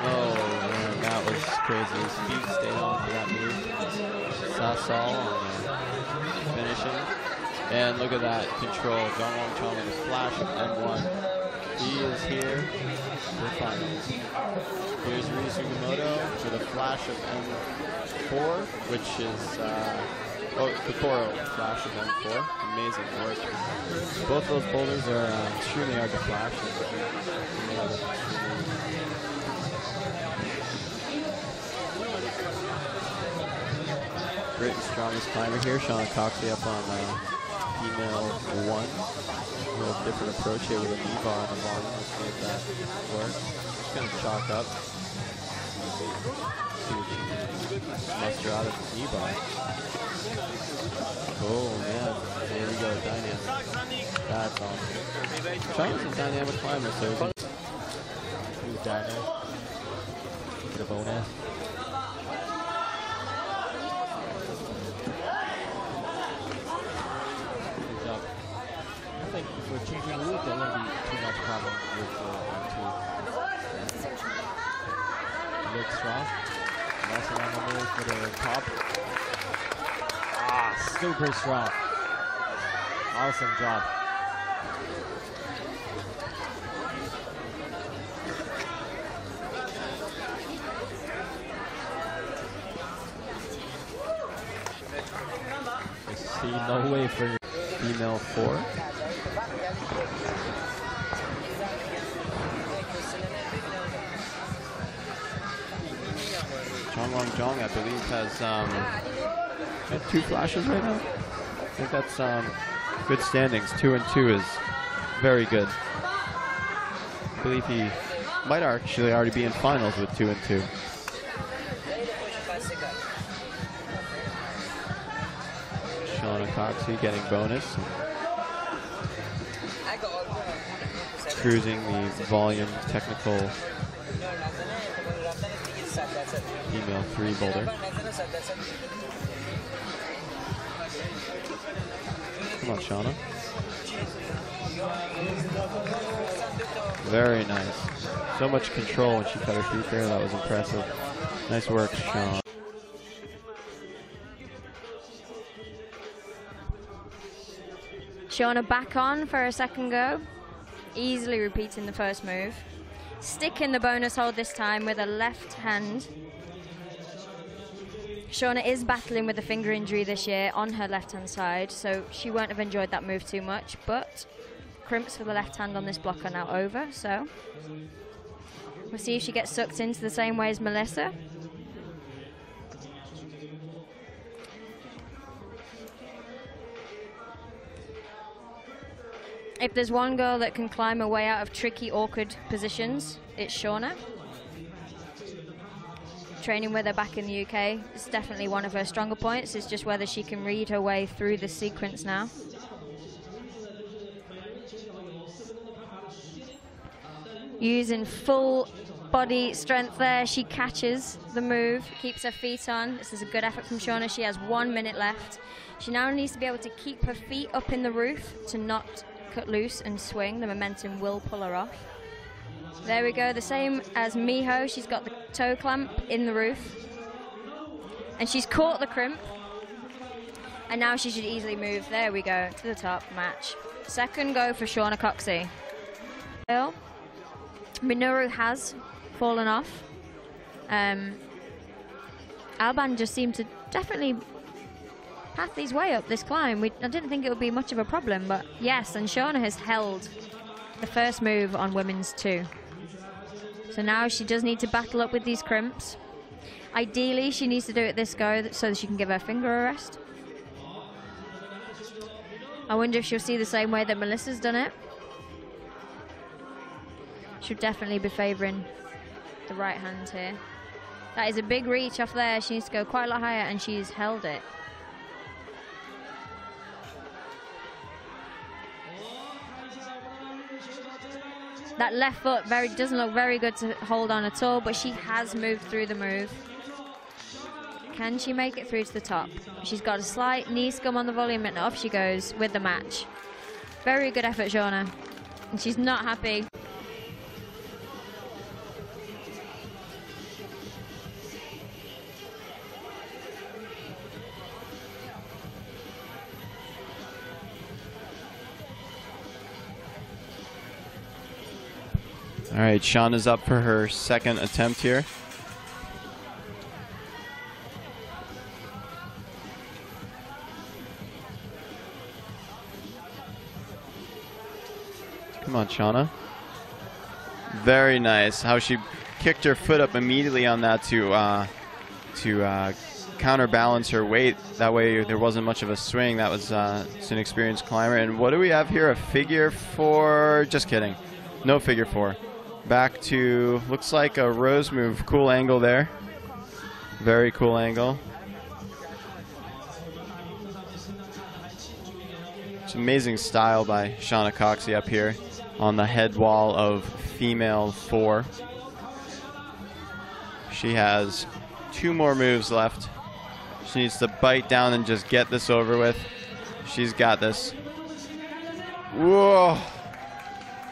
Oh man, that was crazy. His feet stayed on for that move. Sasol on finishing. And look at that control. Jung Wong Chung with a flash of M1. He is here for finals. Here's Ryu Sugimoto with a flash of M4, which is Kokoro flash of M4. Amazing work. Both those boulders are extremely hard to flash. Britain's strongest climber here, Shauna Coxsey up on female 1. A little different approach here with a knee bar on the bottom. Let's make that work. Just going to chalk up. See what she can muster out of the knee bar. Oh man, here we go, dynamic. That's awesome. Shauna's a dynamic climber, so who's dynamic? Get a bonus. I think for Changing Route, there won't be too much problem with looks strong. Nice around the middle for the top. Ah, super strong. Awesome job. I see no way for female 4. Chong Long Jong, I believe, has 2 flashes right now. I think that's good standings. 2 and 2 is very good. I believe he might actually already be in finals with 2 and 2. Shauna Coxsey getting bonus. Cruising the volume technical female 3 boulder. Come on, Shauna. Very nice. So much control when she cut her feet there. That was impressive. Nice work, Shauna. Shauna back on for a second go. Easily repeating the first move. Sticking the bonus hold this time with a left hand. Shauna is battling with a finger injury this year on her left-hand side, so she won't have enjoyed that move too much, but crimps for the left hand on this block are now over, so we'll see if she gets sucked into the same way as Melissa. If there's one girl that can climb her way out of tricky, awkward positions, it's Shauna. Training with her back in the UK is definitely one of her stronger points. It's just whether she can read her way through the sequence now. Using full body strength there. She catches the move, keeps her feet on. This is a good effort from Shauna. She has 1 minute left. She now needs to be able to keep her feet up in the roof to not cut loose and swing. The momentum will pull her off. There we go, the same as Miho. She's got the toe clamp in the roof. And she's caught the crimp. And now she should easily move. There we go, to the top match. Second go for Shauna Coxsey. Minoru has fallen off. Alban just seemed to definitely path his way up this climb. I didn't think it would be much of a problem, but yes, and Shauna has held the first move on women's 2. So now she does need to battle up with these crimps. Ideally, she needs to do it this go so that she can give her finger a rest. I wonder if she'll see the same way that Melissa's done it. She'll definitely be favouring the right hand here. That is a big reach off there. She needs to go quite a lot higher, and she's held it. That left foot doesn't look very good to hold on at all, but she has moved through the move. Can she make it through to the top? She's got a slight knee scum on the volume, and off she goes with the match. Very good effort, Shauna. And she's not happy. All right, Shauna's up for her second attempt here. Come on, Shauna. Very nice. How she kicked her foot up immediately on that to counterbalance her weight. That way there wasn't much of a swing. That was it's an experienced climber. And what do we have here? A figure 4? Just kidding. No figure 4. Back to, looks like a rose move. Cool angle there. Very cool angle. It's amazing style by Shauna Coxsey up here on the head wall of female 4. She has 2 more moves left. She needs to bite down and just get this over with. She's got this. Whoa!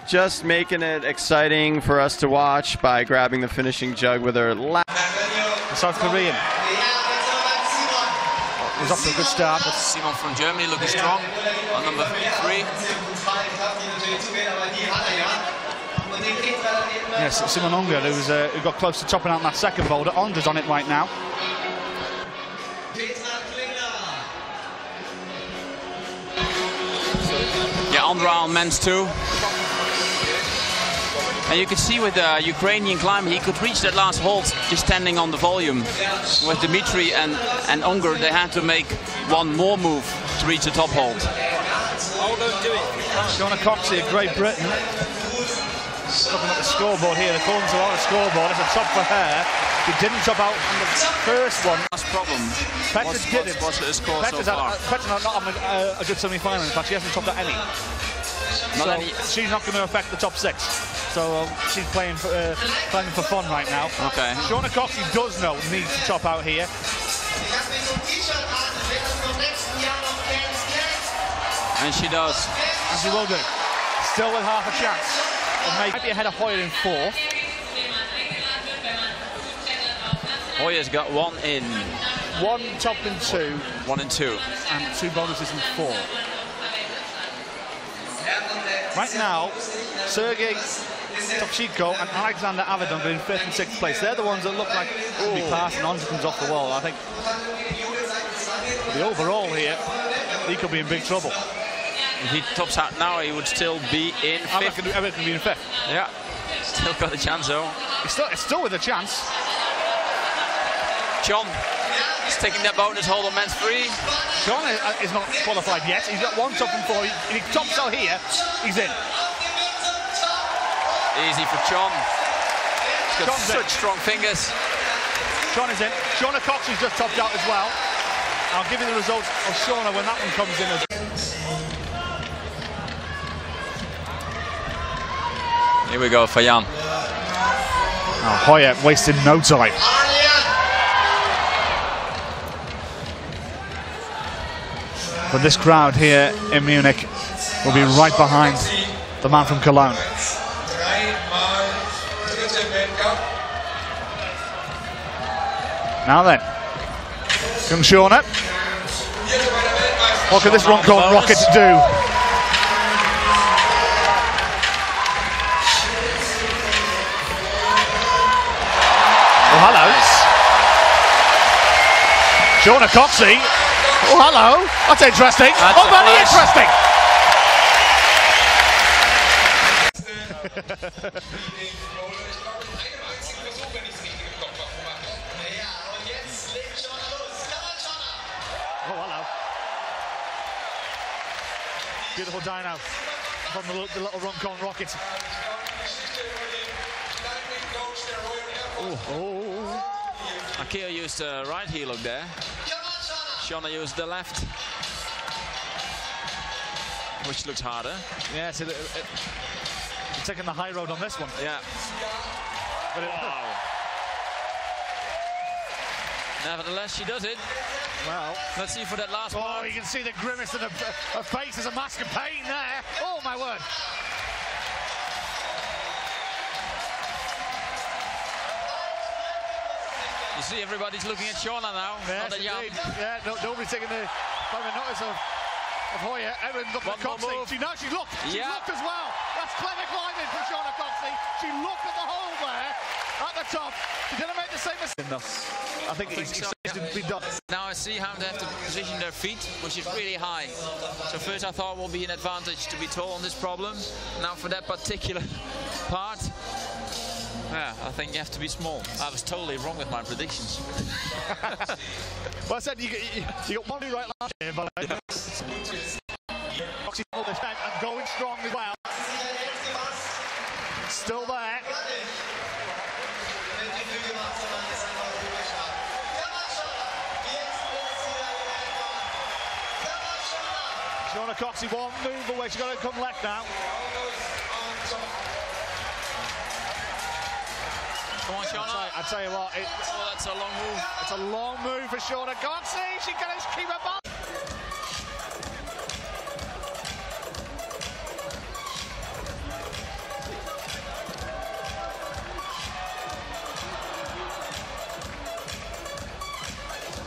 Just making it exciting for us to watch by grabbing the finishing jug with her last. The South Korean is off to a good start. Simon from Germany looking strong on number 3. Yes, Simon Unger, who got close to topping out in that second boulder. Unger's on it right now. Yeah, Andra on men's 2. And you can see with the Ukrainian climber, he could reach that last hold just standing on the volume. With Dimitri and Unger, they had to make 1 more move to reach the top hold. I'll go do it. Shauna Coxsey of Great Britain. Looking at the scoreboard here, the corners are on the scoreboard. It's a top for her. She didn't top out on the first one. That's problem. Petra's did it. What's her score so far? Petra's not having a good semi-final. In fact, she hasn't topped out any. She's not going to affect the top 6. So she's playing for fun right now. Okay. Shauna Coxsey does know needs to top out here. And she does. And she will do. Still with half a chance. Might be ahead of Hoyer in 4. Hoyer's got 1 in. 1 top in 2. 1 in 2. And 2 bonuses in 4. Right now, Sergei Topchiko and Alexander Avedon are in 5th and 6th place. They're the ones that look like to be passing. Onza comes off the wall. I think the overall here, he could be in big trouble. If he tops out now, he would still be in 5th. Everett can be in 5th. Yeah, still got a chance though. It's still with a chance. John is taking that bonus hold on men's 3. John is not qualified yet. He's got 1 top and 4. If he tops out here, he's in. Easy for John. He's got such strong fingers. John is in. Shauna Coxsey's just topped out as well. I'll give you the results of Shauna when that one comes in. Here we go, Fayan. Now Hoyer wasting no time. But this crowd here in Munich will be right behind the man from Cologne. Now then, young Shauna. What can this run-called rocket do? Oh, hello. Shauna Coxsey. Oh, hello. That's interesting. That's very interesting. Oh, hello. Beautiful dyno from the little run-con rocket. Akio used the right heel hook there. Shauna used the left, which looks harder. Yeah, so taking the high road on this one. Yeah. But wow. Nevertheless, she does it. Well, let's see for that last part. Oh, you can see the grimace in her face as a mask of pain there. Oh, my word. You see, everybody's looking at Shauna now. Yes, indeed. Yeah, nobody's taking the notice of Hoyer. Everyone's looking at Coxsey. She looked. She looked as well. That's clever climbing from Shauna Coxsey. She looked at the hole there at the top. She didn't make the same mistake. I think it's so, to be done. Now I see how they have to position their feet, which is really high. So first I thought it will be an advantage to be tall on this problem. Now for that particular part, yeah, I think you have to be small. I was totally wrong with my predictions. Well, I said you got one right last year, but Coxsey hold this and going strong as well. Still there. Shauna Coxsey one move away. She's got to come left now. Come on, Shauna. I tell you what, that's a long move. It's a long move for Shauna Coxsey. She can keep her back.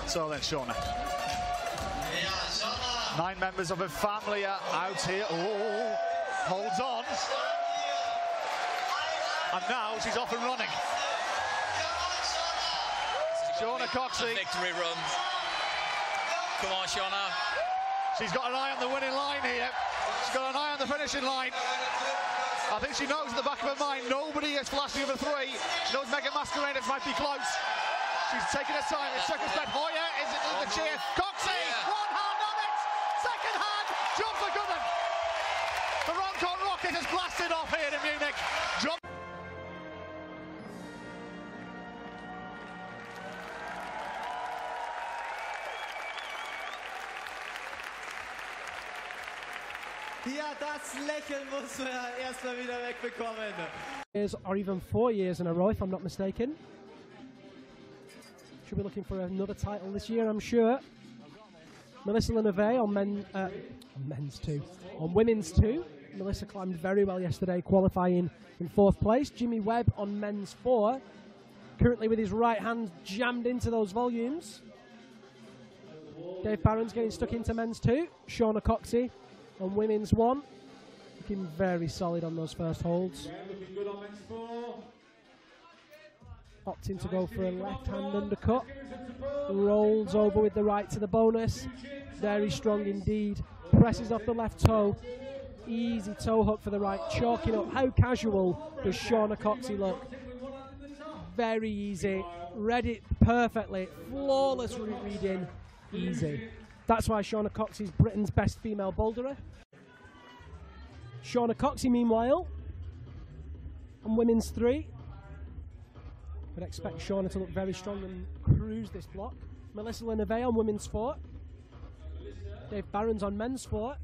So then, Shauna. 9 members of her family are out here. Oh, holds on. And now she's off and running. Shauna Coxsey. Victory run. Come on, Shauna. She's got an eye on the winning line here. She's got an eye on the finishing line. I think she knows in the back of her mind nobody is flashing over 3. She knows Megan Mascarenas might be close. She's taking her time. It's circumspect. Hoyer is it the cheer. Coxsey, one hand on it. Second hand, jumps are good. The Roncon rocket has blasted off here in Munich. Jump. Ja, das Lächeln muss man erstmal wieder wegbekommen. Or even 4 years in a row, if I'm not mistaken. Should be looking for another title this year, I'm sure. Melissa Leneve on men's 2. On women's 2, Melissa climbed very well yesterday, qualifying in 4th place. Jimmy Webb on men's 4, currently with his right hand jammed into those volumes. Dave Barron's getting stuck into men's 2. Shauna Coxsey on women's 1, looking very solid on those first holds. Opting to go for a left-hand undercut. Rolls over with the right to the bonus. Very strong indeed. Presses off the left toe. Easy toe hook for the right. Chalking up. How casual does Shauna Coxsey look? Very easy. Read it perfectly. Flawless reading. Easy. That's why Shauna Coxsey is Britain's best female boulderer. Shauna Coxsey, meanwhile, on women's 3. I'd expect Shauna to look very strong and cruise this block. Melissa Leneve on women's 4. Dave Barron's on men's 4.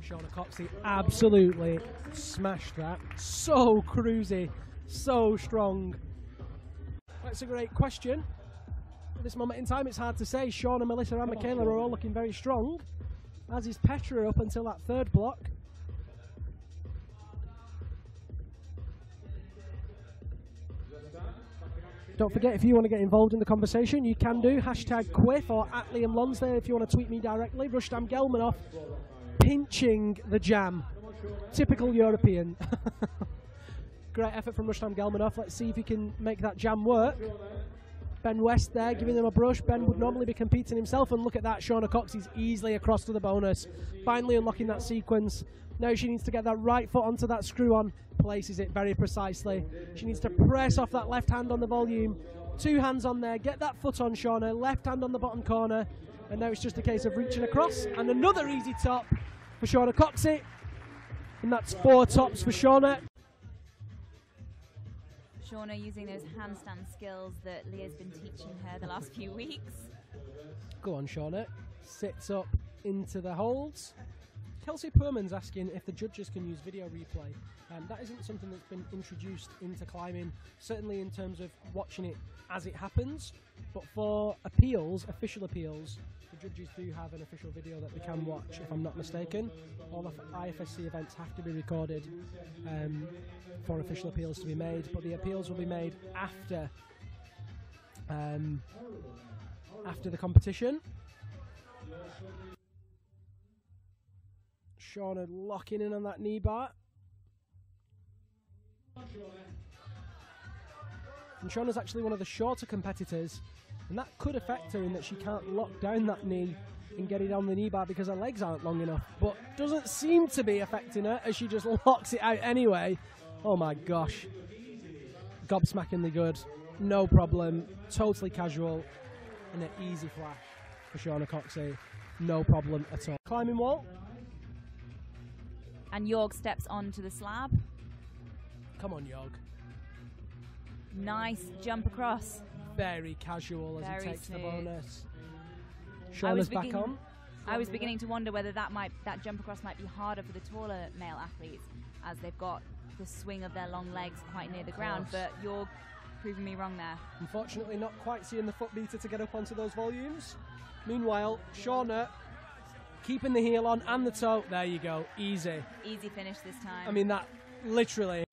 Shauna Coxsey absolutely smashed that. So cruisy, so strong. That's a great question. At this moment in time, it's hard to say. Shauna, Melissa and Michaela are all looking very strong, as is Petra up until that third block. Don't forget, if you want to get involved in the conversation, you can do. Hashtag #Quiff or @Liam Lonsdale if you want to tweet me directly. Rustam Gelmanov pinching the jam. Typical European. Great effort from Rustam Gelmanov. Let's see if he can make that jam work. Ben West there giving them a brush. Ben would normally be competing himself, and look at that. Shauna Coxsey's easily across to the bonus. Finally unlocking that sequence. Now she needs to get that right foot onto that screw on. Places it very precisely. She needs to press off that left hand on the volume. 2 hands on there. Get that foot on, Shauna. Left hand on the bottom corner. And now it's just a case of reaching across. And another easy top for Shauna Coxsey. And that's 4 tops for Shauna. Shauna using those handstand skills that Leah's been teaching her the last few weeks. Go on, Shauna. Sits up into the holds. Kelsey Perman's asking if the judges can use video replay. That isn't something that's been introduced into climbing, certainly in terms of watching it as it happens. But for appeals, official appeals, the judges do have an official video that they can watch, if I'm not mistaken. All of IFSC events have to be recorded for official appeals to be made, but the appeals will be made after the competition. Shauna locking in on that knee bar. And Shauna's actually one of the shorter competitors, and that could affect her in that she can't lock down that knee and get it on the knee bar because her legs aren't long enough. But doesn't seem to be affecting her as she just locks it out anyway. Oh my gosh. Gobsmackingly good. No problem. Totally casual. And an easy flash for Shauna Coxsey. No problem at all. Climbing wall. And Jorg steps onto the slab. Come on, Jorg. Nice jump across. Very casual as he takes the bonus. I Shauna's back on. I was beginning to wonder whether that jump across might be harder for the taller male athletes, as they've got the swing of their long legs quite near the ground, but you're proving me wrong there. Unfortunately, not quite seeing the foot beater to get up onto those volumes. Meanwhile, Shauna keeping the heel on and the toe. There you go. Easy. Easy finish this time. I mean, that literally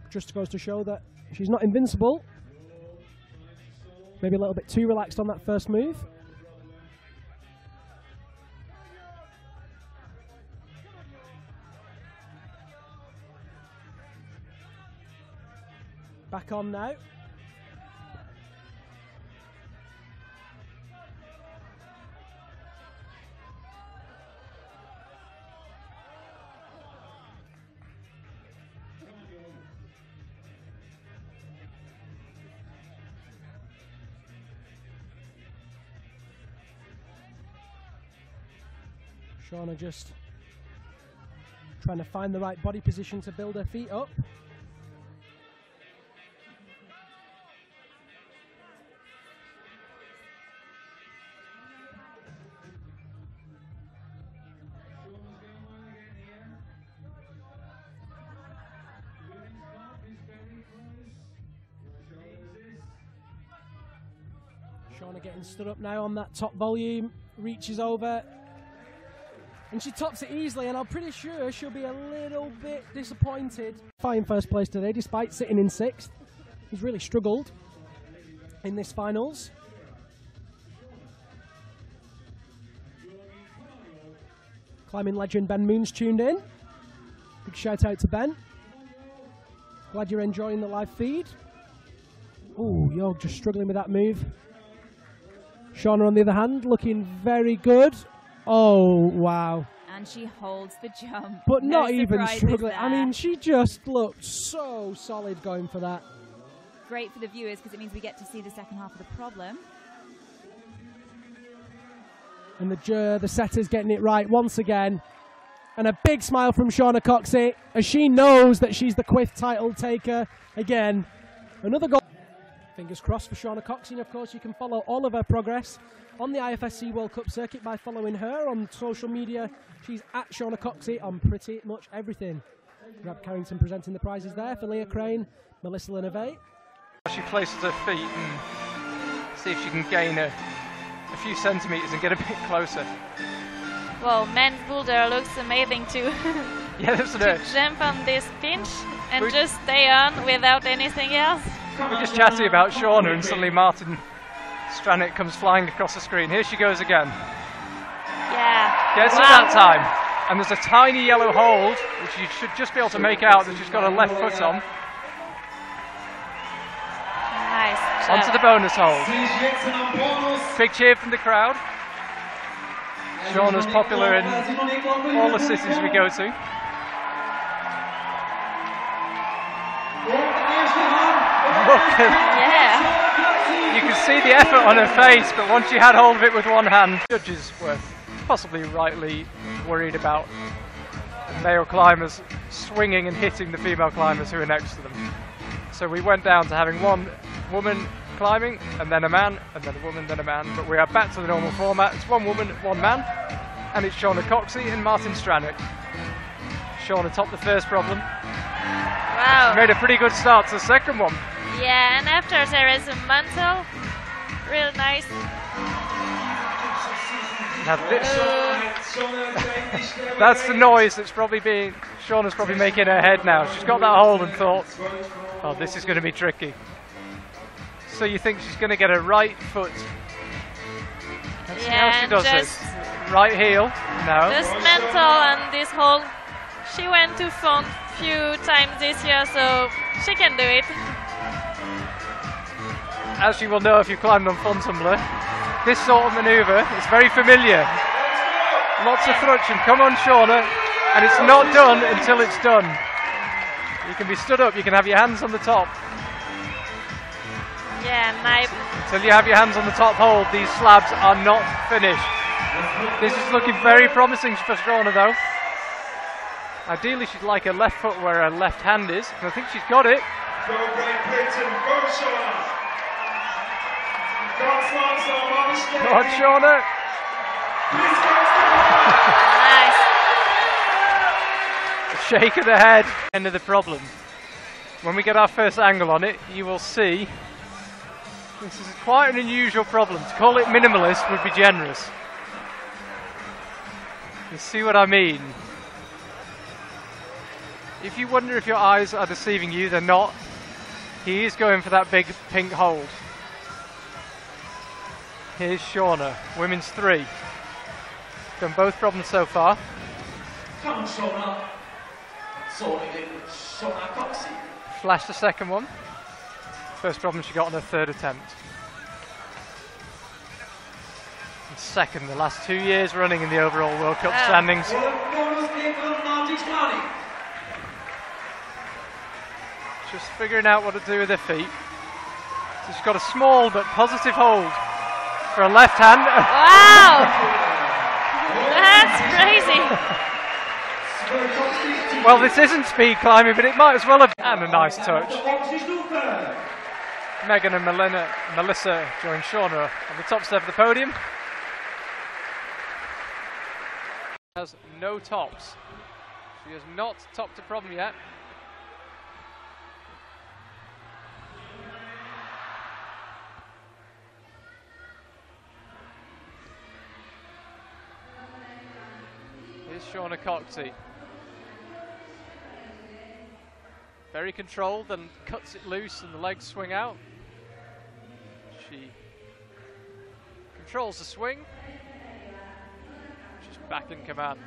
just goes to show that she's not invincible. Maybe a little bit too relaxed on that first move. Back on now. Shauna just trying to find the right body position to build her feet up. Shauna getting stood up now on that top volume, reaches over, and she tops it easily, and I'm pretty sure she'll be a little bit disappointed. Fine first place today, despite sitting in 6th. He's really struggled in this finals. Climbing legend Ben Moon's tuned in. Big shout out to Ben. Glad you're enjoying the live feed. Ooh, Jorg just struggling with that move. Shauna, on the other hand, looking very good. Oh, wow. And she holds the jump. But no not even struggling. there. I mean, she just looked so solid going for that. Great for the viewers because it means we get to see the second half of the problem. And the setter's getting it right once again. And a big smile from Shauna Coxsey as she knows that she's the Quiff title taker again. Another goal. Fingers crossed for Shauna Coxsey, and of course you can follow all of her progress on the IFSC World Cup circuit by following her on social media. She's at Shauna Coxsey on pretty much everything. Grab Carrington presenting the prizes there for Leah Crane, Melissa Linovate. She places her feet and see if she can gain a few centimetres and get a bit closer. Well, men's boulder looks amazing too. Yeah, that's to jump on this pinch and just stay on without anything else. We're just chatting about Shauna and suddenly Martin Stranick comes flying across the screen. Here she goes again. Yeah. Gets it that time. And there's a tiny yellow hold, which you should just be able to make out that she's got her left foot on. Nice. Onto the bonus hold. Big cheer from the crowd. Shauna's popular in all the cities we go to. Yeah. You can see the effort on her face, but once she had hold of it with one hand, judges were possibly rightly worried about the male climbers swinging and hitting the female climbers who are next to them. So we went down to having one woman climbing, and then a man, and then a woman, then a man. But we are back to the normal format. It's one woman, one man, and it's Shauna Coxsey and Martin Stranick. Shauna topped the first problem. Wow. She made a pretty good start to the second one. Yeah, and after there is a mantle. Real nice. Now this, that's the noise that's probably Shauna's probably making in her head now. She's got that hold and thought, oh, this is going to be tricky. So you think she's going to get her right foot. Let's see how she does this. Right heel, no. Just mental and this hold. She went to front few times this year, so she can do it. As you will know if you've climbed on Fun Tumbler, this sort of manoeuvre is very familiar. Lots of thrutching. Come on, Shauna. And it's not done until it's done. You can be stood up, you can have your hands on the top. Yeah, nice. Until you have your hands on the top hold, these slabs are not finished. This is looking very promising for Shauna though. Ideally she'd like her left foot where her left hand is, and I think she's got it. Go Great Britain, go Shauna! Come on, Shauna! Nice. A shake of the head. End of the problem. When we get our first angle on it, you will see this is quite an unusual problem. To call it minimalist would be generous. You see what I mean? If you wonder if your eyes are deceiving you, they're not. He is going for that big pink hold. Here's Shauna, women's 3. Done both problems so far. Come on, Shauna. Sorting it with Shauna Coxsey. Flashed the second one. First problem she got on her third attempt. And second, the last 2 years running in the overall World Cup standings. Just figuring out what to do with her feet. So she's got a small but positive hold for a left hand. Wow! That's crazy. Well, this isn't speed climbing, but it might as well have been. And a nice touch. Megan and Melissa join Shauna on the top step of the podium. Has no tops. She has not topped a problem yet. Here's Shauna Coxsey. Very controlled and cuts it loose and the legs swing out. She controls the swing. She's back in command.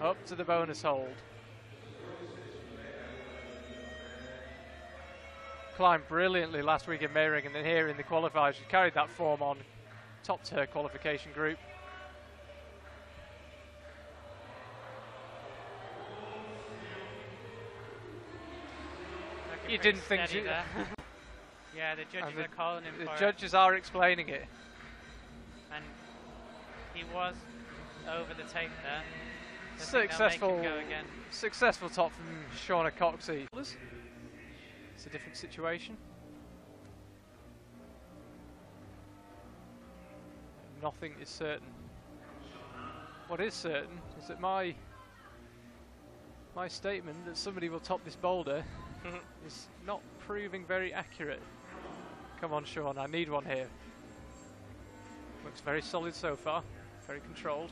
Up to the bonus hold. Climbed brilliantly last week in Meiring, and then here in the qualifiers she carried that form on. Topped her qualification group. You didn't think she... Yeah, the judges are calling him. The judges are explaining it. And he was over the tape there. Successful top from Shauna Coxsey. It's a different situation. nothing is certain. What is certain is that my statement that somebody will top this boulder is not proving very accurate. Come on, Sean, I need one here. Looks very solid so far, very controlled.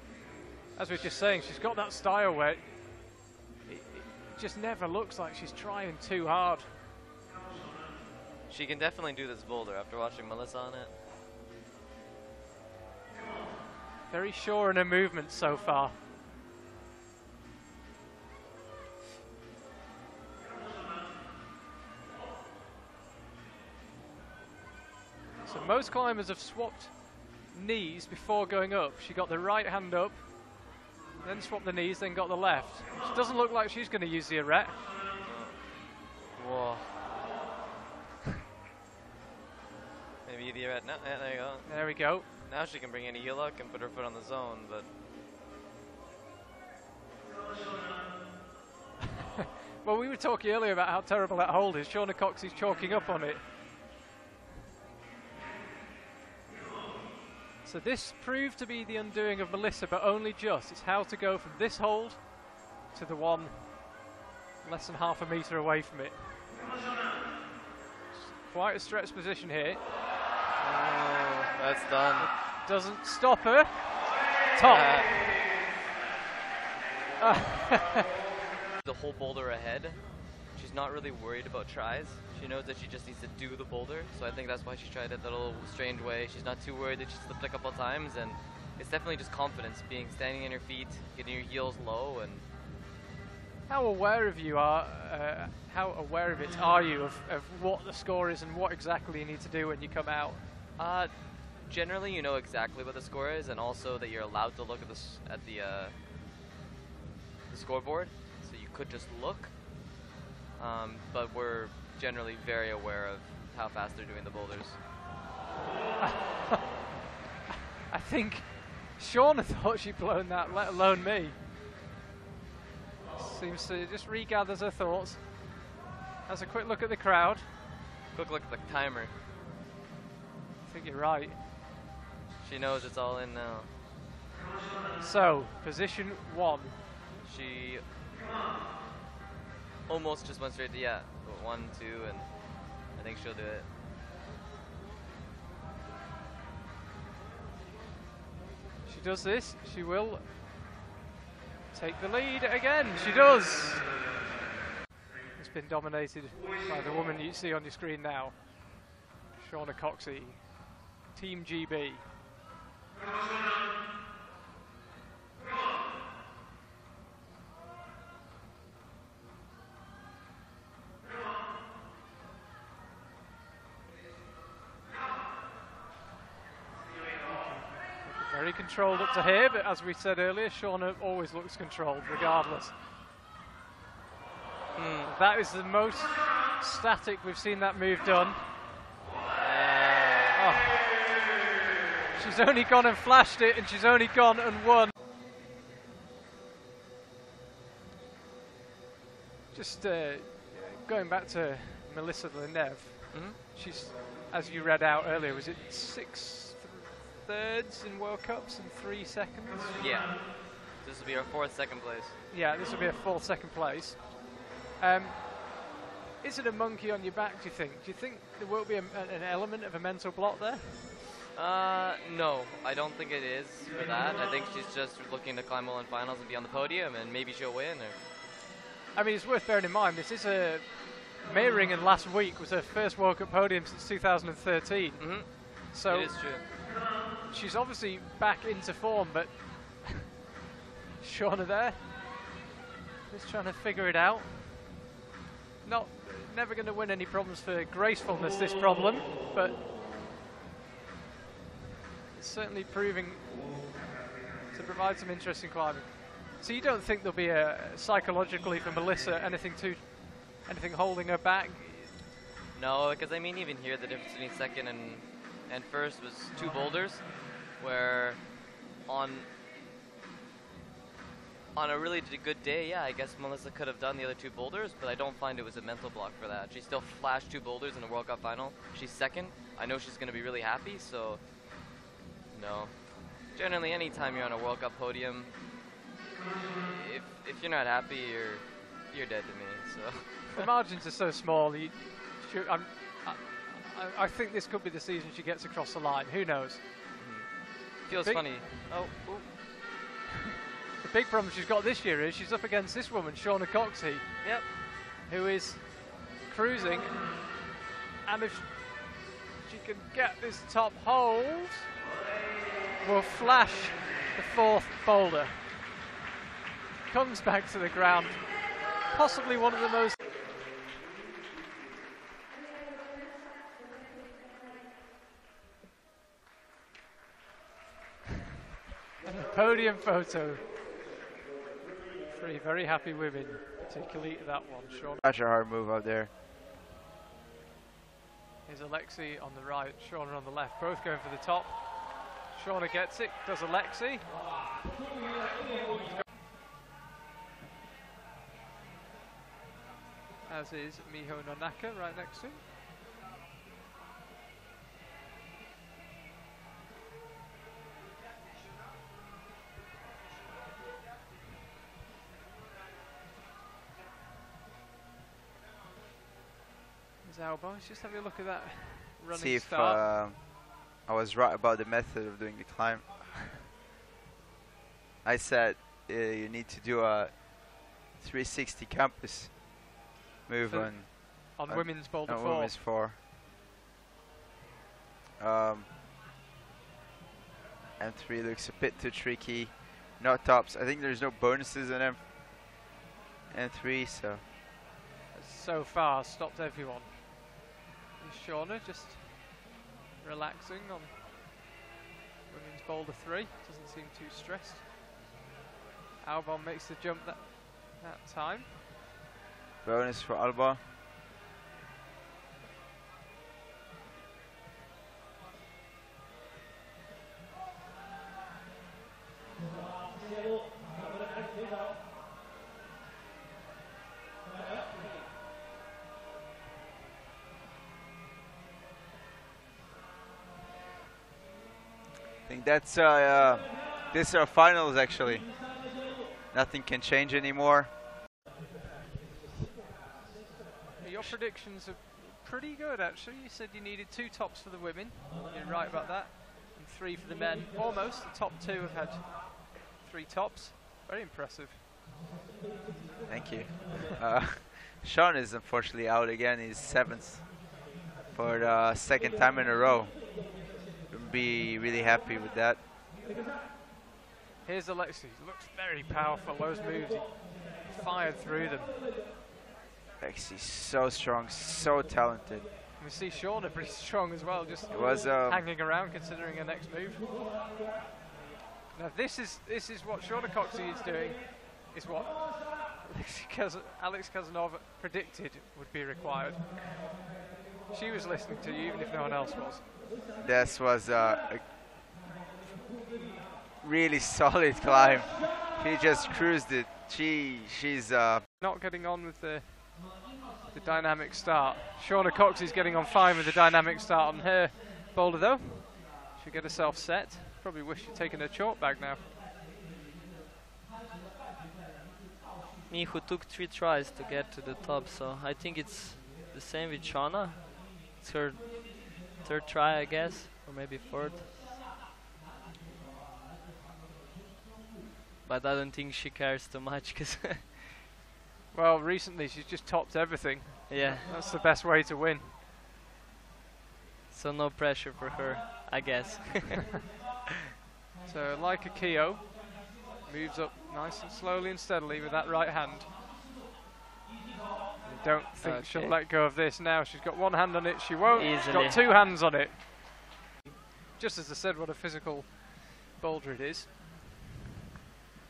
As we were just saying, she's got that style where it just never looks like she's trying too hard. She can definitely do this boulder after watching Melissa on it. Very sure in her movements so far. So most climbers have swapped knees before going up. She got the right hand up, then swapped the knees, then got the left. She doesn't look like she's going to use the arete. Whoa. Maybe the arete. No, yeah, there you go. There we go. Now she can bring in a heel hook and put her foot on the zone, but... Well, we were talking earlier about how terrible that hold is. Shauna Coxsey's chalking up on it. So this proved to be the undoing of Melissa, but only just. It's how to go from this hold to the one less than half a metre away from it. Quite a stretched position here. Oh, that's done. It doesn't stop her. Top. The whole boulder ahead. She's not really worried about tries. She knows that she just needs to do the boulder, so I think that's why she tried it that little strange way. She's not too worried that she slipped a couple times, and it's definitely just confidence, standing on your feet, getting your heels low. And how aware of you are? How aware of it are you of what the score is and what exactly you need to do when you come out? Generally, you know exactly what the score is, and also that you're allowed to look at the scoreboard, so you could just look. But we're generally very aware of how fast they're doing the boulders. I think Shauna thought she'd blown that, let alone me. Seems to just regathers her thoughts. Has a quick look at the crowd. Quick look at the timer. I think you're right. She knows it's all in now. So, position 1. She almost just went straight to, yeah, 1, 2, and I think she'll do it. She does this, she will take the lead again. She does. It's been dominated by the woman you see on your screen now, Shauna Coxsey, Team GB. Very controlled up to here, but as we said earlier, Shauna always looks controlled regardless. That is the most static we've seen that move done. Oh. She's only gone and flashed it, and she's only gone and won. Just going back to Melissa Linev, she's, as you read out earlier, was it 6 thirds in World Cups in 3 seconds? Yeah. This will be our 4th second place. Yeah, this will be a 4th second place. Is it a monkey on your back, do you think? Do you think there will be an element of a mental block there? No, I don't think it is for that. I think she's just looking to climb World Finals and be on the podium, and maybe she'll win. I mean, it's worth bearing in mind, this is a Meiringen last week was her first World Cup podium since 2013. So it is true. She's obviously back into form, but Shauna there, just trying to figure it out. Never going to win any problems for gracefulness, this problem, but it's certainly proving to provide some interesting climbing. So you don't think there'll be psychologically for Melissa anything holding her back? No, because I mean even here the difference between second and first was 2 boulders, where on a really good day, yeah, I guess Melissa could have done the other 2 boulders, but I don't find it was a mental block for that. She still flashed 2 boulders in the World Cup final. She's second. I know she's going to be really happy, so no. generally anytime you're on a World Cup podium, if you're not happy, you're dead to me. So the margins are so small. I think this could be the season she gets across the line. Who knows? Feels funny. Oh. Ooh. The big problem she's got this year is she's up against this woman, Shauna Coxsey. Yep. Who is cruising, and if she can get this top hold, will flash the fourth boulder. Comes back to the ground. Possibly one of the most... And the podium photo. Three very happy women, particularly that one. Shauna. Such a hard move out there. Here's Alexi on the right, Shauna on the left, both going for the top. Shauna gets it, does Alexi. As is Miho Nonaka right next to him. Alba, let's just have a look at that running See if start. I was right about the method of doing the climb. I said you need to do a 360 campus move on women's boulder 4. Women's 4. And 3 looks a bit too tricky. No tops. I think there's no bonuses in them. And 3, so far stopped everyone. Shauna just relaxing on women's boulder 3, doesn't seem too stressed. Albon makes the jump that time. Bonus for Alba. I think that's this is our finals actually. Nothing can change anymore. Your predictions are pretty good actually. You said you needed 2 tops for the women. You're right about that. And 3 for the men. Almost. The top 2 have had 3 tops. Very impressive. Thank you. Sean is unfortunately out again. He's 7th for the 2nd time in a row. Be really happy with that. Here's Alexi. Looks very powerful. Those moves, he fired through them. Alexi's so strong, so talented. We see Shauna pretty strong as well, just it was, hanging around considering her next move. Now this is what Shauna Coxsey is doing. Is what Alex Kazanov predicted would be required. She was listening to you, even if no one else was. This was a really solid climb. She just cruised it. She's not getting on with the dynamic start. Shauna Coxsey's getting on fine with the dynamic start on her boulder though. She'll get herself set. Probably wish she'd taken her chalk bag now. Me who took 3 tries to get to the top, so I think it's the same with Shauna. It's her 3rd try, I guess, or maybe 4th. But I don't think she cares too much, because well, recently she's just topped everything. Yeah. That's the best way to win. So no pressure for her, I guess. So like a Keo, moves up nice and slowly and steadily with that right hand. I don't think she'll let go of this now. She's got 1 hand on it, she won't. Easily. She's got 2 hands on it. Just as I said, what a physical boulder it is.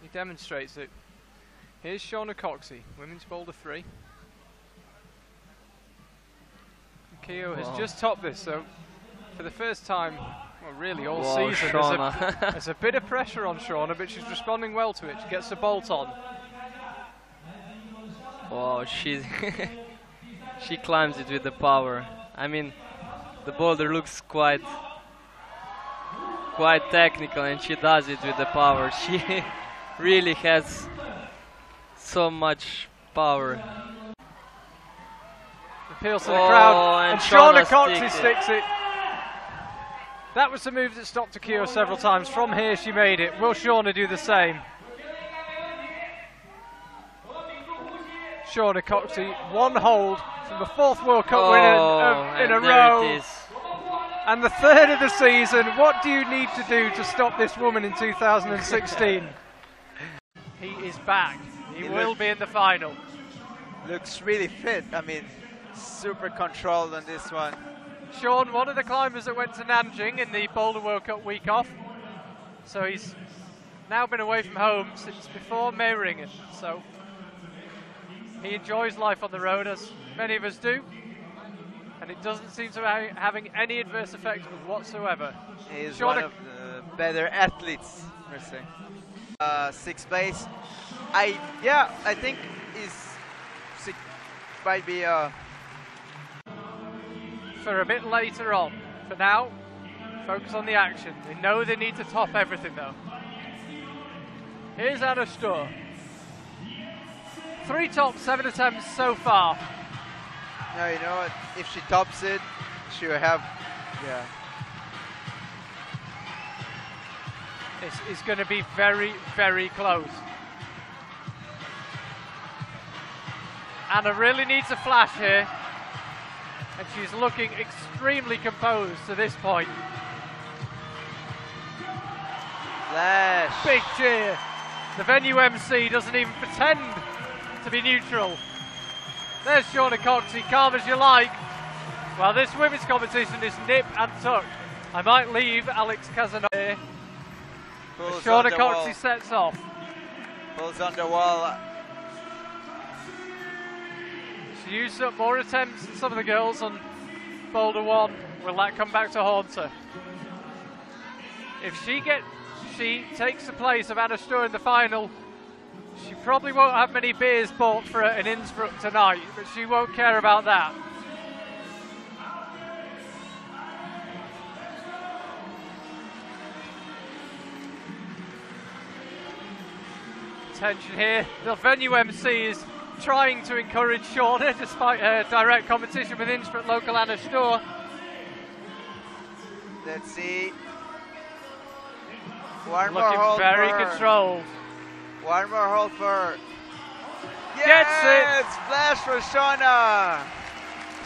He demonstrates it. Here's Shauna Coxsey, women's boulder 3. Keo has just topped this, so for the first time, well, really all season, there's a bit of pressure on Shauna, but she's responding well to it. She gets the bolt on. Wow, she climbs it with the power. I mean, the boulder looks quite quite technical, and she does it with the power. She really has so much power. Appeals to the crowd, and Shauna Coxsey sticks it. That was the move that stopped Akio several times. From here she made it. Will Shauna do the same? Shauna Coxsey, one hold from the 4th World Cup winner in a row. It is. And the 3rd of the season. What do you need to do to stop this woman in 2016? He is back. He will be in the final. Looks really fit. I mean, super controlled on this one. Sean, one of the climbers that went to Nanjing in the Boulder World Cup week off. So he's now been away from home since before Meiringen. So he enjoys life on the road, as many of us do. And it doesn't seem to be having any adverse effect whatsoever. He is one of the better athletes, per se. 6th place. I think might be for a bit later on. For now, focus on the action. They know they need to top everything though. Here's Anna Sturr. 3 tops, 7 attempts so far. No, you know what? If she tops it, she will have, This is going to be very, very close. Anna really needs a flash here. And she's looking extremely composed to this point. Flash. Big cheer. The venue MC doesn't even pretend to be neutral. There's Shauna Coxsey, calm as you like. Well, this women's competition is nip and tuck. I might leave Alex Casanova here. Shauna Coxsey sets off. Pulls on the wall. She used up more attempts than some of the girls on Boulder 1. Will that come back to haunt her? If she takes the place of Anna Sturr in the final, she probably won't have many beers bought for her in Innsbruck tonight, but she won't care about that. Tension here. The venue MC is trying to encourage Shauna despite her direct competition with Innsbruck local Anna Sturr. Let's see. One more Looking hold very for her. controlled. One more hold for her. Gets it! Flash for Shauna.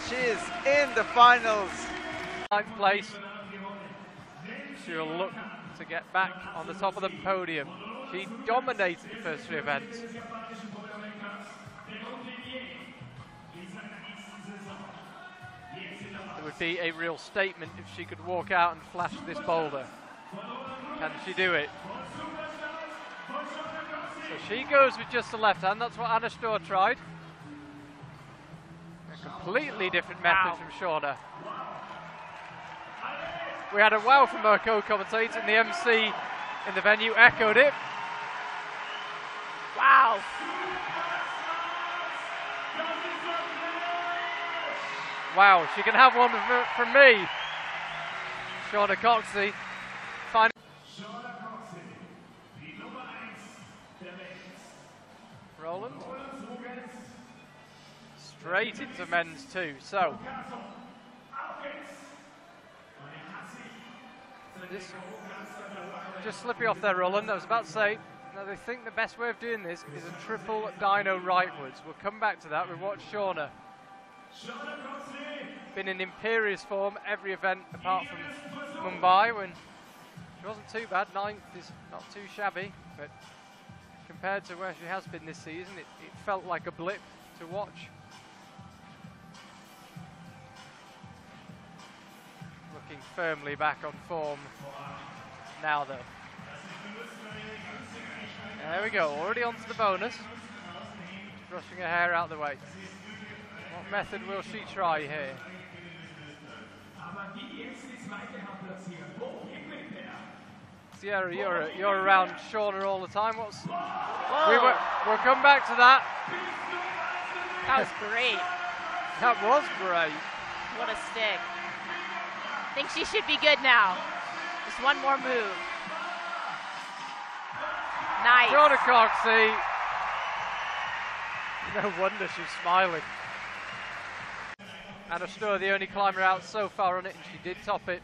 She is in the finals. 9th place. She will look to get back on the top of the podium. She dominated the first 3 events. It would be a real statement if she could walk out and flash this boulder. Can she do it? So she goes with just the left hand. That's what Anna Sturr tried. A completely different method from Shauna. We had a wow from our co-commentator, and the MC in the venue echoed it. Wow. Wow, she can have one from me. Shauna Coxsey. Roland. Straight into men's 2. So, just slipping off there, Roland. I was about to say, now they think the best way of doing this is a triple dyno rightwards. We'll come back to that. We've watched Shauna. Been in imperious form every event apart from Mumbai, when she wasn't too bad. 9th is not too shabby, but compared to where she has been this season, it felt like a blip to watch. Looking firmly back on form now though. There we go, already onto the bonus. Brushing her hair out of the way. What method will she try here? Sierra, you're around Shauna all the time. We'll come back to that. That was great. That was great. What a stick. I think she should be good now. Just one more move. Nice. Shauna Coxsey. No wonder she's smiling. Anna Sturr, the only climber out so far on it, and she did top it.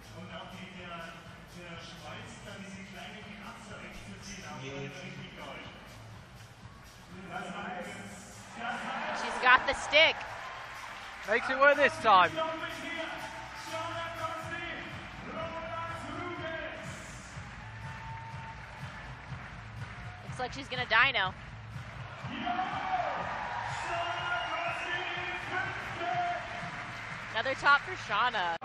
She's got the stick. Makes it work this time. Looks like she's gonna dyno. Another top for Shauna.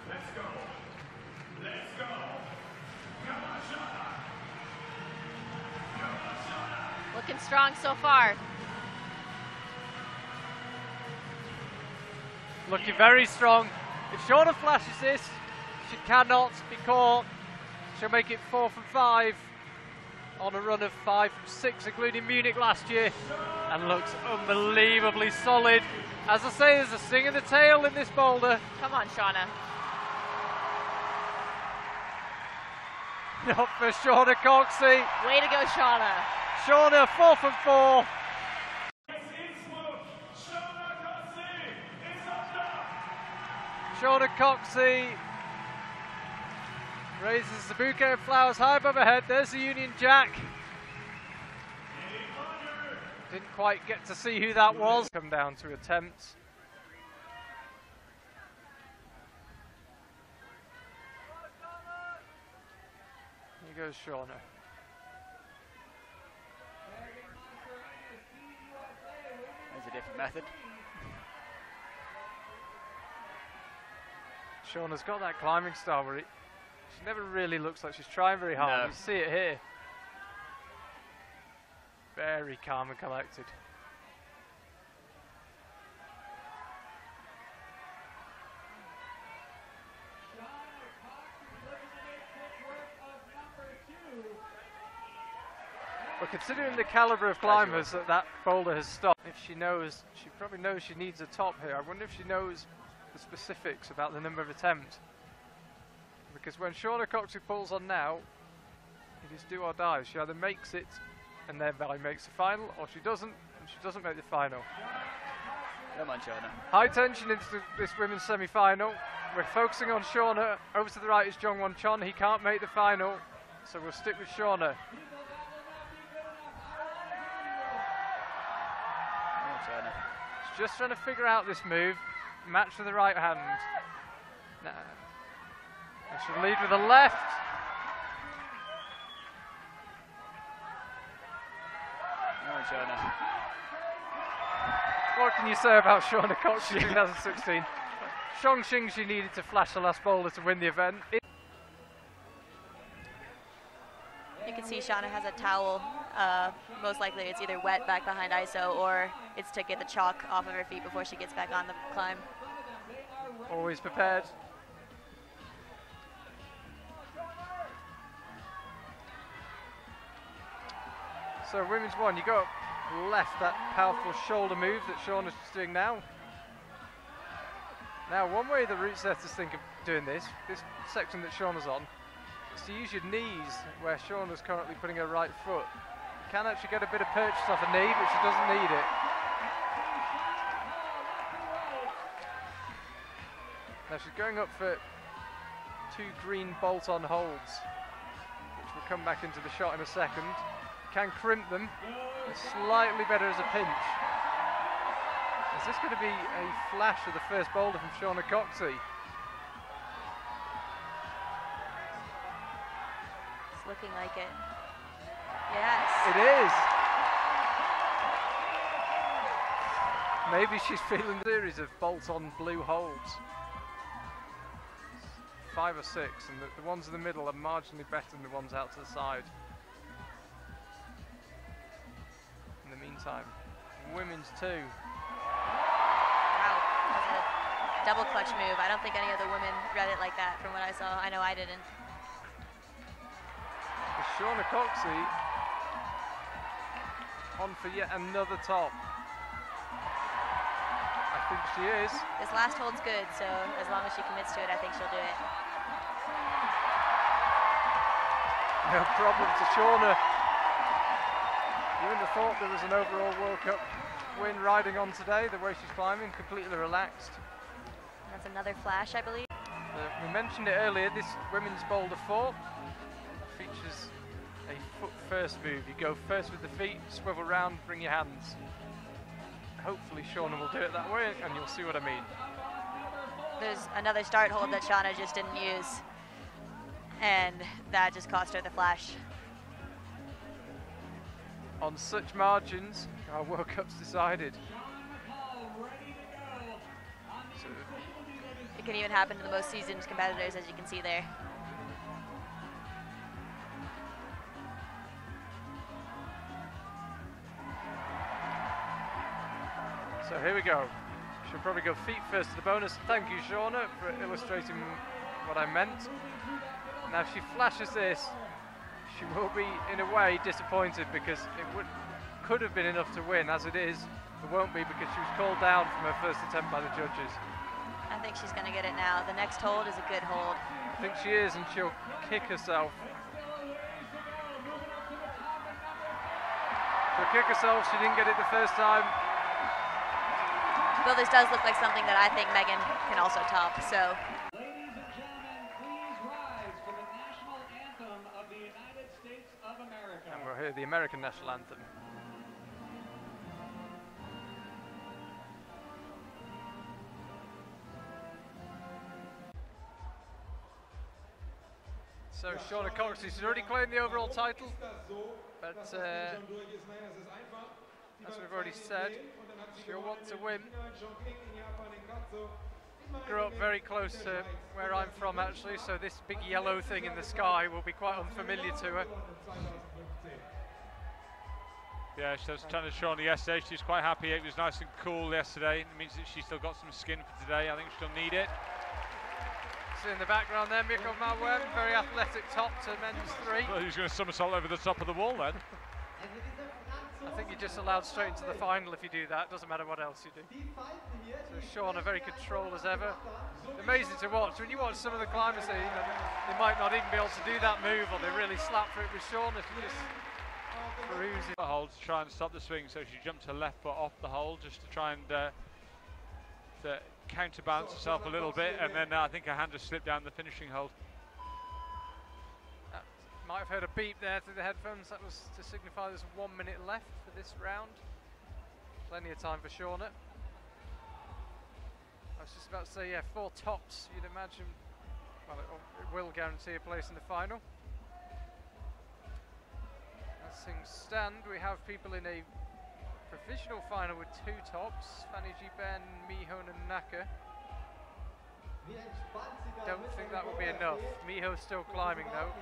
Let's go. Let's go. Come on, Shauna. Come on, Shauna. Looking strong so far. Looking very strong. If Shauna flashes this, she cannot be caught. She'll make it 4 from 5 on a run of 5 from 6, including Munich last year, and looks unbelievably solid. As I say, there's a sting in the tail in this boulder. Come on, Shauna. Not for Shauna Coxsey. Way to go, Shauna. Shauna, 4 from 4. Shauna Coxsey raises the bouquet of flowers high above her head. There's the Union Jack. Didn't quite get to see who that was. Come down to attempts. Here goes Shauna. There's a different method. Shauna's got that climbing style where she never really looks like she's trying very hard. No. You see it here. Very calm and collected. But considering the caliber of climbers that boulder has stopped, if she knows, she probably knows she needs a top here. I wonder if she knows the specifics about the number of attempts. Because when Shauna Coxsey pulls on now, it is do or die. She either makes it and thereby makes the final, or she doesn't, and she doesn't make the final. Come on, Shauna. High tension into this women's semi-final. We're focusing on Shauna. Over to the right is Jongwon Chon. He can't make the final, so we'll stick with Shauna. Come on, Shauna. She's just trying to figure out this move. Match with the right hand. Nah. And she'll lead with the left. Come on, Shauna. What can you say about Shauna Coxsey 2016? Chongqing, she needed to flash the last boulder to win the event. You can see Shauna has a towel. Most likely it's either wet back behind ISO or it's to get the chalk off of her feet before she gets back on the climb. Always prepared. So women's one, you go up left, that powerful shoulder move that Shauna's just doing now. Now one way the route setters think of doing this section that Shauna's on, is to use your knees where Shauna's currently putting her right foot. You can actually get a bit of purchase off a knee, but she doesn't need it. Now she's going up for 2 green bolt-on holds, which will come back into the shot in a second. Can crimp them. It's slightly better as a pinch. Is this going to be a flash of the first boulder from Shauna Coxsey? It's looking like it. Yes. It is. Maybe she's feeling a series of bolt-on blue holds. 5 or 6, and the ones in the middle are marginally better than the ones out to the side. In the meantime, women's 2. Wow, that's a double clutch move. I don't think any other women read it like that from what I saw. I know I didn't. Shauna Coxsey on for yet another top. I think she is. This last hold's good, so as long as she commits to it, I think she'll do it. No problem to Shauna. You wouldn't have thought there was an overall World Cup win riding on today, the way she's climbing, completely relaxed. That's another flash, I believe. We mentioned it earlier, this women's boulder 4 features a foot first move. You go first with the feet, swivel round, bring your hands. Hopefully Shauna will do it that way, and you'll see what I mean. There's another start hold that Shauna just didn't use, and that just cost her the flash. On such margins, our World Cup's decided. So, it can even happen to the most seasoned competitors, as you can see there. So here we go. She'll probably go feet first to the bonus. Thank you, Shauna, for illustrating what I meant. Now, if she flashes this, she will be, in a way, disappointed because it could have been enough to win. As it is, it won't be because she was called down from her first attempt by the judges. I think she's going to get it now. The next hold is a good hold. I think she is, and she'll kick herself. She'll kick herself. She didn't get it the first time. Though this does look like something that I think Megan can also top, so. Ladies and gentlemen, please rise for the national anthem of the United States of America. And we'll hear the American national anthem. So Shauna Coxsey, she's already claimed the overall title, but as we've already said, she'll want to win. Grew up very close to where I'm from actually, so this big yellow thing in the sky will be quite unfamiliar to her. Yeah, she was chatting to Shauna yesterday. She's quite happy. It was nice and cool yesterday. It means that she's still got some skin for today. I think she'll need it. So in the background there, Mikko Malwem, very athletic top to men's 3. Well, he's going to somersault over the top of the wall then. I think you're just allowed straight into the final if you do that. Doesn't matter what else you do. So Shauna very controlled as ever. Amazing to watch. When you watch some of the climbers, they might not even be able to do that move, or they really slap for it with Shauna. She just cruising. Hold to try and stop the swing, so she jumped her left foot off the hold just to try and to counterbalance herself a little bit, and then I think her hand just slipped down the finishing hold. Might have heard a beep there through the headphones. That was to signify there's 1 minute left for this round. Plenty of time for Shauna. I was just about to say, yeah, 4 tops, you'd imagine. Well, it will guarantee a place in the final. As things stand, we have people in a provisional final with 2 tops. Fanny Giben, Mihon and Naka. Don't think that will be enough. Miho's still climbing though.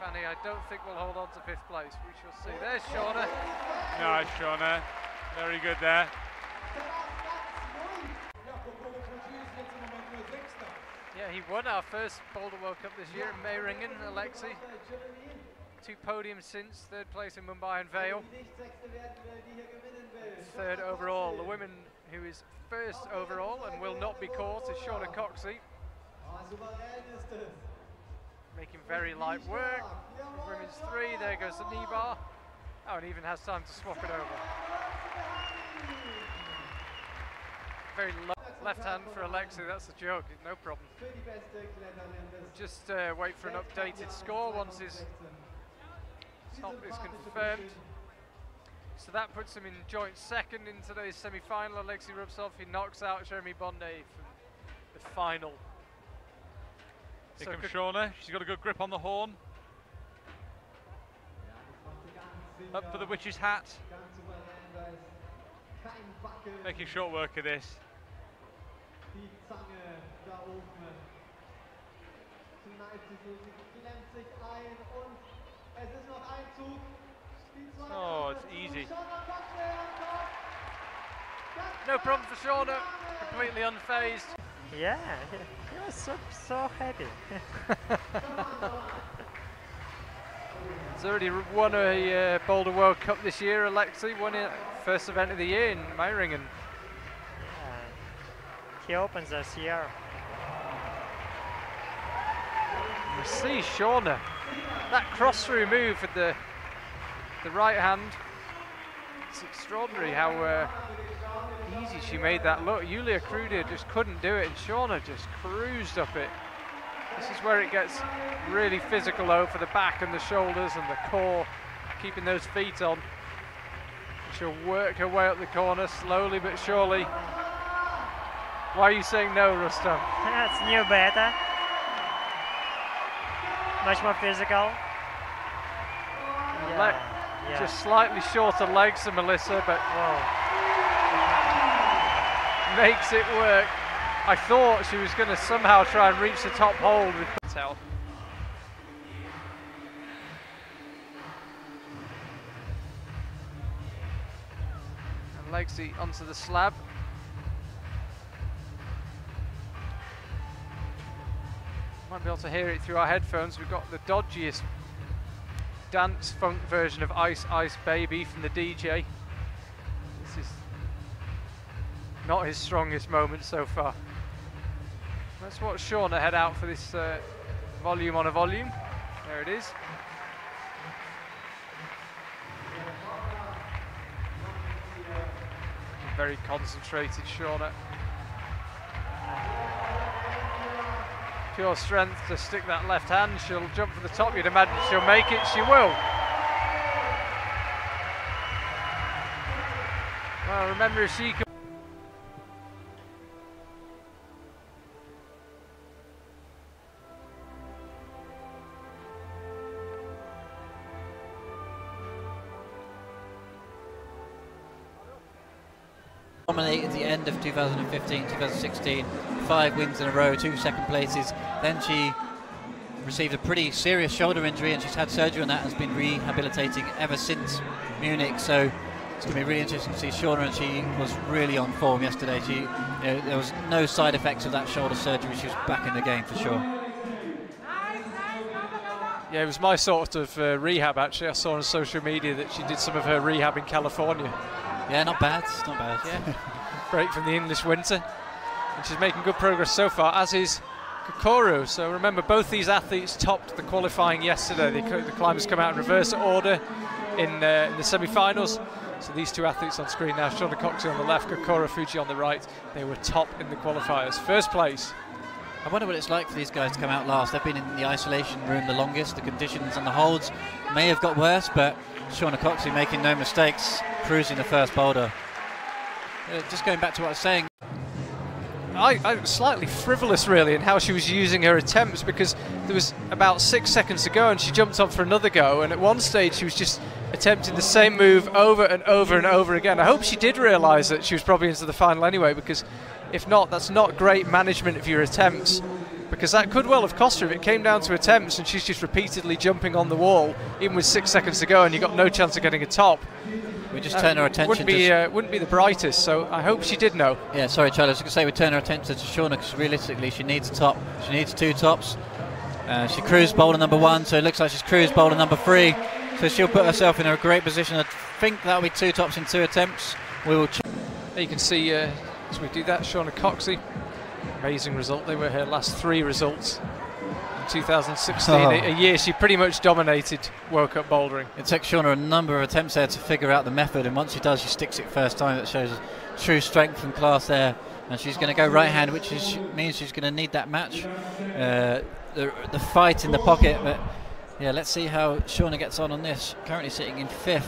Fanny, I don't think will hold on to 5th place. We shall see. There's Shauna. Nice, Shauna. Very good there. Yeah, he won our first Boulder World Cup this year in Meiringen, Alexei. 2 podiums since, 3rd place in Mumbai and Vale. 3rd overall. The woman who is 1st overall and will not be caught is Shauna Coxsey. Making very light work. Women's 3, there goes the knee bar. Oh, and even has time to swap it over. Very low left hand for Alexei, that's a joke, no problem. Just wait for an updated score once his top is confirmed. So that puts him in joint 2nd in today's semi-final. Alexei Rubtsov, he knocks out Jeremy Bonnet from the final. Here comes Shauna. She's got a good grip on the horn. Up for the witch's hat. Making short work of this. Oh, it's easy. No problem for Shauna, completely unfazed. Yeah, he was so happy. He's already won a Boulder World Cup this year, Alexei. Won it first event of the year in Meiringen. He opens this year. We see Shauna. That cross-through move with the right hand. It's extraordinary how easy she made that look. Yulia Krudia just couldn't do it, and Shauna just cruised up it. This is where it gets really physical though, for the back and the shoulders and the core, keeping those feet on. She'll work her way up the corner slowly but surely. Why are you saying no, Rustam? It's new better. Much more physical. Yeah. Just slightly shorter legs than Melissa, but makes it work. I thought she was going to somehow try and reach the top hold with Patel. And Lexi onto the slab. Might be able to hear it through our headphones. We've got the dodgiest dance funk version of Ice Ice Baby from the DJ. This is not his strongest moment so far. Let's watch Shauna head out for this volume on a volume. There it is. Very concentrated, Shauna. Pure strength to stick that left hand. She'll jump for the top. You'd imagine she'll make it. She will. Well, remember, if she can. Dominated the end of 2015, 2016, 5 wins in a row, 2 second places. Then she received a pretty serious shoulder injury and she's had surgery on that and has been rehabilitating ever since Munich. So it's going to be really interesting to see Shauna, and she was really on form yesterday. There was no side effects of that shoulder surgery. She was back in the game for sure. Yeah, it was my sort of rehab actually. I saw on social media that she did some of her rehab in California. Yeah, not bad, not bad. Yeah. Break from the English winter. And she's making good progress so far, as is Kokoro. So remember, both these athletes topped the qualifying yesterday. The climbers come out in reverse order in the semi-finals. So these two athletes on screen now, Shauna Coxsey on the left, Kokoro Fuji on the right. They were top in the qualifiers. First place. I wonder what it's like for these guys to come out last. They've been in the isolation room the longest. The conditions and the holds may have got worse, but Shauna Coxsey making no mistakes, cruising the first boulder. Just going back to what I was saying. I was slightly frivolous really in how she was using her attempts, because there was about 6 seconds to go and she jumped on for another go, and at one stage she was just attempting the same move over and over and over again. I hope she did realise that she was probably into the final anyway, because if not, that's not great management of your attempts, because that could well have cost her if it came down to attempts and she's just repeatedly jumping on the wall even with 6 seconds to go and you've got no chance of getting a top. We just turn our attention wouldn't be the brightest, so I hope she did know. Yeah, sorry Charlie, I was going to say we turn our attention to Shauna, because realistically she needs a top. She needs 2 tops. She cruised boulder number 1, so it looks like she's cruised boulder number 3. So she'll put herself in a great position. I think that'll be 2 tops in 2 attempts. We will. There you can see as we do that, Shauna Coxsey. Amazing result. They were her last 3 results in 2016. A year she pretty much dominated World Cup bouldering. It took Shauna a number of attempts there to figure out the method, and once she does, she sticks it first time. That shows true strength and class there. And she's going to go right hand, which means she's going to need that match. The fight in the pocket, but yeah, let's see how Shauna gets on this. Currently sitting in 5th,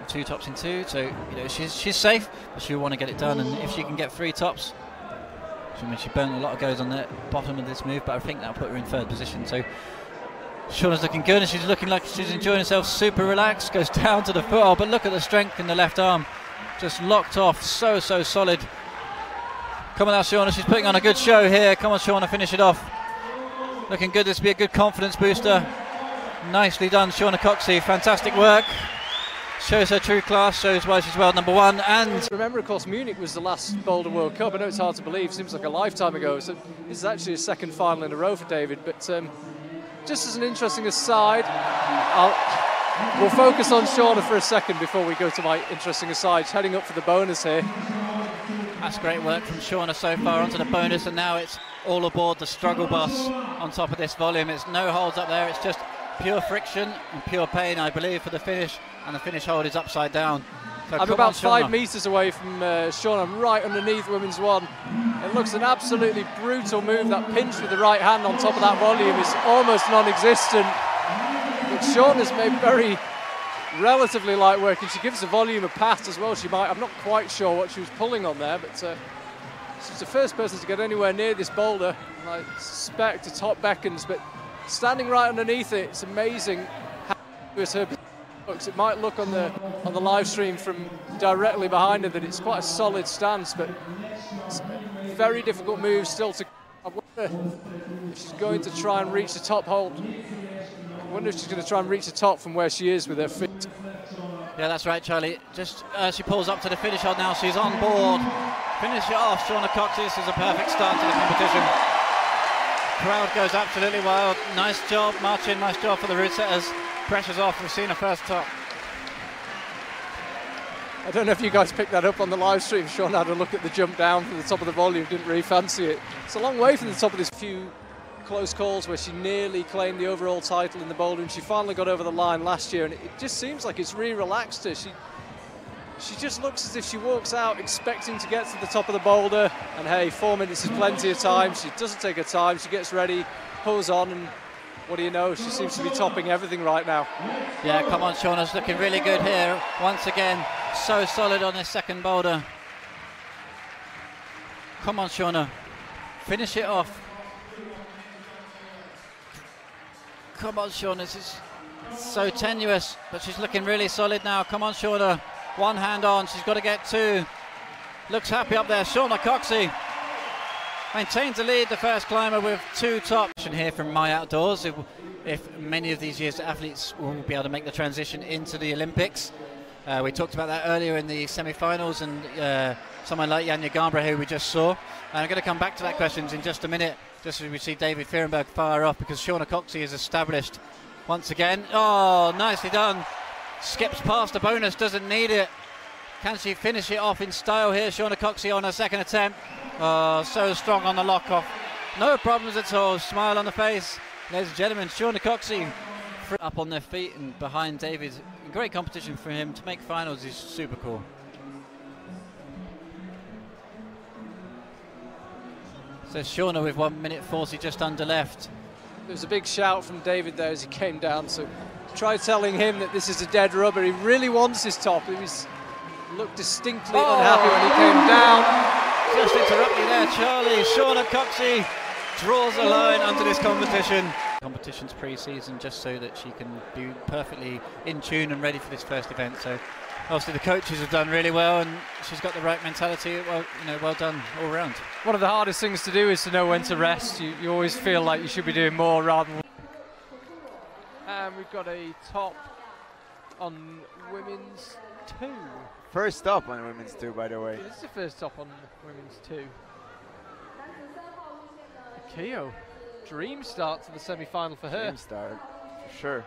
2 tops in 2, so she's safe, but she'll want to get it done. And if she can get 3 tops, she burned a lot of goes on the bottom of this move, but I think that'll put her in 3rd position. So Shauna's looking good, and she's looking like she's enjoying herself, super relaxed, goes down to the foot, but look at the strength in the left arm, just locked off, so solid. Come on now Shauna, she's putting on a good show here. Come on Shauna, finish it off. Looking good, this will be a good confidence booster. Nicely done Shauna Coxsey, fantastic work. Shows her true class, shows why she's world number 1. And remember, of course, Munich was the last Boulder World Cup. I know it's hard to believe, seems like a lifetime ago. So this is actually a 2nd final in a row for David, but just as an interesting aside, we'll focus on Shauna for a second before we go to my interesting asides, heading up for the bonus here. That's great work from Shauna so far onto the bonus, and now it's all aboard the struggle bus on top of this volume. It's no holds up there, it's just pure friction and pure pain, I believe, for the finish, and the finish hold is upside down. So I'm about 5 metres away from Shauna. I'm right underneath women's one. It looks an absolutely brutal move. That pinch with the right hand on top of that volume is almost non-existent. But Shauna's made very relatively light work, and she gives the volume a pass as well. I'm not quite sure what she was pulling on there, but she's the first person to get anywhere near this boulder. And I suspect the top beckons, but standing right underneath it, it's amazing how her looks. It might look on the live stream from directly behind her that it's quite a solid stance, but it's a very difficult move still to. I wonder if she's going to try and reach the top hold. I wonder if she's going to try and reach the top from where she is with her feet. Yeah, that's right, Charlie. Just she pulls up to the finish hold now. She's on board. Finish it off. Shauna Coxsey. This is a perfect start to the competition. Crowd goes absolutely wild. Nice job, Martin. Nice job for the route setters. Pressure's off. We've seen a first top. I don't know if you guys picked that up on the live stream. Sean had a look at the jump down from the top of the volume, didn't really fancy it. It's a long way from the top of this. Few close calls where she nearly claimed the overall title in the boulder, and she finally got over the line last year, and it just seems like it's really relaxed her. She just looks as if she walks out expecting to get to the top of the boulder, and hey, 4 minutes is plenty of time. She doesn't take her time, she gets ready, pulls on, and what do you know, she seems to be topping everything right now. Yeah, come on, Shauna's looking really good here. Once again, so solid on this second boulder. Come on, Shauna, finish it off. Come on, Shauna, this is so tenuous, but she's looking really solid now. Come on, Shauna, one hand on, she's got to get two. Looks happy up there. Shauna Coxsey maintains the lead, the first climber with two tops. Here from My Outdoors, if many of these years athletes will be able to make the transition into the Olympics. We talked about that earlier in the semi-finals, and someone like Janja Gambra, who we just saw. And I'm going to come back to that question in just a minute, just as we see David Fierenberg fire off, because Shauna Coxsey is established once again. Oh, nicely done. Skips past the bonus, doesn't need it. Can she finish it off in style here? Shauna Coxsey on her second attempt. Oh, so strong on the lock-off. No problems at all. Smile on the face. Ladies and gentlemen, Shauna Coxsey up on their feet and behind David. Great competition for him. To make finals is super cool. So Shauna with 1 minute 40 just under left. There was a big shout from David there as he came down, so try telling him that this is a dead rubber. He really wants his top. He looked distinctly unhappy when he came down. Just interrupt you there, Charlie. Shauna Coxsey draws a line onto this competition. Competition's pre-season just so that she can be perfectly in tune and ready for this first event. So obviously the coaches have done really well, and she's got the right mentality. Well, well done all round. One of the hardest things to do is to know when to rest. You always feel like you should be doing more rather than. And we've got a top on women's 2. First top on women's 2, by the way. This is the first top on women's 2. Akio, dream start to the semi-final for her. Dream start, for sure.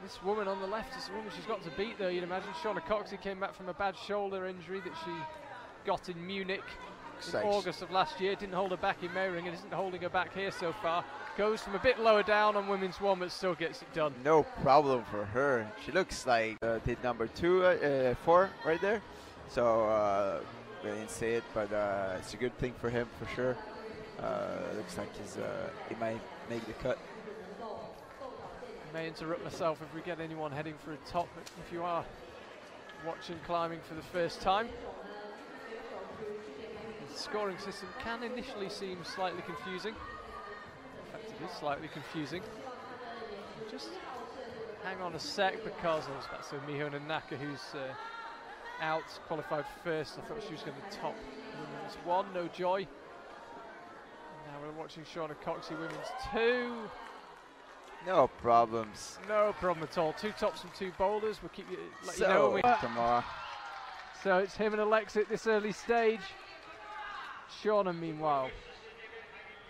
This woman on the left is the woman she's got to beat, though, you'd imagine. Shauna Coxsey came back from a bad shoulder injury that she got in Munich in August of last year. Didn't hold her back in Meiring, and isn't holding her back here so far. Goes from a bit lower down on women's 1, but still gets it done. No problem for her. She looks like did number 4 right there. So we didn't say it, but it's a good thing for him for sure. Looks like he might make the cut. I may interrupt myself if we get anyone heading for a top, but if you are watching climbing for the first time, the scoring system can initially seem slightly confusing. In fact, it is slightly confusing. Just hang on a sec, because I was about to say Miho Nanaka, who's out, qualified first. I thought she was going to top women's 1, no joy. Now we're watching Shauna Coxsey women's 2. No problems. No problem at all. 2 tops from 2 boulders. We'll keep you, let you know when we tomorrow. So it's him and Alexa at this early stage. Shauna, meanwhile.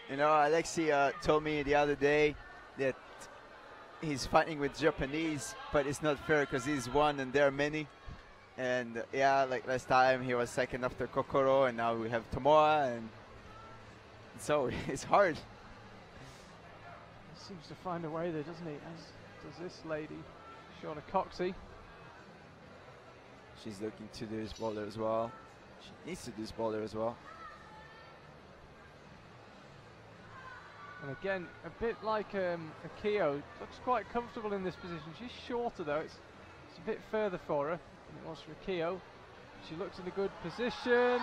You know, Alexi told me the other day that he's fighting with Japanese, but it's not fair because he's one and there are many. And yeah, like last time he was second after Kokoro, and now we have Tomoa, and so it's hard. He seems to find a way there, doesn't he? As does this lady, Shauna Coxsey. She's looking to do this boulder as well. She needs to do this boulder as well. And again, a bit like Akio, looks quite comfortable in this position. She's shorter though, it's a bit further for her than it was for Akio. She looks in a good position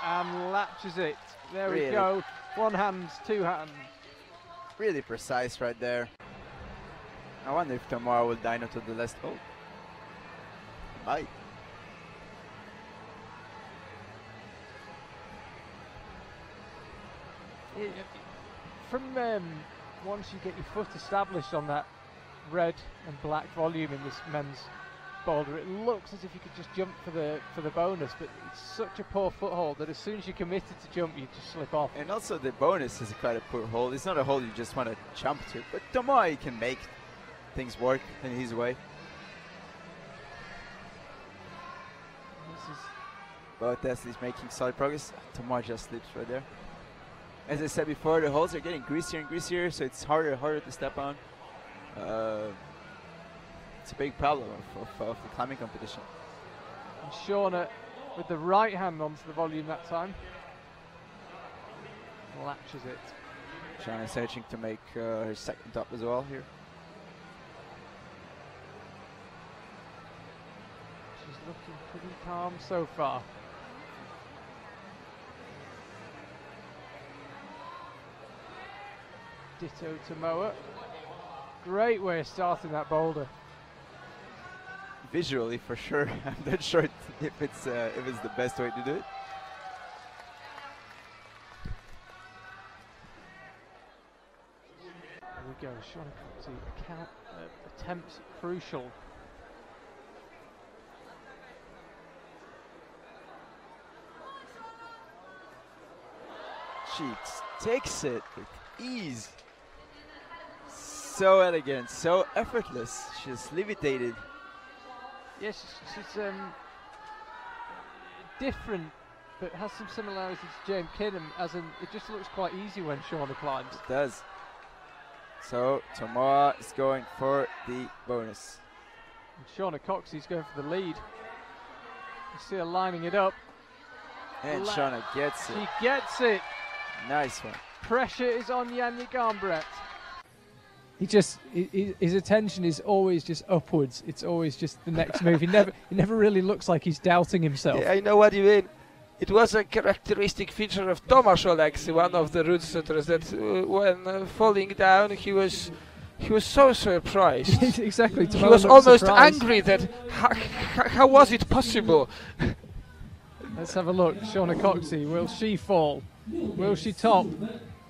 and latches it. There we go, one hand, two hands. Really precise right there. I wonder if Tomoa will dino to the last hole. Might. From once you get your foot established on that red and black volume in this men's boulder, it looks as if you could just jump for the bonus, but it's such a poor foothold that as soon as you're committed to jump, you just slip off. And also the bonus is quite a poor hole. It's not a hole you just want to jump to, but Tomoa, he can make things work in his way. Both athletes making solid progress. Tomoa just slips right there. As I said before, the holes are getting greasier and greasier, so it's harder and harder to step on. It's a big problem of the climbing competition. And Shauna with the right hand onto the volume that time. Latches it. Shauna searching to make her second top as well here. She's looking pretty calm so far. Ditto Tomoa. Great way of starting that boulder. Visually, for sure. I'm not sure if it's the best way to do it. There we go. Shauna Coxsey attempts crucial. She takes it with ease. So elegant, so effortless. She's levitated. Yes, she's different, but has some similarities to James Kinham, as in it just looks quite easy when Shauna climbs. It does. So Tomoa is going for the bonus. And Shauna Coxsey's going for the lead. You see her lining it up. And Shauna gets it. She gets it. Nice one. Pressure is on Yannick Armbrecht. His attention is always just upwards. It's always just the next move. He never really looks like he's doubting himself. Yeah, I know what you mean. It was a characteristic feature of Tomasz Oleksy, one of the root setters, that when falling down, he was so surprised. Exactly. He was almost angry that how was it possible? Let's have a look. Shauna Coxsey, will she fall? Will she top?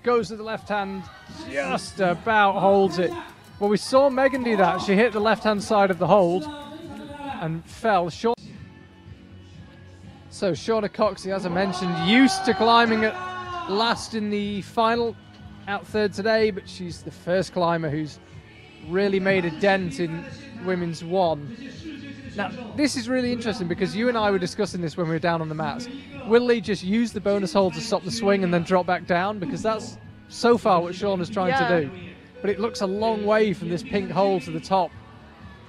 Goes to the left hand, just about holds it. Well, we saw Megan do that. She hit the left hand side of the hold and fell short. So Shauna Coxsey, as I mentioned, used to climbing at last in the final, out third today, but she's the first climber who's really made a dent in women's one. Now, this is really interesting because you and I were discussing this when we were down on the mats. Will Lee just use the bonus hold to stop the swing and then drop back down? Because that's so far what Shauna's trying to do. But it looks a long way from this pink hole to the top.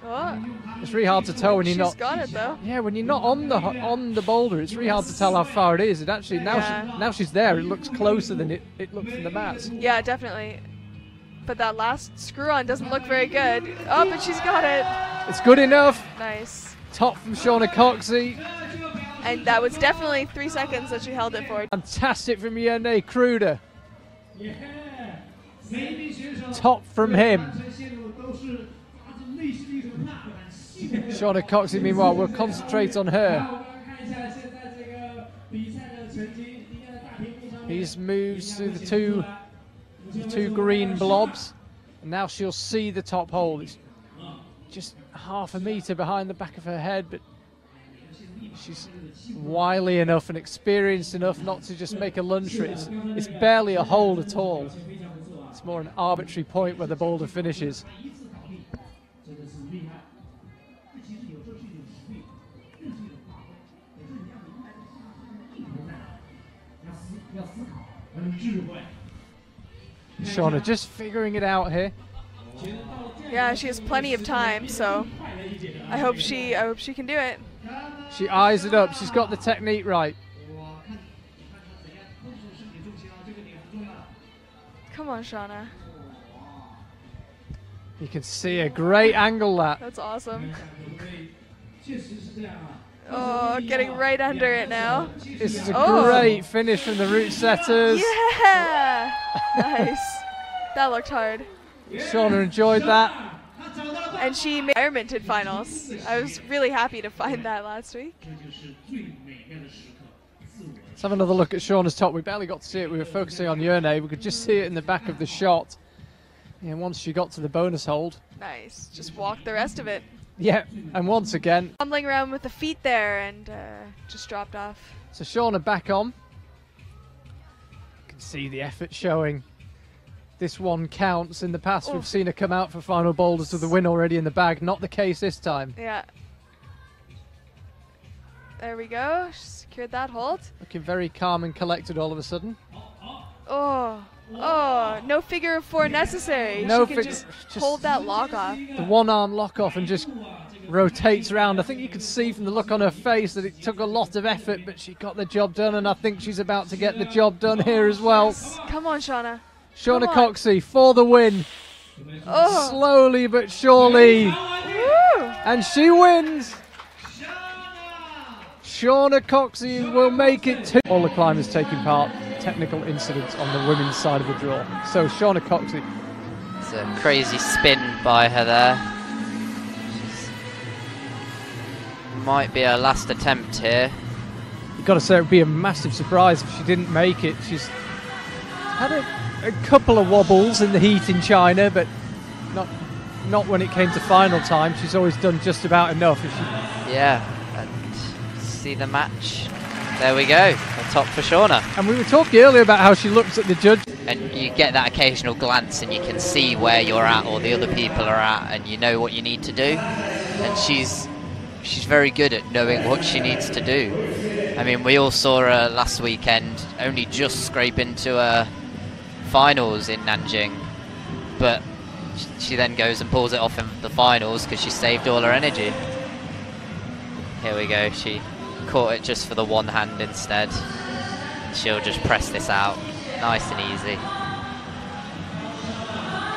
What? It's really hard to tell when you're not. She's got it though. Yeah, when you're not on the boulder, it's really hard to tell how far it is. It actually now she's there. It looks closer than it looked from the mats. Yeah, definitely. But that last screw on doesn't look very good. Oh, but she's got it. It's good enough. Nice. Top from Shauna Coxsey. And that was definitely 3 seconds that she held it for. Fantastic from Yannick Kruder. Top from him. Shauna Coxsey, meanwhile, will concentrate on her. He's moves through the two green blobs, and now she'll see the top hole. It's just half a metre behind the back of her head, but she's wily enough and experienced enough not to just make a lunge for it. It's barely a hole at all. It's more an arbitrary point where the boulder finishes. Shauna just figuring it out here. Yeah, she has plenty of time, so I hope she can do it. She eyes it up. She's got the technique right. Come on, Shauna. You can see a great angle that. That's awesome. Oh, getting right under it now. This is a great finish from the root setters. Yeah! Nice. That looked hard. Shauna enjoyed that. And she made environmented finals. I was really happy to find that last week. Let's have another look at Shauna's top. We barely got to see it. We were focusing on Yerne. We could just see it in the back of the shot. And once she got to the bonus hold. Nice. Just walk the rest of it. Yeah, and once again. Fumbling around with the feet there and just dropped off. So Shauna back on. You can see the effort showing. This one counts. In the past, we've seen her come out for final boulders with the win already in the bag. Not the case this time. Yeah. There we go. She secured that hold. Looking very calm and collected all of a sudden. Oh, no figure of four necessary. No, she can just hold that lock off. The one-arm lock off and just rotates around. I think you could see from the look on her face that it took a lot of effort, but she got the job done, and I think she's about to get the job done here as well. Come on, Shauna. Shauna Coxsey for the win. Slowly but surely. And she wins. Shauna Coxsey will make it to all the climbers taking part. Technical incidents on the women's side of the draw. So Shauna Coxsey. It's a crazy spin by her there. Might be her last attempt here. You've got to say it would be a massive surprise if she didn't make it. She's had a couple of wobbles in the heat in China, but not when it came to final time. She's always done just about enough. Yeah, and see the match. There we go, a top for Shauna. And we were talking earlier about how she looks at the judge. And you get that occasional glance and you can see where you're at or the other people are at, and you know what you need to do. And she's very good at knowing what she needs to do. I mean, we all saw her last weekend only just scrape into finals in Nanjing, but she then goes and pulls it off in the finals because she saved all her energy. Here we go, she caught it just for the one hand instead. She'll just press this out nice and easy.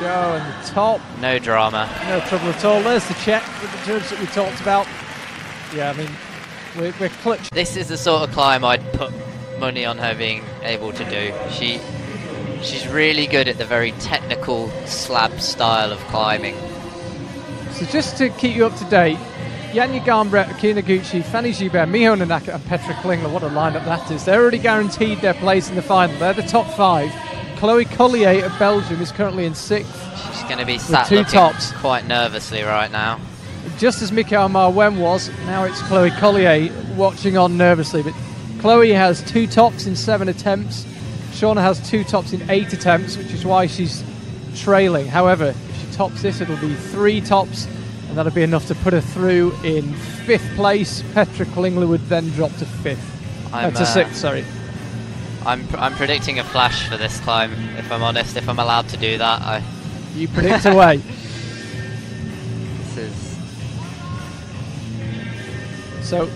Go on the top. No drama. No trouble at all. There's the check with the judge that we talked about. Yeah, I mean, we're clutch. This is the sort of climb I'd put money on her being able to do. She's really good at the very technical slab style of climbing. So just to keep you up to date, Yanya Garnbrett, Akina Gucci, Fanny Gibert, Miho Nanaka and Petra Klingler, what a lineup that is. They're already guaranteed their place in the final. They're the top 5. Chloe Collier of Belgium is currently in 6th. She's going to be sat looking tops quite nervously right now. Just as Mikael Marwen was, now it's Chloe Collier watching on nervously. But Chloe has 2 tops in 7 attempts. Shauna has 2 tops in 8 attempts, which is why she's trailing. However, if she tops this, it'll be 3 tops, and that'll be enough to put her through in 5th place. Petra Klingler would then drop to 5th. To 6th, sorry. I'm predicting a flash for this climb, if I'm honest, if I'm allowed to do that. You predict away. This is... So,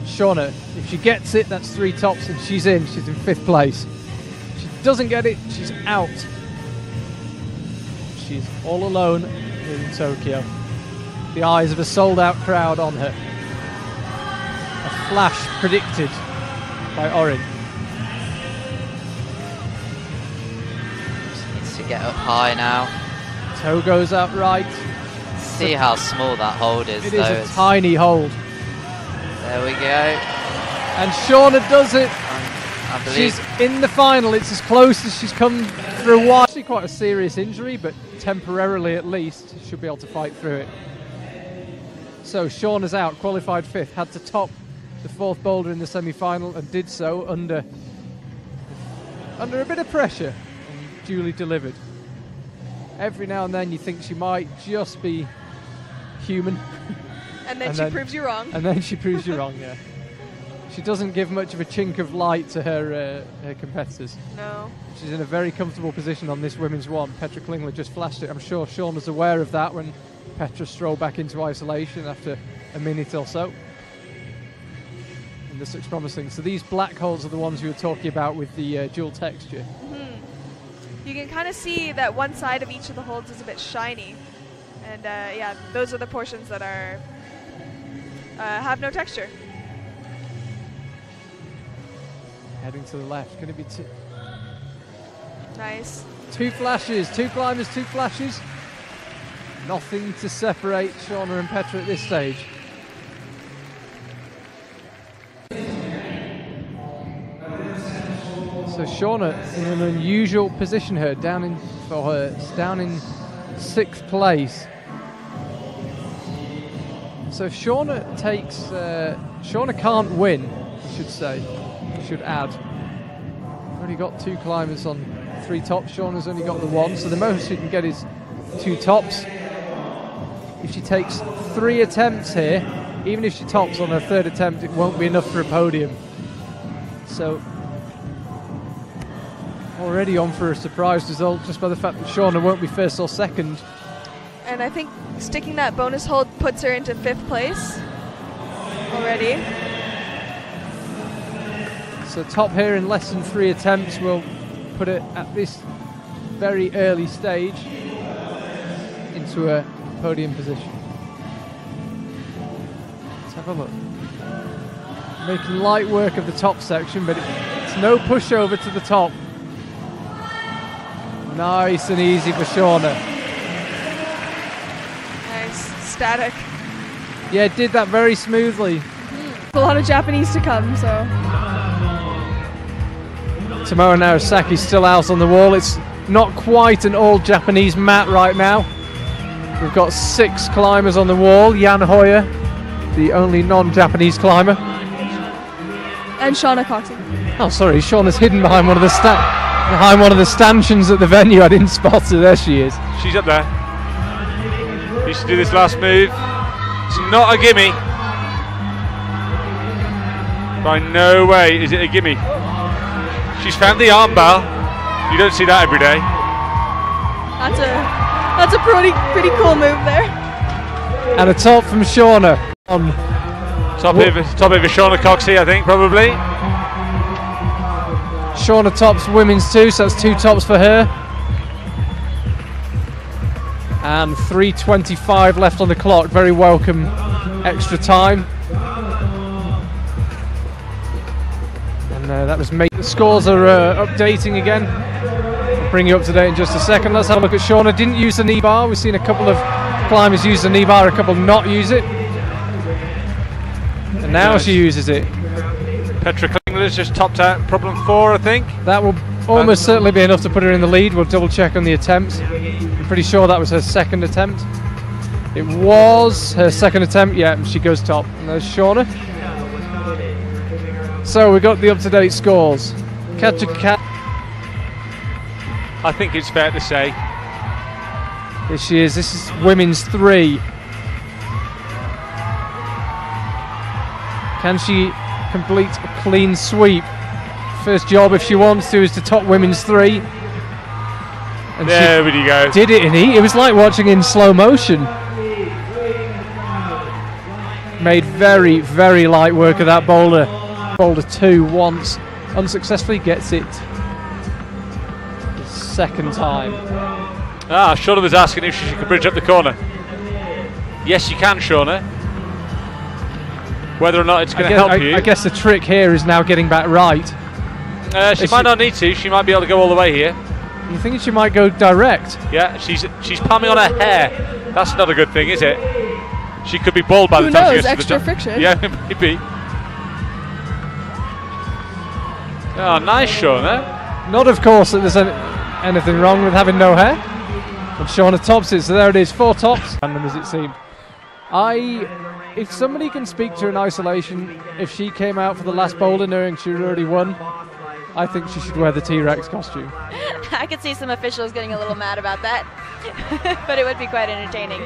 Shauna, if she gets it, that's 3 tops, and she's in 5th place. If she doesn't get it, she's out. She's all alone here in Tokyo. The eyes of a sold-out crowd on her. A flash predicted by Orin. Just needs to get up high now. Toe goes out right. See how small that hold is, It is a tiny hold. There we go. And Shauna does it. I believe She's in the final. It's as close as she's come for a while. Actually quite a serious injury, but temporarily at least, should be able to fight through it. So Shauna's out, qualified 5th, had to top the 4th boulder in the semi-final and did so under a bit of pressure and duly delivered. Every now and then you think she might just be human. And then she proves you wrong. And then she proves you wrong, yeah. She doesn't give much of a chink of light to her competitors. No. She's in a very comfortable position on this women's one. Petra Klingler just flashed it. I'm sure Shauna's aware of that when Petra strolled back into isolation after a minute or so. And this looks promising. So these black holes are the ones you were talking about with the dual texture. You can kind of see that one side of each of the holes is a bit shiny. And yeah, those are the portions that are have no texture. Heading to the left. Going to be Nice. 2 flashes, 2 climbers, 2 flashes. Nothing to separate Shauna and Petra at this stage. So Shauna in an unusual position here, down in 6th place. So if Shauna takes, Shauna can't win, I should say, should add. We've only got 2 climbers on 3 tops. Shauna's only got the 1, so the most she can get is 2 tops. If she takes 3 attempts here, even if she tops on her 3rd attempt, it won't be enough for a podium. So already on for a surprise result just by the fact that Shauna won't be 1st or 2nd. And I think sticking that bonus hold puts her into 5th place already. So top here in less than 3 attempts will put it at this very early stage into a podium position. Let's have a look. Making light work of the top section, but it's no pushover to the top. Nice and easy for Shauna. Nice, static. Yeah, did that very smoothly. A lot of Japanese to come, so. Tomoe Narasaki's still out on the wall. It's not quite an all Japanese mat right now. We've got 6 climbers on the wall. Jan Hoyer, the only non-Japanese climber. And Shauna Coxsey. Oh, sorry, Shauna's hidden behind one of the stanchions at the venue. I didn't spot her. There she is. She's up there. Used to do this last move. It's not a gimme. By no way is it a gimme. She's found the armbar. You don't see that every day. That's a pretty cool move there. And a top from Shauna. Top over Shauna Coxsey, I think, probably. Shauna tops women's 2, so that's 2 tops for her. And 3:25 left on the clock. Very welcome extra time. And that was made. The scores are updating again. I'll bring you up to date in just a second. Let's have a look at Shauna. Didn't use the knee bar. We've seen a couple of climbers use the knee bar, a couple not use it. And now she uses it. Petra Klingler's just topped out problem 4, I think. That will almost certainly be enough to put her in the lead. We'll double check on the attempts. I'm pretty sure that was her 2nd attempt. It was her 2nd attempt, yeah, and she goes top. And there's Shauna. So we got the up-to-date scores. I think it's fair to say. Here she is. This is women's 3. Can she complete a clean sweep? First job, if she wants to, is to top women's 3. And there we go. Did it in heat. It was like watching in slow motion. Made very, very light work of that boulder. Boulder 2 once, unsuccessfully gets it the 2nd time. Shauna was asking if she could bridge up the corner. Yes, you can, Shauna. Whether or not it's going to help you. I guess the trick here is now getting back right. She might not need to. She might be able to go all the way here. You think she might go direct? Yeah, she's palming on her hair. That's not a good thing, is it? She could be bald by the time she gets to the extra friction. Yeah, maybe. Oh, nice, Shauna. Not, of course, that there's anything wrong with having no hair. And Shauna tops it, so there it is, 4 tops. Random as it seemed. If somebody can speak to her in isolation, if she came out for the last boulder knowing she had already won, I think she should wear the T-Rex costume. I could see some officials getting a little mad about that, but it would be quite entertaining.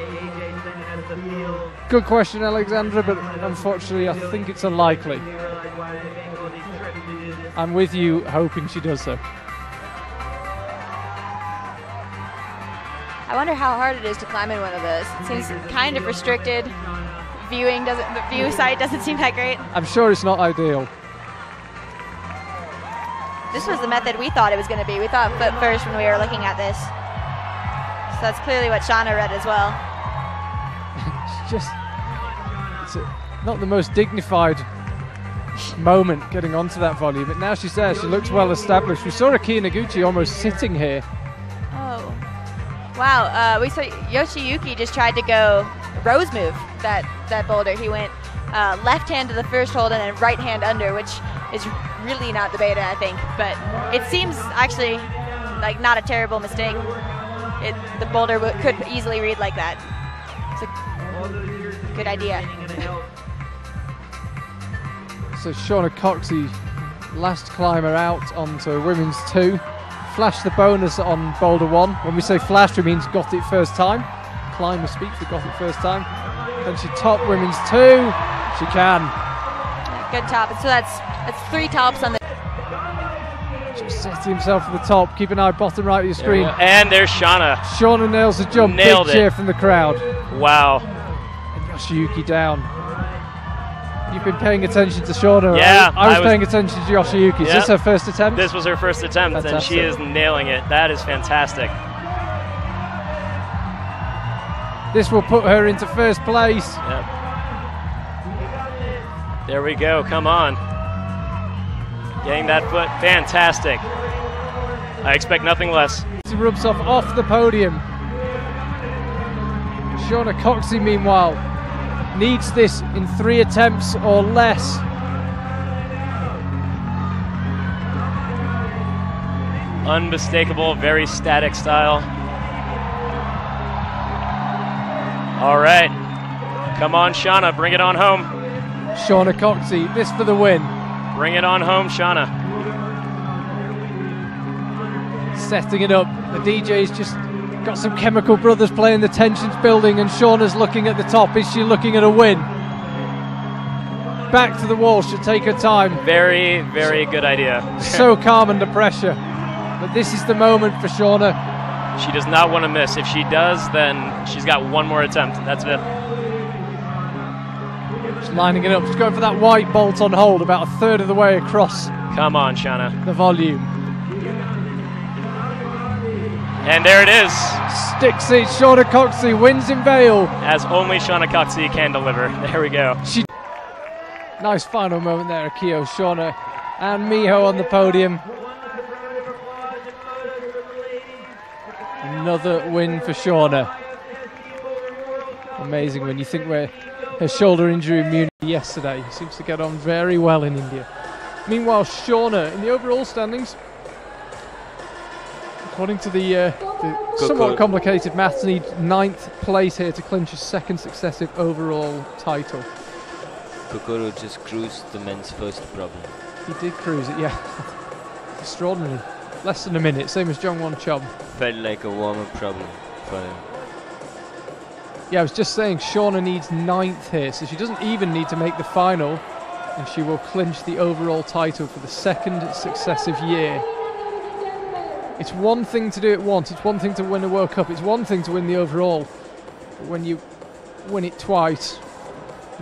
Good question, Alexandra, but unfortunately I think it's unlikely. I'm with you, hoping she does so. I wonder how hard it is to climb in one of those. It seems kind of restricted. The view sight doesn't seem that great. I'm sure it's not ideal. This was the method we thought it was going to be. We thought foot first when we were looking at this. So that's clearly what Shauna read as well. It's not the most dignified moment getting onto that volley, but now she's there. She looks well established. We saw Akia Noguchi almost sitting here. Oh. Wow, we saw Yoshiyuki just tried to go rose move that boulder. He went left hand to the first hold and then right hand under, which is really not the beta, I think. But it seems actually like not a terrible mistake. The boulder could easily read like that. It's a good idea. So Shauna Coxsey, last climber out onto women's 2. Flashed the bonus on boulder 1. When we say flashed, we means got it first time. Climber speaks for got it first time. Then she topped women's 2. She can. Good top. So that's 3 tops on the. Just setting himself at the top. Keep an eye bottom right of your screen. And there's Shauna. Shauna nails the jump. Nailed Big it. cheer from the crowd. Wow. And Yoshiyuki down. You've been paying attention to Shauna. Yeah, I was paying attention to Yoshiyuki. Is this her first attempt? This was her first attempt, Fantastic. and she is nailing it. That is fantastic. This will put her into first place. Yep. There we go. Come on. Getting that foot. Fantastic. I expect nothing less. She rubs off the podium. Shauna Coxsey, meanwhile, needs this in 3 attempts or less. Unmistakable, very static style. All right. Come on, Shauna. Bring it on home. Shauna Coxsey, this for the win. Bring it on home, Shauna. Setting it up. The DJ's just got some Chemical Brothers playing, the tension's building, and Shauna's looking at the top. Is she looking at a win? Back to the wall, she'll take her time. Very, very good idea. So calm under pressure. But this is the moment for Shauna. She does not want to miss. If she does, then she's got one more attempt. That's it. She's lining it up. She's going for that white bolt on hold about a third of the way across. Come on, Shauna. The volume. And there it is. Sticks it. Shauna Coxsey wins in Vale. As only Shauna Coxsey can deliver. There we go. Nice final moment there, Akio, Shauna and Miho on the podium. Another win for Shauna. Amazing when you think where her shoulder injury immunity yesterday. Seems to get on very well in India. Meanwhile, Shauna in the overall standings, according to the somewhat complicated maths, needs 9th place here to clinch his 2nd successive overall title. Kokoro just cruised the men's first problem. He did cruise it, yeah. Extraordinary. Less than a minute, same as Jongwon Chom. Felt like a warm-up problem for him. Yeah, I was just saying Shauna needs 9th here, so she doesn't even need to make the final, and she will clinch the overall title for the 2nd successive year. It's one thing to do it once, it's one thing to win a World Cup, it's one thing to win the overall, but when you win it twice,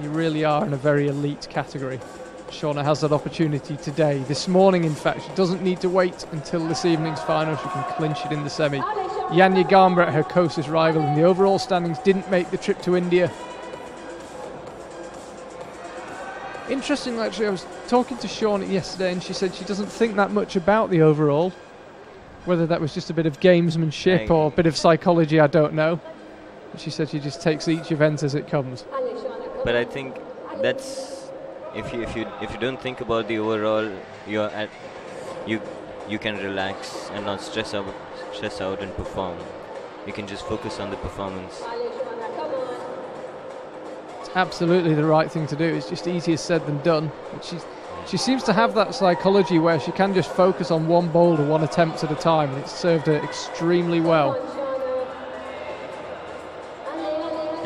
you really are in a very elite category. Shauna has that opportunity today, this morning in fact. She doesn't need to wait until this evening's final, she can clinch it in the semi. Yanya Gambra, her closest rival in the overall standings, didn't make the trip to India. Interesting, actually, I was talking to Shauna yesterday and she said she doesn't think that much about the overall. Whether that was just a bit of gamesmanship or a bit of psychology, I don't know. But she said she just takes each event as it comes. But I think that's if you don't think about the overall, you can relax and not stress out and perform. You can just focus on the performance. It's absolutely the right thing to do. It's just easier said than done. But she seems to have that psychology where she can just focus on one boulder, one attempt at a time, and it's served her extremely well.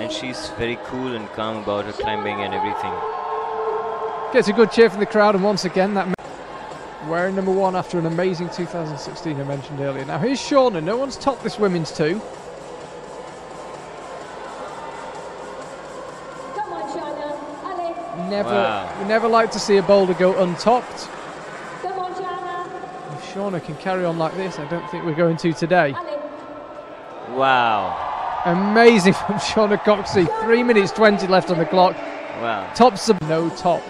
and she's very cool and calm about her climbing and everything. Gets a good cheer from the crowd, and once again that wearing number 1 after an amazing 2016 I mentioned earlier. Now here's Shauna. No one's topped this women's 2. We never like to see a boulder go untopped. If Shauna can carry on like this, I don't think we're going to today. Wow. Amazing from Shauna Coxsey. 3 minutes 20 left on the clock. Wow. Tops the no top.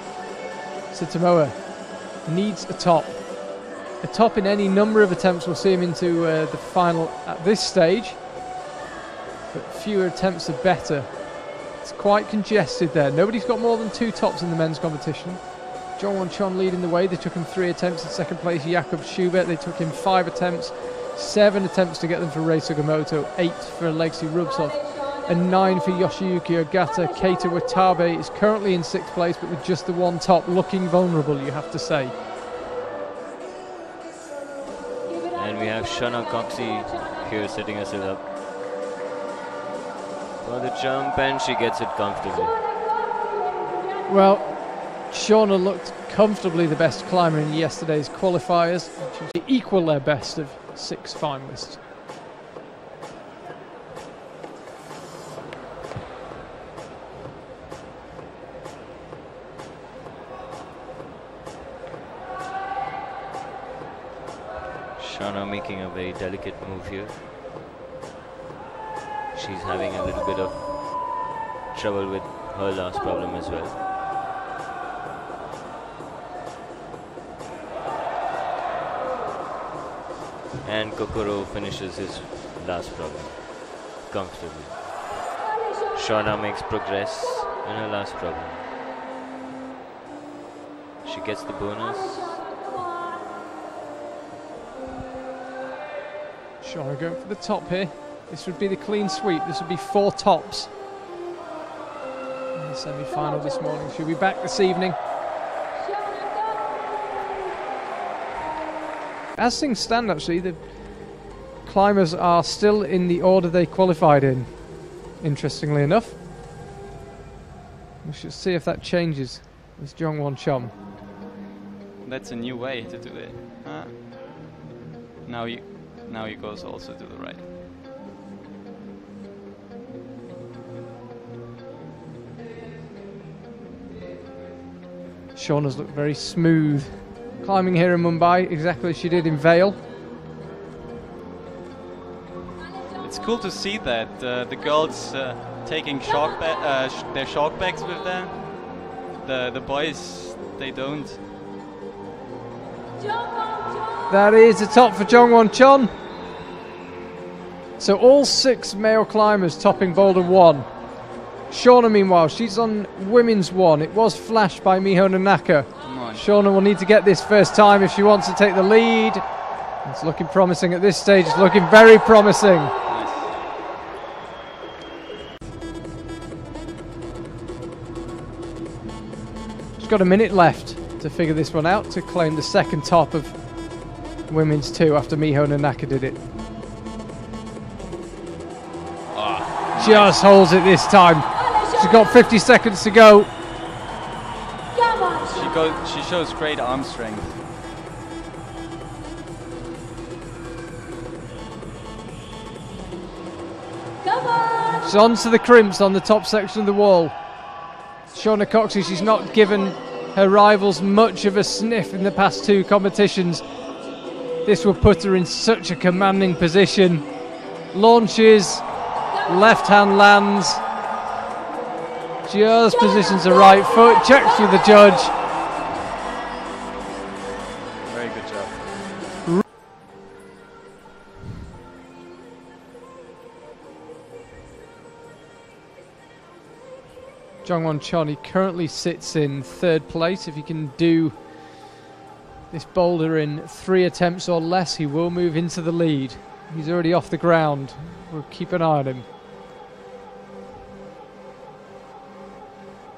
Satomoa needs a top. A top in any number of attempts will see him into the final at this stage. But fewer attempts are better. It's quite congested there. Nobody's got more than 2 tops in the men's competition. Jongwon Chon leading the way. They took him 3 attempts. In second place, Jakob Schubert. They took him 5 attempts. 7 attempts to get them for Rei Sugimoto. 8 for Alexei Rubtsov. And 9 for Yoshiyuki Ogata. Keita Watabe is currently in 6th place, but with just the 1 top, looking vulnerable, you have to say. And we have Shauna Coxsey here setting herself up for the jump, and she gets it comfortably. Well, Shauna looked comfortably the best climber in yesterday's qualifiers. She equal their best of 6 finalists. Shauna making a very delicate move here. She's having a little bit of trouble with her last problem as well. And Kokoro finishes his last problem comfortably. Shauna makes progress in her last problem. She gets the bonus. Shauna going for the top here. This would be the clean sweep. This would be 4 tops in the semi-final this morning. She'll be back this evening. As things stand, actually, the climbers are still in the order they qualified in, interestingly enough. We should see if that changes with Jongwon Chon. That's a new way to do it. Now he goes also to the right. Shauna's looked very smooth climbing here in Mumbai, exactly as she did in Vale. It's cool to see that the girls taking their shock bags with them. The boys, they don't. That is the top for Jongwon Chon. So all 6 male climbers topping Boulder 1. Shauna, meanwhile, she's on women's 1. It was flashed by Miho Nanaka. Shauna will need to get this first time if she wants to take the lead. It's looking promising at this stage. It's looking very promising. She's got a minute left to figure this one out, to claim the 2nd top of women's 2 after Miho Nanaka did it. Just holds it this time. She's got 50 seconds to go. She shows great arm strength. She's on to the crimps on the top section of the wall. Shauna Coxsey, she's not given her rivals much of a sniff in the past 2 competitions. This will put her in such a commanding position. Launches, left hand lands, just positions the right foot, checks with the judge. Very good job. Jongwon Chon, he currently sits in 3rd place. If he can do this boulder in 3 attempts or less, he will move into the lead. He's already off the ground. We'll keep an eye on him.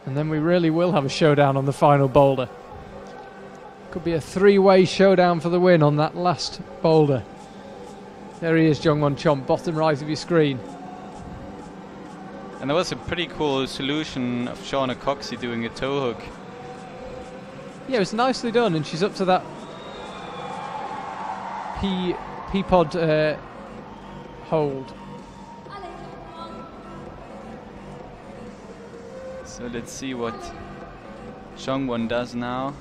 And then we really will have a showdown on the final boulder. Could be a 3-way showdown for the win on that last boulder. There he is, Jongwon Chon, bottom right of your screen. And that was a pretty cool solution of Shauna Coxsey doing a toe hook. Yeah, it was nicely done, and she's up to that P-pod hold. So let's see what Jeongwon does now.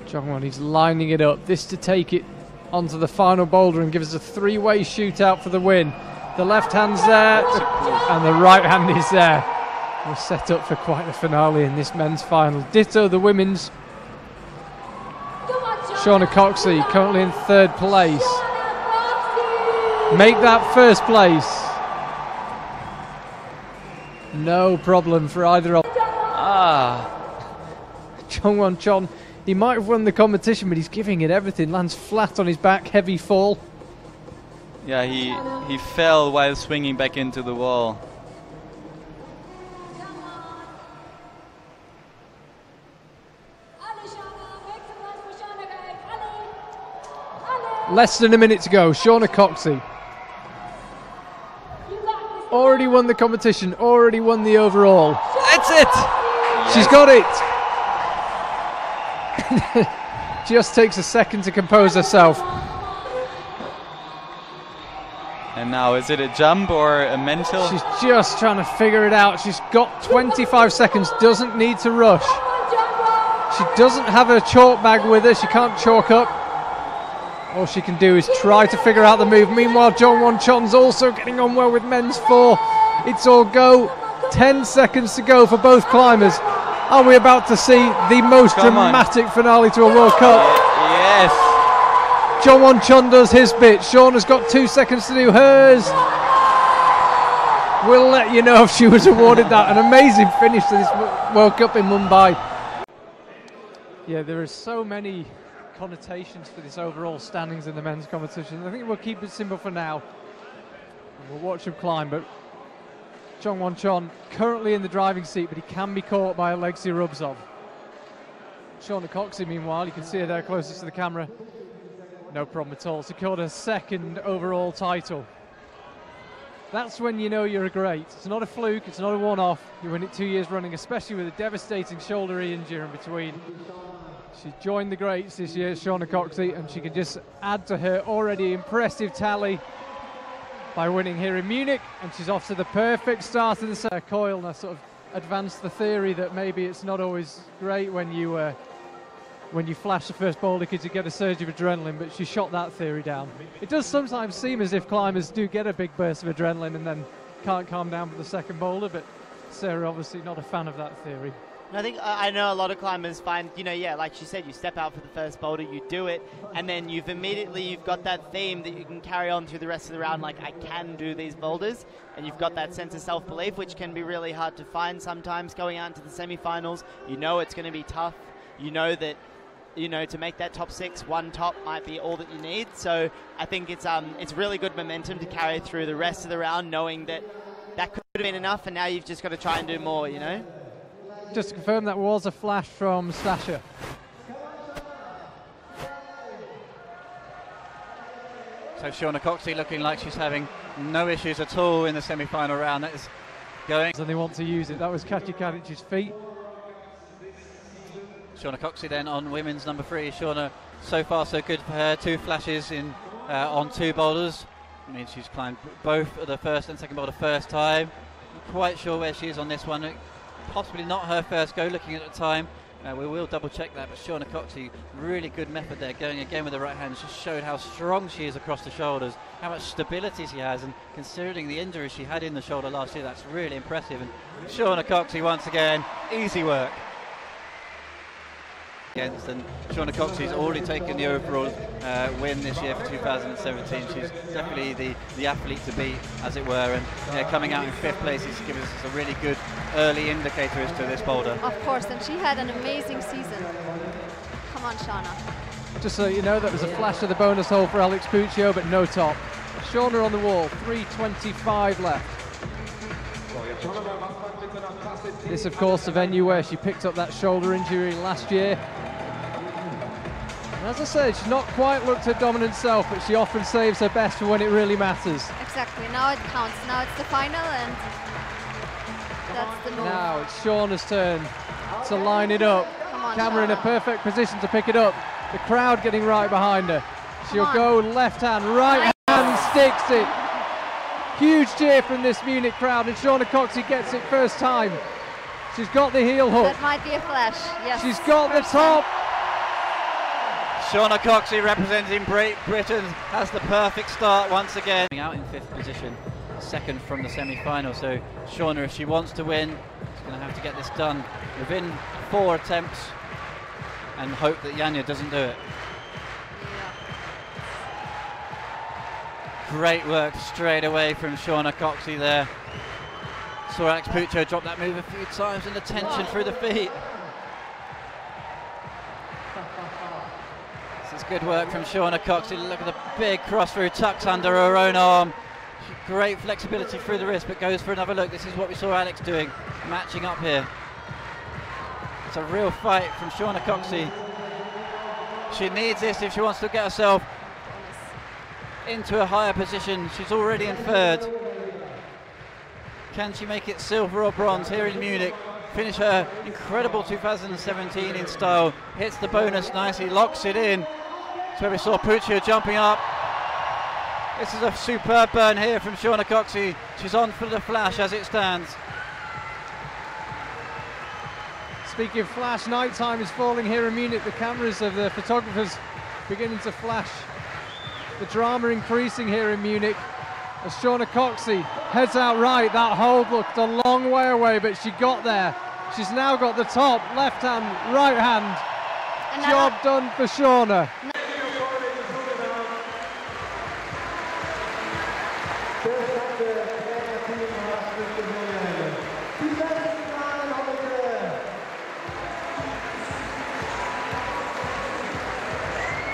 Jeongwon, he's lining it up. This to take it onto the final boulder and give us a three-way shootout for the win. The left hand's there, and the right hand is there. We're set up for quite a finale in this men's final. Ditto the women's. Shauna Coxsey currently in third place. Make that first place. No problem for either of them. Jeongwon Chon, he might have won the competition, but he's giving it everything. Lands flat on his back, heavy fall. Yeah, he fell while swinging back into the wall. Less than a minute to go. Shauna Coxsey. Already won the competition, already won the overall. That's it! Yes. She's got it! Just takes a second to compose herself. And now, is it a jump or a mental? She's just trying to figure it out. She's got 25 seconds, doesn't need to rush. She doesn't have her chalk bag with her, she can't chalk up. All she can do is try to figure out the move. Meanwhile, Jeongwon Chon's also getting on well with men's 4. It's all go. 10 seconds to go for both climbers. Are we about to see the most dramatic finale to a World Cup? Yes. Jeongwon Chon does his bit. Shauna's got 2 seconds to do hers. We'll let you know if she was awarded that. An amazing finish to this World Cup in Mumbai. Yeah, there are so many connotations for this overall standings in the men's competition. I think we'll keep it simple for now. We'll watch him climb, but Jeongwon Chon currently in the driving seat, but he can be caught by Alexei Rubzov. Shauna Coxsey, meanwhile, you can see her there closest to the camera. No problem at all. Secured her second overall title. That's when you know you're great. It's not a fluke, it's not a one-off. You win it 2 years running, especially with a devastating shoulder injury in between. She joined the greats this year, Shauna Coxsey, and she can just add to her already impressive tally by winning here in Munich, and she's off to the perfect start of the coil. And I sort of advanced the theory that maybe it's not always great when you flash the first boulder because you get a surge of adrenaline, but she shot that theory down. It does sometimes seem as if climbers do get a big burst of adrenaline and then can't calm down for the second boulder, but Sarah obviously not a fan of that theory. I think I know a lot of climbers find, like she said, you step out for the first boulder, you do it, and then you've got that theme that you can carry on through the rest of the round, like I can do these boulders, and you've got that sense of self-belief, which can be really hard to find sometimes going out into the semi-finals. You know it's going to be tough. You know that, to make that top 6, one top might be all that you need. So I think it's really good momentum to carry through the rest of the round, knowing that could have been enough, and now you've just got to try and do more, Just to confirm, that was a flash from Sasha. So Shauna Coxsey looking like she's having no issues at all in the semi-final round. That is going. And they want to use it. That was Katja Kadic's feet. Shauna Coxsey then on women's number 3. Shauna, so far so good for her. 2 flashes in on 2 boulders. I mean, she's climbed both the first and second boulder first time. Not quite sure where she is on this one. Possibly not her first go, looking at the time. We will double check that, but Shauna Coxsey, really good method there, going again with the right hand. Just showed how strong she is across the shoulders, how much stability she has, and considering the injury she had in the shoulder last year, that's really impressive. And Shauna Coxsey, once again, easy work. And Shauna Coxsey's already taken the overall win this year for 2017. She's definitely the athlete to beat, as it were, and coming out in 5th place is giving us a really good early indicator as to this boulder. Of course, and she had an amazing season. Come on, Shauna. Just so you know, that was a flash of the bonus hole for Alex Puccio, but no top. Shauna on the wall, 3:25 left. This, of course, the venue where she picked up that shoulder injury last year. As I said, she's not quite looked her dominant self, but she often saves her best for when it really matters. Exactly. Now it counts. Now it's the final, and that's the move. Now it's Shauna's turn to line it up. Come on, Camera in a Shauna. perfect position to pick it up. The crowd getting right behind her. She'll on. go left hand, right hand, sticks it. Huge cheer from this Munich crowd, and Shauna Coxsey gets it first time. She's got the heel hook. That might be a flash. Yes. She's got the top. Shauna Coxsey representing Great Britain has the perfect start once again. Out in 5th position, second from the semi-final. So Shauna, if she wants to win, she's going to have to get this done within 4 attempts and hope that Janja doesn't do it. Great work straight away from Shauna Coxsey there. Saw Alex Puccio drop that move a few times, and the tension through the feet. This is good work from Shauna Coxsey. Look at the big cross through, tucks under her own arm. Great flexibility through the wrist, but goes for another look. This is what we saw Alex doing, matching up here. It's a real fight from Shauna Coxsey. She needs this if she wants to get herself into a higher position. She's already in 3rd. Can she make it silver or bronze here in Munich? Finish her incredible 2017 in style. Hits the bonus nicely, locks it in. That's where we saw Puccio jumping up. This is a superb burn here from Shauna Coxsey. She's on for the flash as it stands. Speaking of flash, nighttime is falling here in Munich. The cameras of the photographers beginning to flash. The drama increasing here in Munich as Shauna Coxsey heads out right. That hold looked a long way away, but she got there. She's now got the top, left hand, right hand. Job done for Shauna.